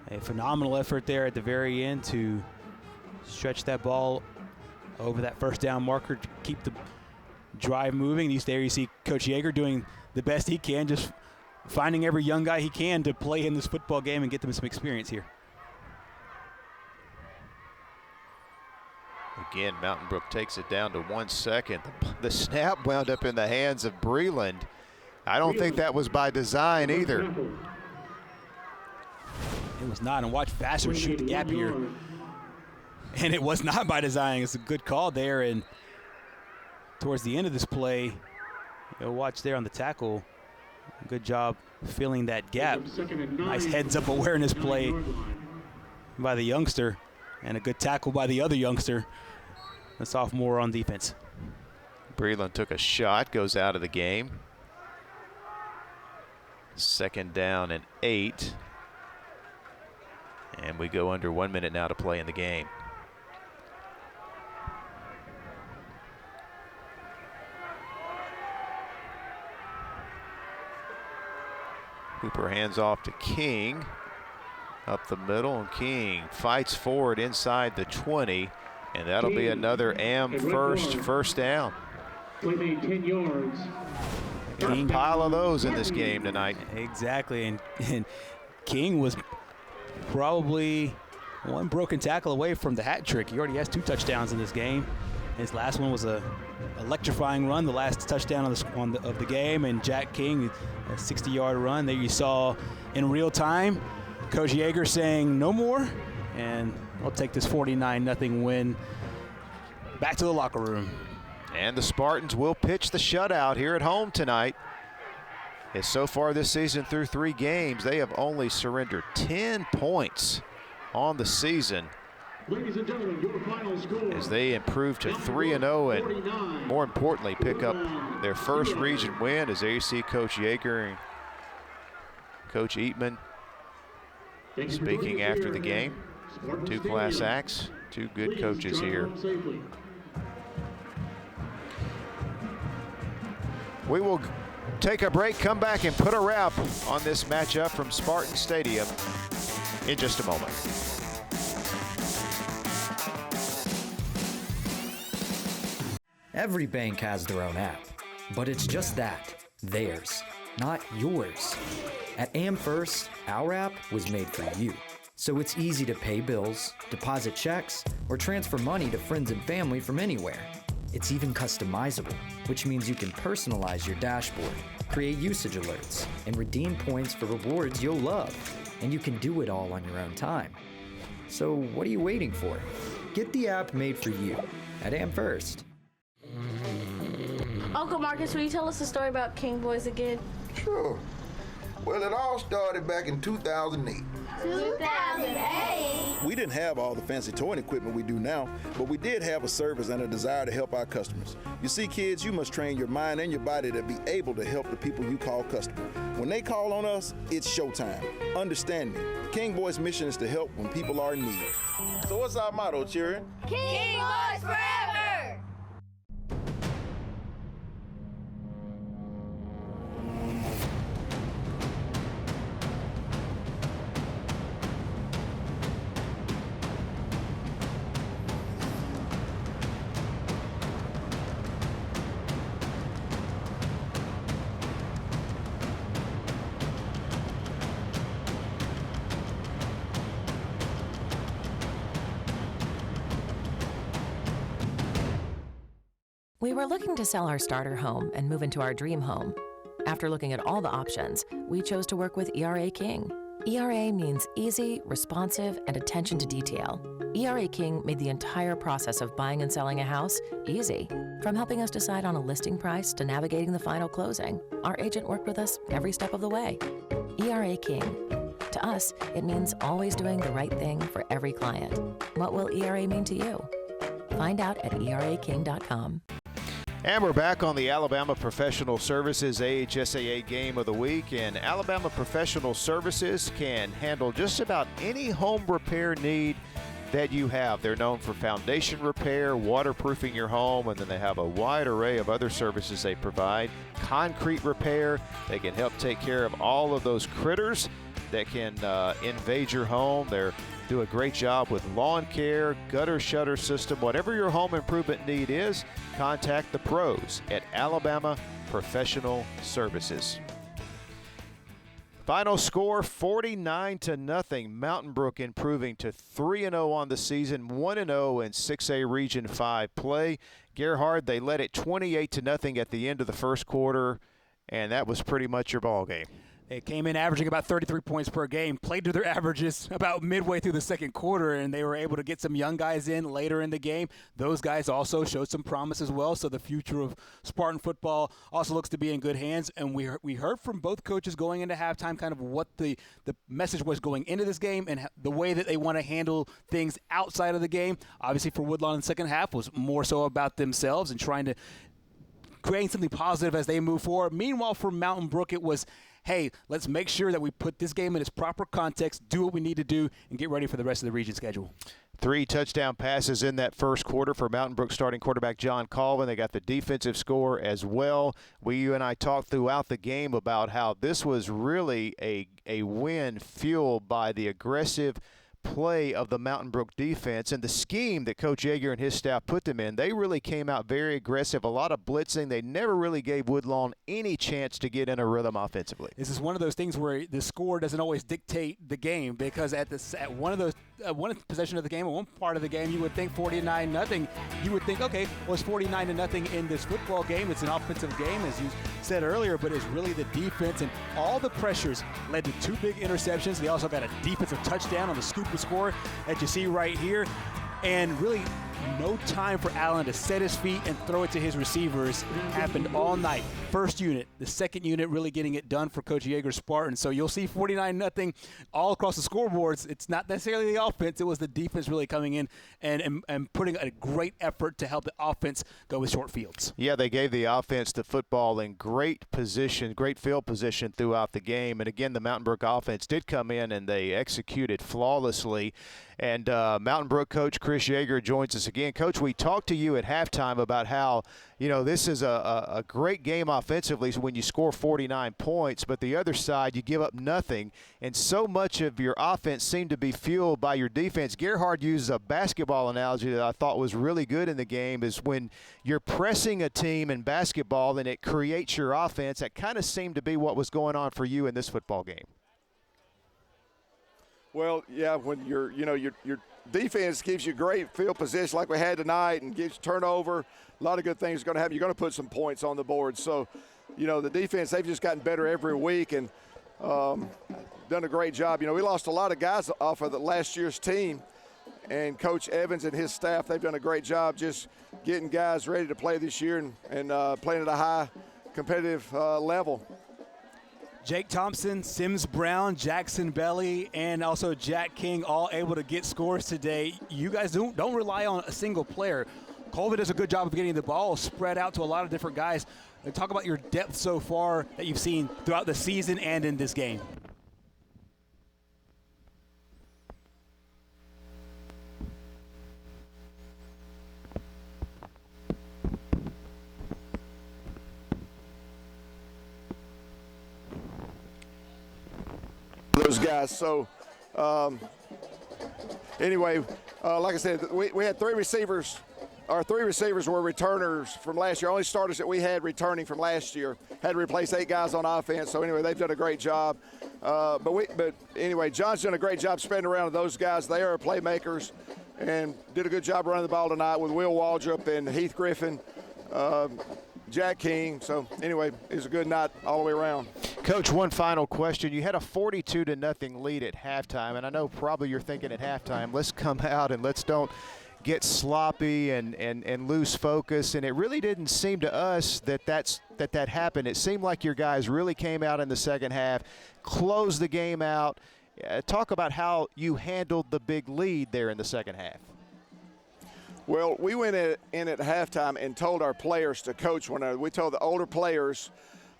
a phenomenal effort there at the very end to stretch that ball over that first down marker to keep the drive moving. There you see Coach Yeager doing the best he can, just finding every young guy he can to play in this football game and get them some experience here. Again, Mountain Brook takes it down to 1 second. The snap wound up in the hands of Breland. I don't think that was by design either. It was not, and watch Vassar shoot the gap here. And it was not by design. It's a good call there, and towards the end of this play, you'll watch there on the tackle. Good job filling that gap. Nice heads-up awareness play by the youngster, and a good tackle by the other youngster, the sophomore on defense. Breland took a shot, goes out of the game. Second down and 8. And we go under 1 minute now to play in the game. Hooper hands off to King. up the middle, and King fights forward inside the 20, and that'll be another first down. Play 10 yards. A pile of those in this game tonight. Exactly, and King was probably one broken tackle away from the hat trick. He already has 2 touchdowns in this game. His last one was a electrifying run, the last touchdown of the game, and Jack King, a 60-yard run. There you saw in real time Coach Yeager saying no more, and I'll take this 49-0 win back to the locker room. And the Spartans will pitch the shutout here at home tonight. As so far this season through 3 games, they have only surrendered 10 points on the season. Ladies and gentlemen, your final score. As they improve to 3-0 and more importantly pick up their first region win, as AC Coach Yeager and Coach Eatman speaking after the game. 2 class acts, 2 good coaches here. We will take a break, come back and put a wrap on this matchup from Spartan Stadium in just a moment. Every bank has their own app, but it's just that, theirs, not yours. At AmFirst, our app was made for you. So it's easy to pay bills, deposit checks, or transfer money to friends and family from anywhere. It's even customizable, which means you can personalize your dashboard, create usage alerts, and redeem points for rewards you'll love. And you can do it all on your own time. So what are you waiting for? Get the app made for you at AmFirst. Uncle Marcus, will you tell us the story about King Boys again? Sure. Well, it all started back in 2008. 2008? We didn't have all the fancy towing equipment we do now, but we did have a service and a desire to help our customers. You see, kids, you must train your mind and your body to be able to help the people you call customer. When they call on us, it's showtime. Understand me. King Boys' mission is to help when people are in need. So what's our motto, children? King Boys forever! We were looking to sell our starter home and move into our dream home. After looking at all the options, we chose to work with ERA King. ERA means easy, responsive, and attention to detail. ERA King made the entire process of buying and selling a house easy. From helping us decide on a listing price to navigating the final closing, our agent worked with us every step of the way. ERA King. To us, it means always doing the right thing for every client. What will ERA mean to you? Find out at eraking.com. And we're back on the Alabama Professional Services AHSAA Game of the Week. And Alabama Professional Services can handle just about any home repair need that you have. They're known for foundation repair, waterproofing your home, and then they have a wide array of other services they provide. Concrete repair, they can help take care of all of those critters that can invade your home. They do a great job with lawn care, gutter shutter system. Whatever your home improvement need is, contact the pros at Alabama Professional Services. Final score 49-0. Mountain Brook improving to 3-0 on the season, 1-0 in 6A Region 5 play. Gerhard, they led it 28-0 at the end of the first quarter, and that was pretty much your ball game. They came in averaging about 33 points per game, played to their averages about midway through the second quarter, and they were able to get some young guys in later in the game. Those guys also showed some promise as well, so the future of Spartan football also looks to be in good hands. And we heard from both coaches going into halftime kind of what the message was going into this game and the way that they want to handle things outside of the game. Obviously for Woodlawn in the second half was more so about themselves and trying to create something positive as they move forward. Meanwhile, for Mountain Brook, it was, hey, let's make sure that we put this game in its proper context, do what we need to do, and get ready for the rest of the region schedule. 3 touchdown passes in that first quarter for Mountain Brook starting quarterback John Colvin. They got the defensive score as well. You and I talked throughout the game about how this was really a win fueled by the aggressive play of the Mountain Brook defense and the scheme that Coach Yeager and his staff put them in. They really came out very aggressive, a lot of blitzing. They never really gave Woodlawn any chance to get in a rhythm offensively. This is one of those things where the score doesn't always dictate the game, because at one possession of the game, or one part of the game, you would think 49-0. You would think, okay, well, it's 49-0 in this football game. It's an offensive game, as you said earlier, but it's really the defense, and all the pressures led to 2 big interceptions. They also got a defensive touchdown on the scoop and score that you see right here, and really no time for Allen to set his feet and throw it to his receivers. Happened all night. First unit, the second unit really getting it done for Coach Yeager's Spartans. So you'll see 49-0 all across the scoreboards. It's not necessarily the offense. It was the defense really coming in and putting a great effort to help the offense go with short fields. Yeah, they gave the offense the football in great position, great field position throughout the game. And again, the Mountain Brook offense did come in and they executed flawlessly. And Mountain Brook coach Chris Yeager joins us again. Coach, we talked to you at halftime about how, this is a great game offensively when you score 49 points, but the other side, you give up nothing. And so much of your offense seemed to be fueled by your defense. Gerhard uses a basketball analogy that I thought was really good in the game, is when you're pressing a team in basketball and it creates your offense. That kind of seemed to be what was going on for you in this football game. Well, yeah, when your defense gives you great field position like we had tonight and gives you turnover, a lot of good things are going to happen. You're going to put some points on the board. So, the defense, they've just gotten better every week and done a great job. We lost a lot of guys off of the last year's team, and Coach Evans and his staff, they've done a great job just getting guys ready to play this year and playing at a high competitive level. Jake Thompson, Sims Brown, Jackson Belly, and also Jack King all able to get scores today. You guys don't rely on a single player. Colvin does a good job of getting the ball spread out to a lot of different guys. And talk about your depth so far that you've seen throughout the season and in this game. Those guys. So anyway, like I said, we had 3 receivers. Our 3 receivers were returners from last year. Only starters that we had returning from last year. Had to replace 8 guys on offense. So anyway, they've done a great job. But anyway, John's done a great job spreading around those guys. They are playmakers and did a good job running the ball tonight with Will Waldrop and Heath Griffin, Jack King. So anyway, it was a good night all the way around. Coach, one final question. You had a 42-0 lead at halftime, and I know probably you're thinking at halftime, let's come out and let's don't get sloppy and lose focus. And it really didn't seem to us that happened. It seemed like your guys really came out in the second half, closed the game out. Talk about how you handled the big lead there in the second half. Well, we went in at halftime and told our players to coach one another. We told the older players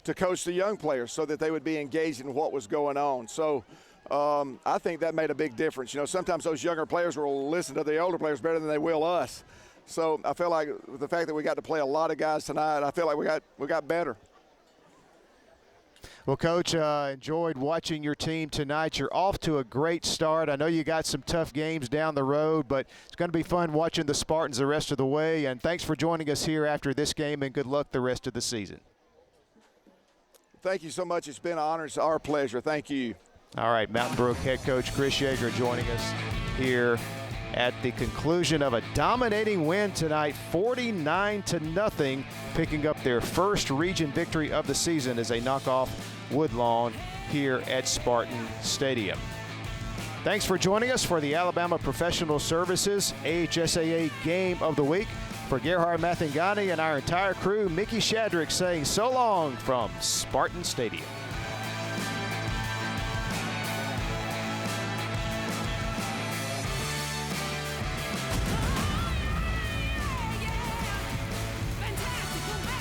to coach the young players so that they would be engaged in what was going on. So I think that made a big difference. Sometimes those younger players will listen to the older players better than they will us. So I feel like the fact that we got to play a lot of guys tonight, I feel like we got better. Well, Coach, enjoyed watching your team tonight. You're off to a great start. I know you got some tough games down the road, but it's going to be fun watching the Spartans the rest of the way. And thanks for joining us here after this game, and good luck the rest of the season. Thank you so much. It's been an honor. It's our pleasure. Thank you. All right, Mountain Brook head coach Chris Yeager joining us here at the conclusion of a dominating win tonight, 49-0, picking up their first region victory of the season as they knock off Woodlawn here at Spartan Stadium. Thanks for joining us for the Alabama Professional Services AHSAA Game of the Week. For Gerhard Mathangani and our entire crew, Mickey Shadrick saying so long from Spartan Stadium.